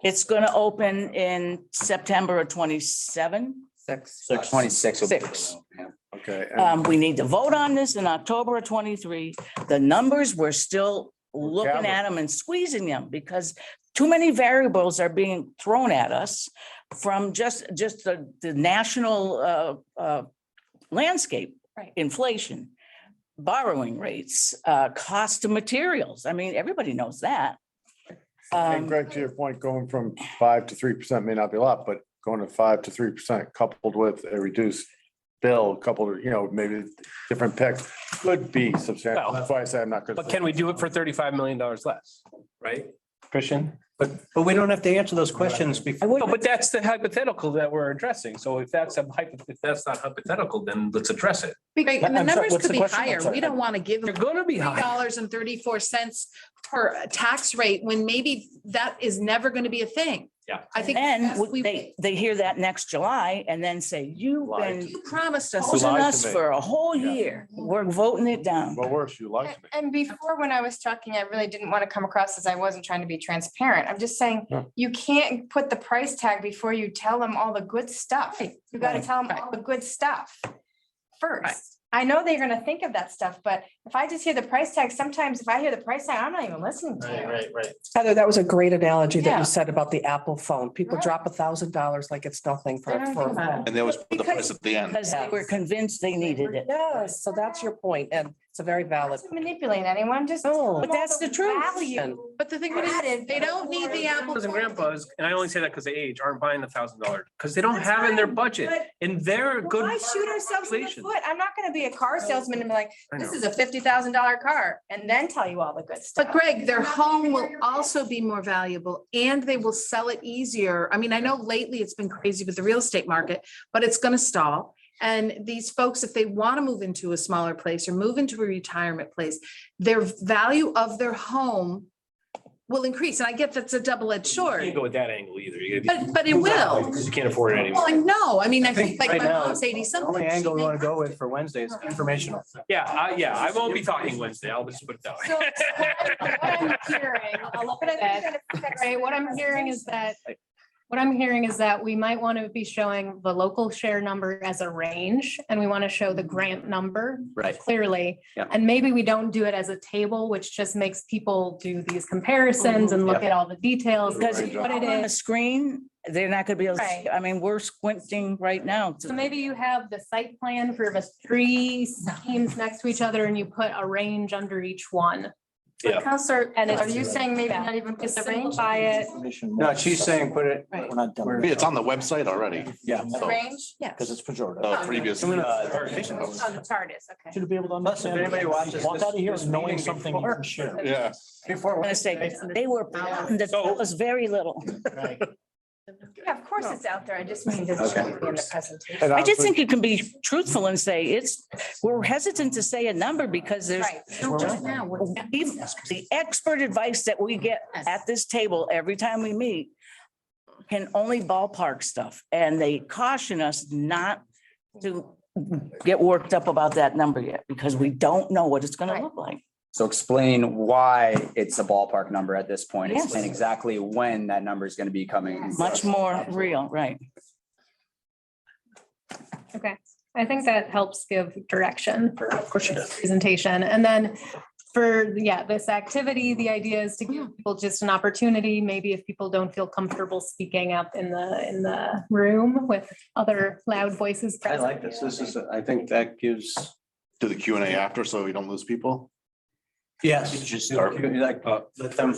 it's gonna open in September of 27. 26 will be. Six. Okay. and- We need to vote on this in October of 23. The numbers, we're still looking at them and squeezing them because too many variables are being thrown at us from just the national landscape. Right. Inflation, borrowing rates, cost of materials. I mean, everybody knows that. And Greg, to your point, going from 5 to 3% may not be a lot, but going to 5 to 3% coupled with a reduced bill, coupled, maybe different picks could be substantial. Well, That's why I say I'm not good. But can we do it for $35 million less? Right, Christian? But we don't have to answer those questions before. No, but that's the hypothetical that we're addressing. So if that's if that's not hypothetical, then let's address it. Right, and the I'm sorry, numbers what's could the be question? I'm higher. sorry. We don't want to give They're them gonna be high. $3.34 per tax rate when maybe that is never going to be a thing. Yeah. I think Then that's- we they hear that next July and then say, you've been you promised us. posing lied to us me. for a whole Yeah. year. We're voting it down. But worse, you like to me. And before, when I was talking, I really didn't want to come across as I wasn't trying to be transparent. I'm just saying, Yeah. you can't put the price tag before you tell them all the good stuff. You got to Right. tell them all the good stuff first. I know they're gonna think of that stuff, but if I just hear the price tag, sometimes if I hear the price tag, I'm not even listening to you. Right. Heather, that was a great analogy that Yeah. you said about the Apple phone. People Right. drop $1,000 like it's nothing They don't think about it. And they always put the Because- price at the end. Because they were convinced they needed it. Yes, so that's your point, and it's a very valid. Doesn't manipulate anyone, just. No. tell them But all that's the truth. value. But the thing is, they don't need the Apple. Grandpas and phone. grandpas, and I only say that because they age, aren't buying the $1,000 because they don't have in their budget But and they're good. why shoot ourselves in the inflation. foot? I'm not gonna be a car salesman and be like, I this know. is a $50,000 car, and then tell you all the good stuff. But Greg, their home will also be more valuable and they will sell it easier. I mean, I know lately it's been crazy with the real estate market, but it's going to stall. And these folks, if they want to move into a smaller place or move into a retirement place, their value of their home will increase. And I get that's a double-edged You sword, can't go with that angle either. You gotta be- but it will. Because you can't afford it anymore. Well, I know. I mean, I think like right my now, mom's 80 The something. only angle we want to go with for Wednesday is informational. Yeah, I won't be talking Wednesday. I'll just put it that So way. what I'm hearing, I'll look at that, Right, what I'm hearing is that we might want to be showing the local share number as a range, and we want to show the grant number Right. clearly. Yeah. And maybe we don't do it as a table, which just makes people do these comparisons and look at all the details. Because What if it on the is. screen, they're not gonna be able to, see. Right. I mean, we're squinting right now. So maybe you have the site plan for the three schemes next to each other and you put a range under each one. Yeah. Counselor, And are it's- you saying maybe yeah. not even put Just the range? simplify it. No, she's saying put it. Right. We're not done. It's on the website already. Yeah. The range? Because it's pejorative. Previous. Oh, the chart is, okay. Should be able to Plus, if understand. anybody watches Walk out of here this knowing meeting something you before- can share. Yeah. Before. I'm gonna say, they were planning to tell us very little. Right. Yeah, of course it's out there. I just mean, does it should be in the presentation? And I just honestly, think you can be truthful and say we're hesitant to say a number because there's Right. Don't just now. What's- even the expert advice that we get at this table every time we meet can only ballpark stuff, and they caution us not to get worked up about that number yet, because we don't know what it's gonna Right. look like. So explain why it's a ballpark number at this point. Yes. Explain exactly when that number is going to be coming. Much more real, right? Okay, I think that helps give direction for presentation. And then for, this activity, the idea is to give people just an opportunity, maybe if people don't feel comfortable speaking up in the room with other loud voices. I present. like this. This is, I think that gives. Do the Q and A after so we don't lose people. Yes. Like, let them.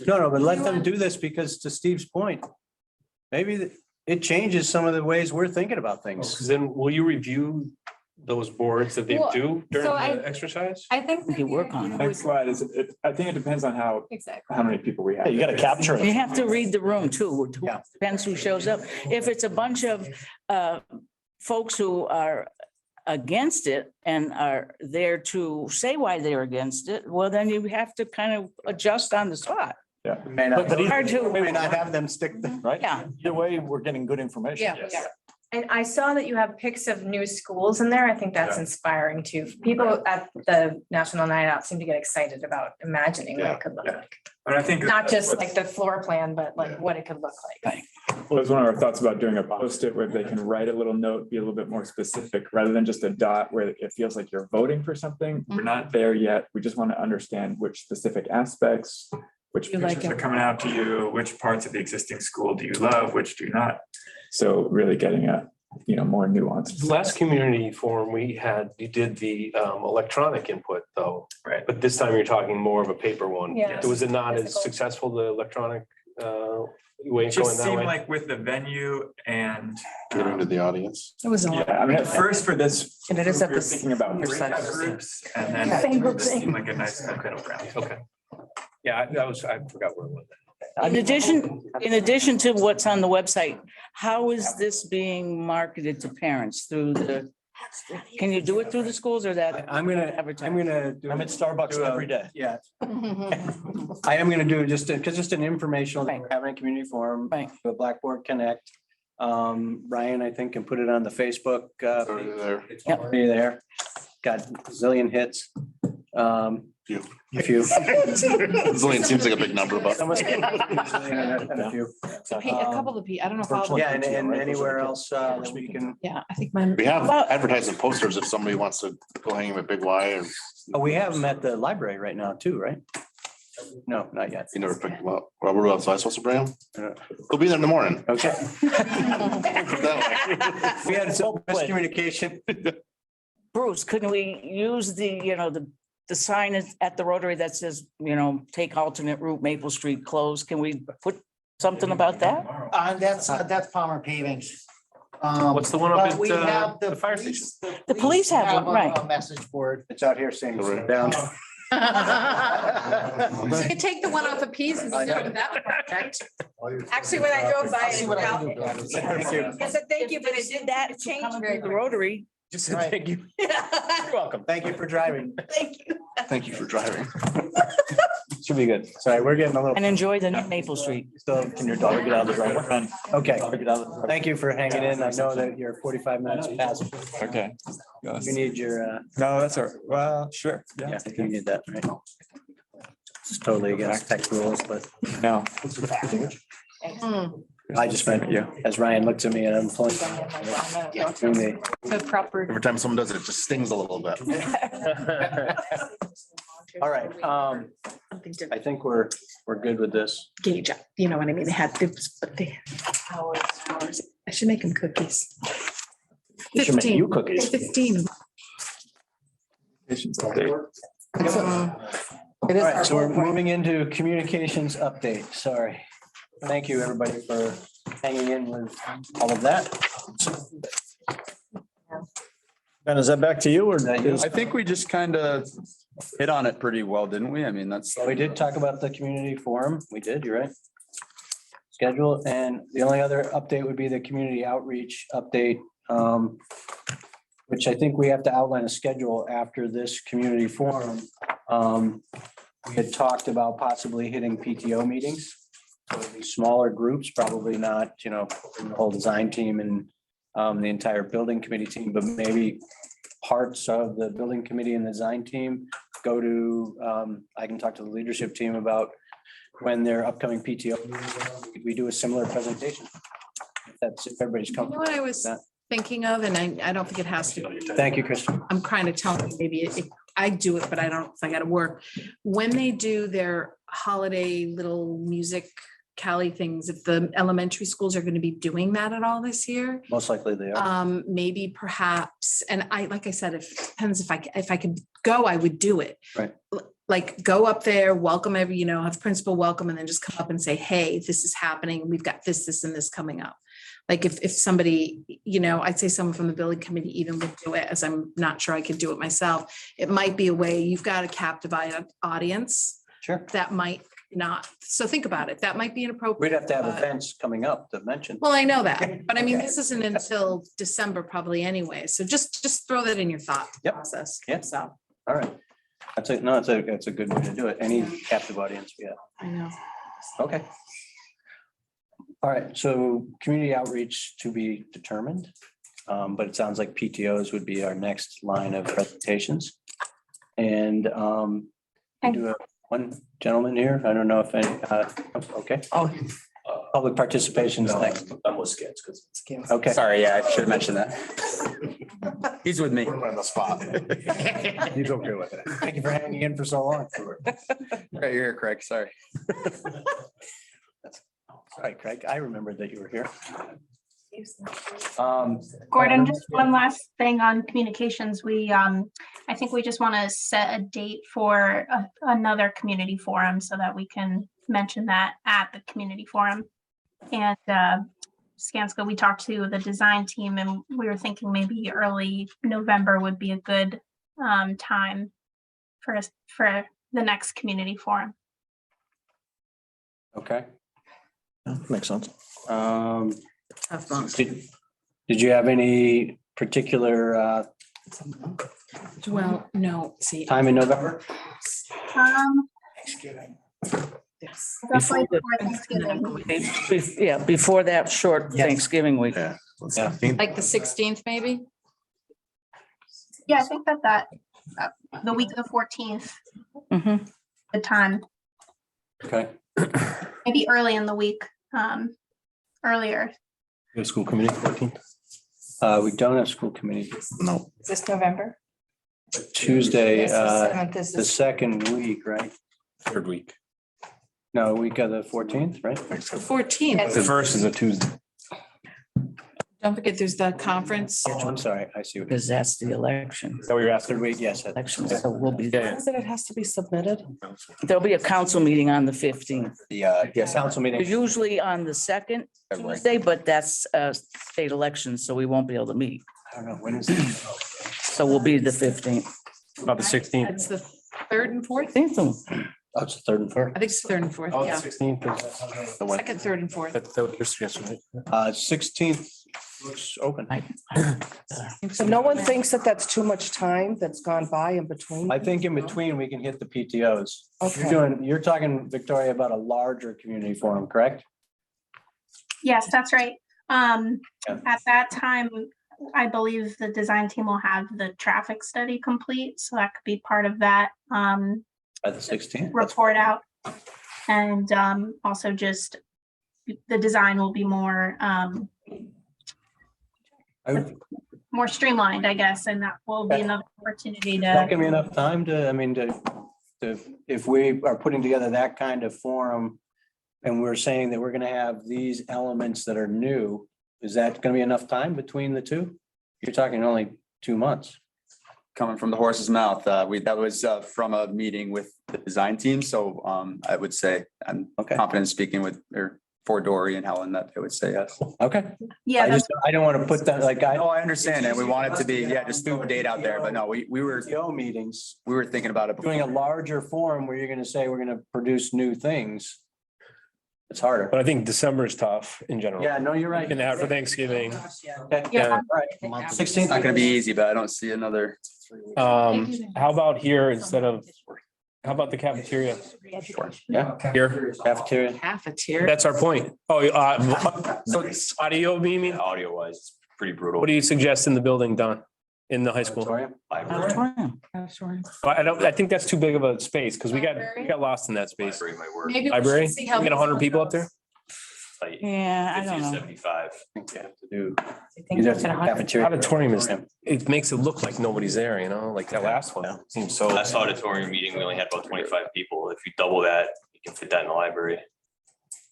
No, but let them do this because to Steve's point, maybe it changes some of the ways we're thinking about things. Because then will you review those boards that they Well, do during so I- the exercise? I think. We could work on it. Next slide is, I think it depends on Exactly. how many people we have. Yeah, you gotta capture You it. have to read the room too. Yeah. Depends who shows up. If it's a bunch of folks who are against it and are there to say why they're against it, well, then you have to kind of adjust on the spot. May not, But Hard to- may not have them stick, Right? Yeah. Either way, we're getting good information. Yeah. And I saw that you have pics of new schools in there. I think that's inspiring too. People at the National Night Out seem to get excited about imagining what it could look like. And I think. Not just like the floor plan, but like what it could look like. Well, it's one of our thoughts about doing a post-it where they can write a little note, be a little bit more specific, rather than just a dot where it feels like you're voting for something. We're not there yet. We just want to understand which specific aspects, which You like pictures are it. coming out to you, which parts of the existing school do you love, which do not. So really getting a, more nuanced. Last community forum we did the electronic input though. Right. But this time you're talking more of a paper one. Yeah. Was it not as Physical. successful, the electronic way It going just that seemed way? like with the venue and. Getting to the audience. It was a Yeah, lot. I mean, at first for this. And it is at we were the thinking about senior breakout center. groups and then Favorite this thing. seemed like a nice middle ground. Okay. Yeah, I forgot where it was. In addition to what's on the website, how is this being marketed to parents through can you do it through the schools or that? I'm gonna do. I'm at Starbucks every day. Yeah, I am gonna do just an informational, thing. We're having a community forum, Right. a Blackboard Connect. Ryan, I think, can put it on the Facebook. Already there. It's already there. Got a zillion hits. Few. A few. Zillion seems like a big number, but. And a few. A couple of I don't know if all. Yeah, and anywhere else that we can. Yeah, I think mine. We have advertising posters if somebody wants to go hang with Big Y or Oh, we have them at the library right now too, right? No, not yet. you never picked them up. Well, where else? Am I supposed to bring them? They'll be there in the morning. Okay. That We had some miscommunication. Bruce, couldn't we use the sign at the Rotary that says, take alternate route Maple Street closed? Can we put something about that? That's Palmer Paving. What's the one up But we at have the fire station? The police have one, right. A message board. It's out here saying sit down. You can take the one off of P's and do that project. Actually, when I drove by, See what I can do. I said, thank you, but it did that change very The quickly. Rotary. Just thank you. You're welcome. Thank you for driving. Thank you for driving. Should be good. Sorry, we're getting a little. And enjoy the Maple Street. So can your daughter get out of the driveway? Okay. Thank you for hanging in. I know that you're 45 minutes past. Okay. You need your, No, that's all right. Well, sure. yeah, you need that, right? It's totally against tech rules, but No. I just meant, as Ryan looks at me and I'm pulling. Doing The proper. Every time someone does it, it just stings a little bit. All right, Something to I think we're good with this. gauge up, you know what I mean? They had, but they. Hours. I should make them cookies. We should make you cookies. 15. Patients all day. It All is right, our so we're whole- moving into communications update. Sorry. Thank you, everybody, for hanging in with all of that. Ben, is that back to you or? did I use- I think we just kind of hit on it pretty well, didn't we? I mean, that's. We did talk about the community forum. We did, you're right. Schedule, and the only other update would be the community outreach update, which I think we have to outline a schedule after this community forum. We had talked about possibly hitting PTO meetings. So it'd be smaller groups, probably not, the whole design team and the entire building committee team, but maybe parts of the building committee and the design team go to, I can talk to the leadership team about when their upcoming PTO, we do a similar presentation. If everybody's You know comfortable. what I was thinking of, and I don't think it has to. Thank you, Kristen. I'm kind of telling you, maybe I do it, but I don't, I gotta work. When they do their holiday little music Cali things, if the elementary schools are gonna be doing that at all this year, Most likely they are. maybe perhaps, and like I said, it depends if I could go, I would do it. Right. Like go up there, welcome have principal welcome, and then just come up and say, hey, this is happening. We've got this, and this coming up. Like if somebody, I'd say someone from the building committee even would do it, as I'm not sure I could do it myself. It might be a way, you've got a captive audience Sure. that might not, so think about it. That might be inappropriate. We'd have to have but- events coming up to mention. Well, I know that, but I mean, this isn't until December probably anyway. So just throw that in your thought Yep. process. Yep. So, All right. That's a good way to do it. Any captive audience, yeah. I know. Okay. All right, so community outreach to be determined. But it sounds like PTOs would be our next line of presentations. And we do have one gentleman here. I don't know if any, okay. Oh, Public participation is next. Okay. Sorry, yeah, I should have mentioned that. He's with me. On the spot. He's okay with it. Thank you for hanging in for so long. Right, you're here, Craig, sorry. Sorry, Craig, I remembered that you were here. Gordon, just one last thing on communications. I think we just want to set a date for another community forum so that we can mention that at the community forum. And Skanska, we talked to the design team and we were thinking maybe early November would be a good time for the next community forum. Okay. Makes sense. Tough month. Did you have any particular Well, no, see. time in November? Definitely Before before Thanksgiving. Yeah, before that short Thanksgiving week. Yeah. Like the 16th, maybe? Yeah, I think that the week of the 14th, Mhm. the time, Okay. maybe early in the week, earlier. School committee 14th. We don't have school committee. No. Is this November? Tuesday, Yes, the 7th is the second week, right? Third week. No, week of the 14th, right? The 14th. The first is a Tuesday. Don't forget, there's the conference. Oh, I'm sorry, I see. what- Because that's the election. So you're asking? Third week, yes. Election, so we'll be there. Said it has to be submitted. There'll be a council meeting on the 15th. Yes, council meeting. Usually on the second February. Tuesday, but that's state election, so we won't be able to meet. I don't know, when is it? So we'll be the 15th. About the 16th. It's the 3rd and 4th? Oh, it's the third and fourth. I think it's 3rd and 4th, Oh, the yeah. 16th. is the one. 2nd, 3rd and 4th. That's what your suggestion, right? 16th looks open. So no one thinks that that's too much time that's gone by in between? I think in between, we can hit the PTOs. Okay. You're talking, Victoria, about a larger community forum, correct? Yes, that's right. Yeah. At that time, I believe the design team will have the traffic study complete, so that could be part of that By the 16th? report out. And also just the design will be more more streamlined, I guess, and that will be another opportunity Is that to. gonna be enough time if we are putting together that kind of forum and we're saying that we're gonna have these elements that are new, is that gonna be enough time between the two? You're talking only 2 months. Coming from the horse's mouth, that was from a meeting with the design team, so I would say I'm Okay. confident speaking with, or for Dory and Helen, that they would say yes. Okay. Yeah, I don't want to put that, like, Oh, I understand, and we want it to be, yeah, just through a date out there, but no, we were PTO meetings, thinking about it. doing a larger forum where you're gonna say we're gonna produce new things. It's harder. But I think December is tough in general. Yeah, no, you're right. And out for Thanksgiving. Okay. Yeah. All right. It's 16th. not gonna be easy, but I don't see another. How about here instead of, how about the cafeteria Yeah. here? Cafeteria. Cafeteria. That's our point. Oh, so it's audio, you mean? Audio wise, it's pretty brutal. What do you suggest in the building, Don? In the high school? Auditorium. Auditorium. I think that's too big of a space because we got lost in that space. Library might work. Maybe we Library, should see how. we get 100 people up there? Like Yeah, I 50 don't to know. 75. I think you have to do. think Either cafeteria. Auditorium is, it makes it look like nobody's there, you know, like that last one seems so. Last auditorium meeting, we only had about 25 people. If you double that, you can fit that in the library.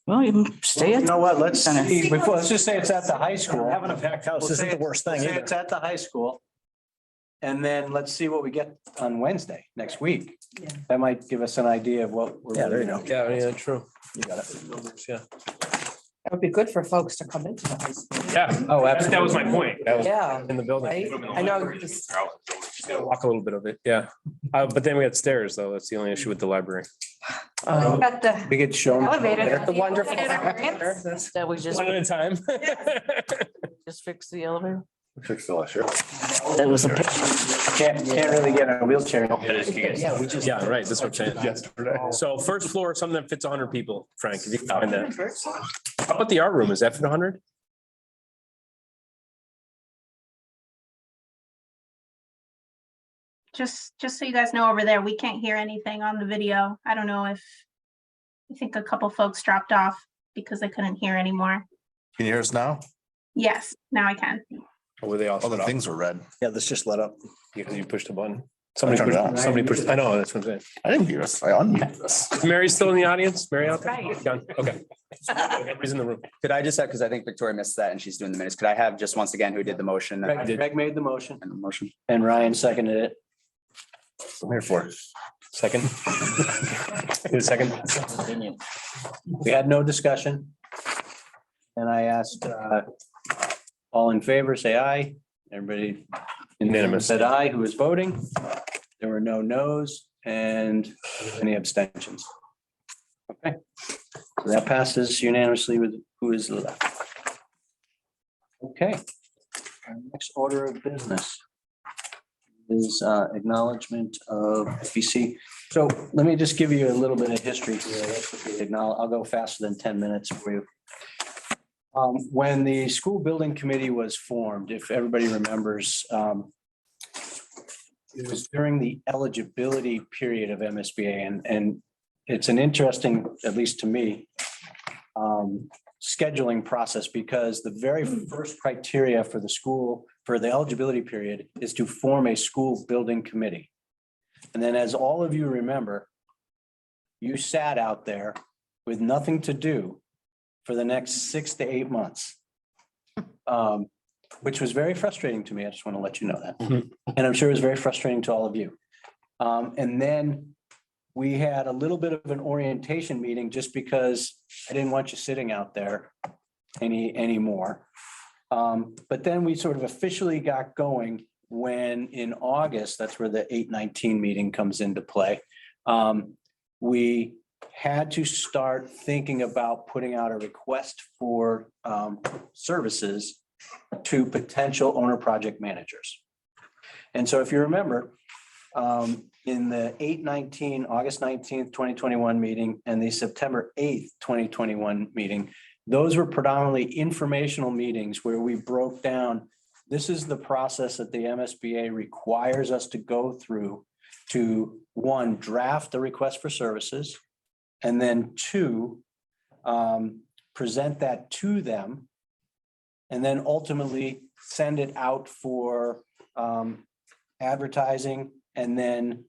Well, you can stay You at. know what? Let's Center. see, let's just say it's at the high school. Having a packed house isn't the worst thing Say either. it's at the high school. And then let's see what we get on Wednesday, next week. Yeah. That might give us an idea of what we're. Yeah, there you go. Yeah, true. You got it. Yeah. That would be good for folks to come into the high school. Yeah. Oh, That was my point. Yeah. In the building. Right? I know. Just- Walk a little bit of it, yeah. But then we got stairs though. That's the only issue with the library. Got the We get shown. elevator. The wonderful. That we just, One at a time. just fix the elevator. Fix the last year. That was a. Can't really get a wheelchair. Yeah, we just. Yeah, right. That's what I'm saying. Yesterday. So first floor, something that fits 100 people, Frank, if you can find that. How about the art room? Is that fit 100? Just so you guys know, over there, we can't hear anything on the video. I don't know if, I think a couple folks dropped off because they couldn't hear anymore. Can you hear us now? Yes, now I can. Or were they all? All the things were red. Yeah, let's just let up. You pushed the button. Somebody Somebody pushed, I know, that's what I'm saying. I didn't hear us. I unmuted us. Is Mary still in the audience? Mary out there? Right. Done. Okay. Everybody's in the room. Could I just have, because I think Victoria missed that and she's doing the minutes. Could I have just once again who did the motion? Greg made the motion And the motion. and Ryan seconded it. I'm here for it. Second. Need a second? We had no discussion. And I asked, all in favor, say aye. Everybody Unanimous. said aye. Who is voting? There were no noes and any abstentions. Okay, so that passes unanimously with who is left. Okay. Our next order of business is acknowledgement of FBC. So let me just give you a little bit of history here. I'll go faster than 10 minutes for you. When the school building committee was formed, if everybody remembers, it was during the eligibility period of MSBA, and it's an interesting, at least to me, scheduling process, because the very first criteria for the school, for the eligibility period, is to form a school building committee. And then, as all of you remember, you sat out there with nothing to do for the next 6 to 8 months. Which was very frustrating to me. I just want to let you know that. And I'm sure it was very frustrating to all of you. And then we had a little bit of an orientation meeting just because I didn't want you sitting out there anymore. But then we sort of officially got going when in August, that's where the 8/19 meeting comes into play. We had to start thinking about putting out a request for services to potential owner project managers. And so if you remember, in the 8/19, August 19th, 2021 meeting and the September 8th, 2021 meeting, those were predominantly informational meetings where we broke down, this is the process that the MSBA requires us to go through to, one, draft the request for services, and then two, present that to them, and then ultimately send it out for advertising, and then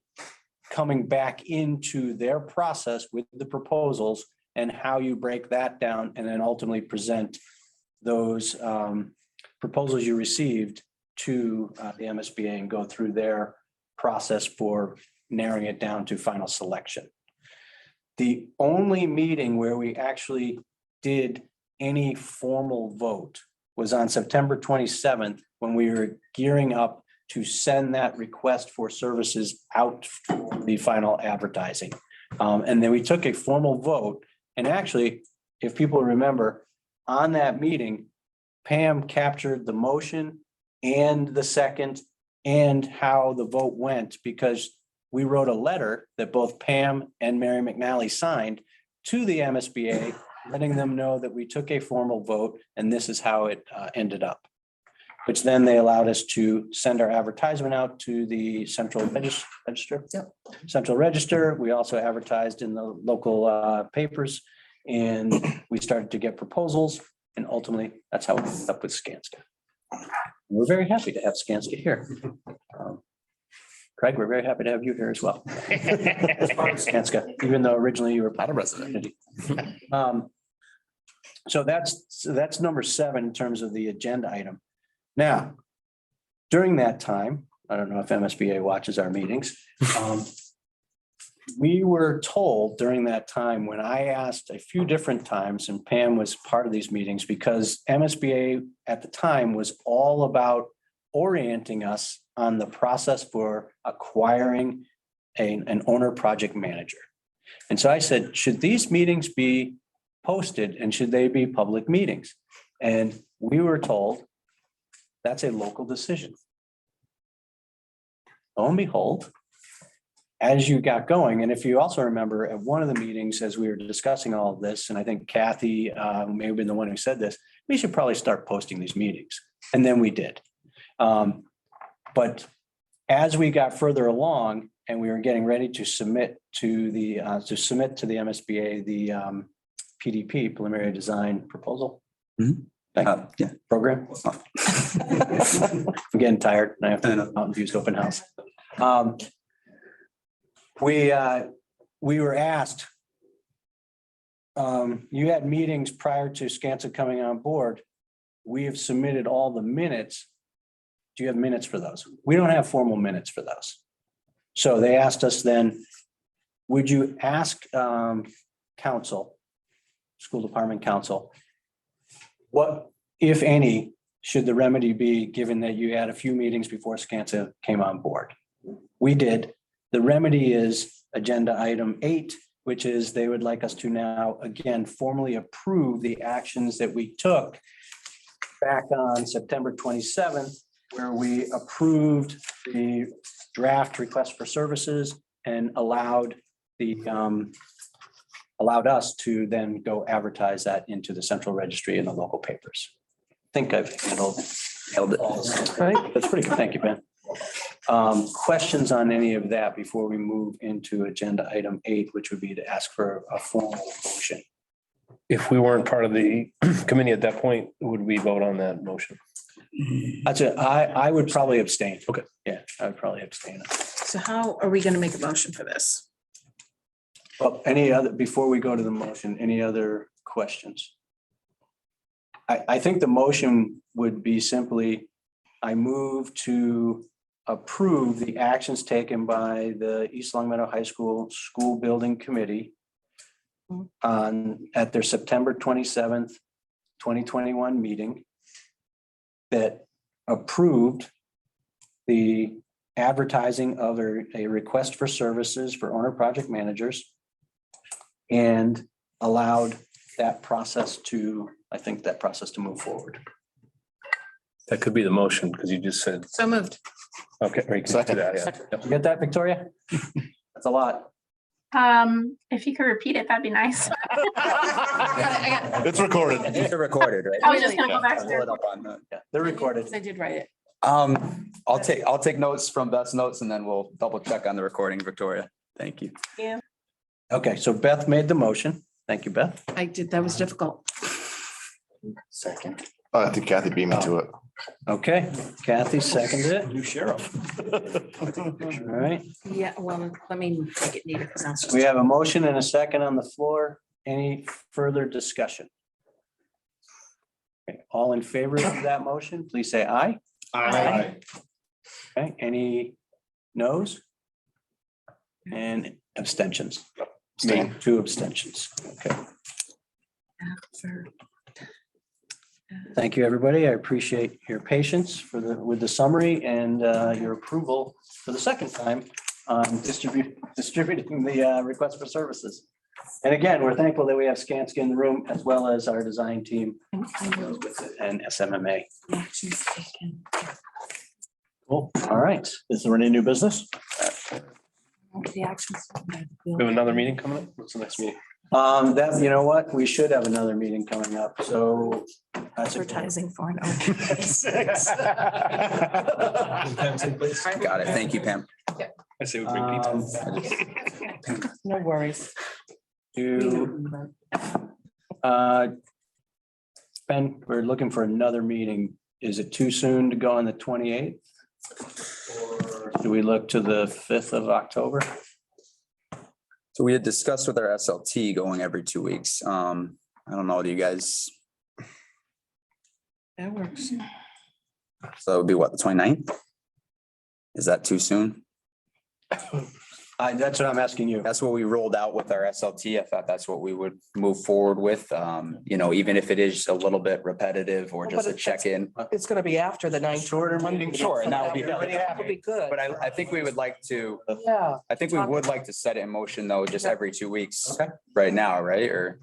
coming back into their process with the proposals and how you break that down, and then ultimately present those proposals you received to the MSBA and go through their process for narrowing it down to final selection. The only meeting where we actually did any formal vote was on September 27th, when we were gearing up to send that request for services out for the final advertising. And then we took a formal vote. And actually, if people remember, on that meeting, Pam captured the motion and the second and how the vote went, because we wrote a letter that both Pam and Mary McNally signed to the MSBA, letting them know that we took a formal vote and this is how it ended up. Which then they allowed us to send our advertisement out to the central register. Yep. Central Register. We also advertised in the local papers, and we started to get proposals, and ultimately that's how we ended up with Skanska. We're very happy to have Skanska here. Craig, we're very happy to have you here as well. Skanska, even though originally you were not a resident. So that's number 7 in terms of the agenda item. Now, during that time, I don't know if MSBA watches our meetings. we were told during that time, when I asked a few different times, and Pam was part of these meetings, because MSBA at the time was all about orienting us on the process for acquiring an owner project manager. And so I said, should these meetings be posted and should they be public meetings? And we were told that's a local decision. Lo and behold, as you got going, and if you also remember at one of the meetings, as we were discussing all of this, and I think Kathy may have been the one who said this, we should probably start posting these meetings. And then we did. But as we got further along and we were getting ready to submit to the MSBA, the PDP, preliminary design proposal. Yeah. Program. I'm getting tired. I have to Mountain View's open house. We were asked, you had meetings prior to Skanska coming on board. We have submitted all the minutes. Do you have minutes for those? We don't have formal minutes for those. So they asked us then, would you ask council, school department council, what, if any, should the remedy be, given that you had a few meetings before Skanska came on board? We did. The remedy is agenda item 8, which is they would like us to now again formally approve the actions that we took back on September 27th, where we approved the draft request for services and allowed us to then go advertise that into the central registry and the local papers. I think I've nailed it. All right, that's pretty good. Thank you, Ben. Questions on any of that before we move into agenda item 8, which would be to ask for a formal motion? If we weren't part of the committee at that point, would we vote on that motion? That's it. I would probably abstain. Okay. Yeah, I would probably abstain. So how are we going to make a motion for this? Well, any other, before we go to the motion, any other questions? I think the motion would be simply, I move to approve the actions taken by the East Long Meadow High School School Building Committee at their September 27th, 2021 meeting that approved the advertising of a request for services for owner project managers and allowed that process to, I think that process to move forward. That could be the motion, because you just said, So moved. okay, or you can do that, yeah. Yep. You get that, Victoria? That's a lot. If you could repeat it, that'd be nice. It's recorded. These are recorded, right? I was just gonna go back I'll pull there. it up on the- Yeah, they're recorded. I did write it. I'll take notes from Beth's notes and then we'll double check on the recording, Victoria. Thank you. Yeah. Okay, so Beth made the motion. Thank you, Beth. I did. That was difficult. Second. I think Kathy beat me to it. Okay, Kathy seconded it. New sheriff. All right, Yeah, well, let me make it neater because I was just. we have a motion and a second on the floor. Any further discussion? Okay, all in favor of that motion, please say aye. Aye. Okay, any noes? And abstentions? Me, 2 abstentions. Okay, thank you, everybody. I appreciate your patience with the summary and your approval for the second time on distributing the request for services. And again, we're thankful that we have Skanska in the room as well as our design team and SMMA. Cool. All right. Is there any new business? The actions. We have another meeting coming up? What's the next meeting? That, you know what? We should have another meeting coming up. So that's a- Advertising for an. Got it. Thank you, Pam. I say we bring pizza. No worries. Ben, we're looking for another meeting. Is it too soon to go on the 28th? Or do we look to the 5th of October? So we had discussed with our SLT going every 2 weeks. I don't know, do you guys, That works. so it would be what, the 29th? Is that too soon? That's what I'm asking you. That's what we rolled out with our SLT. I thought that's what we would move forward with. Even if it is a little bit repetitive or Well, just but a check-in. It's gonna be after the 9. Shorter meeting. Sure, and that would be. That would be good. But I think we would like to, Yeah. I think we would like to set it in motion though, just every 2 weeks. Okay. Right now, right? Or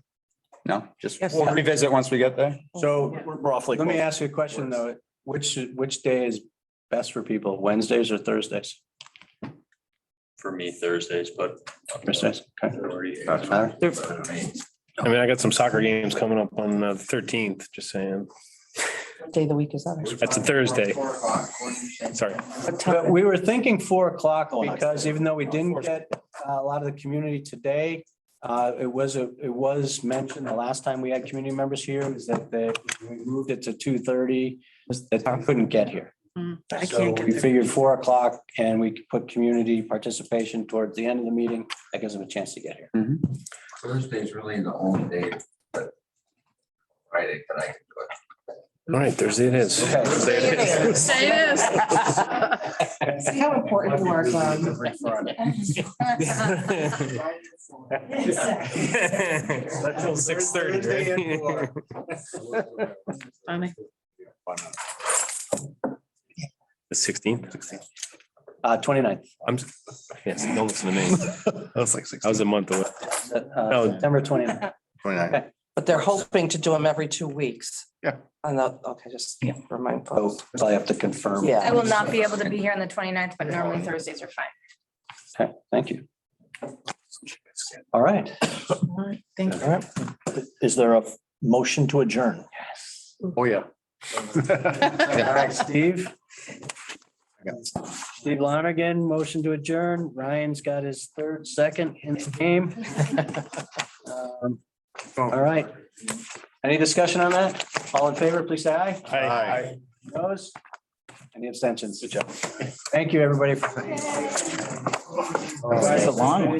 no, just Yes. we'll revisit once we get there. So We're awfully. let me close. ask you a question though. Which day is best for people? Wednesdays or Thursdays? For me, Thursdays, but. Thursdays. Okay. Tyler? I mean, I got some soccer games coming up on the 13th, just saying. What day of the week is that? That's a Thursday. Sorry. What But time? we were thinking 4 o'clock because even though we didn't get a lot of the community today, it was mentioned the last time we had community members here is that we moved it to 2:30, that they couldn't get here. I So can't we get figured 4 o'clock and we could put community participation towards the end of the meeting. That gives them a chance to get here. Thursday's really the only day, but Friday, but I can do it. All right, Thursday it is. Say it is. See how important you are, Glenn. That's till 6:30, right? The 16th. 29th. Yes, don't listen to me. I was a month away. Oh. September 29th. 29. But they're hoping to do them every 2 weeks. Yeah. And that, okay, just remind So folks. I have to confirm. Yeah. I will not be able to be here on the 29th, but normally Thursdays are fine. Okay, thank you. All right. Thank you. All right. Is there a motion to adjourn? Oh, yeah. All right, Steve. Steve Lonergan, motion to adjourn. Ryan's got his second in the game. All right. Any discussion on that? All in favor, please say aye. Aye. Those? Any abstentions? Good job. Thank you, everybody. It's a long one.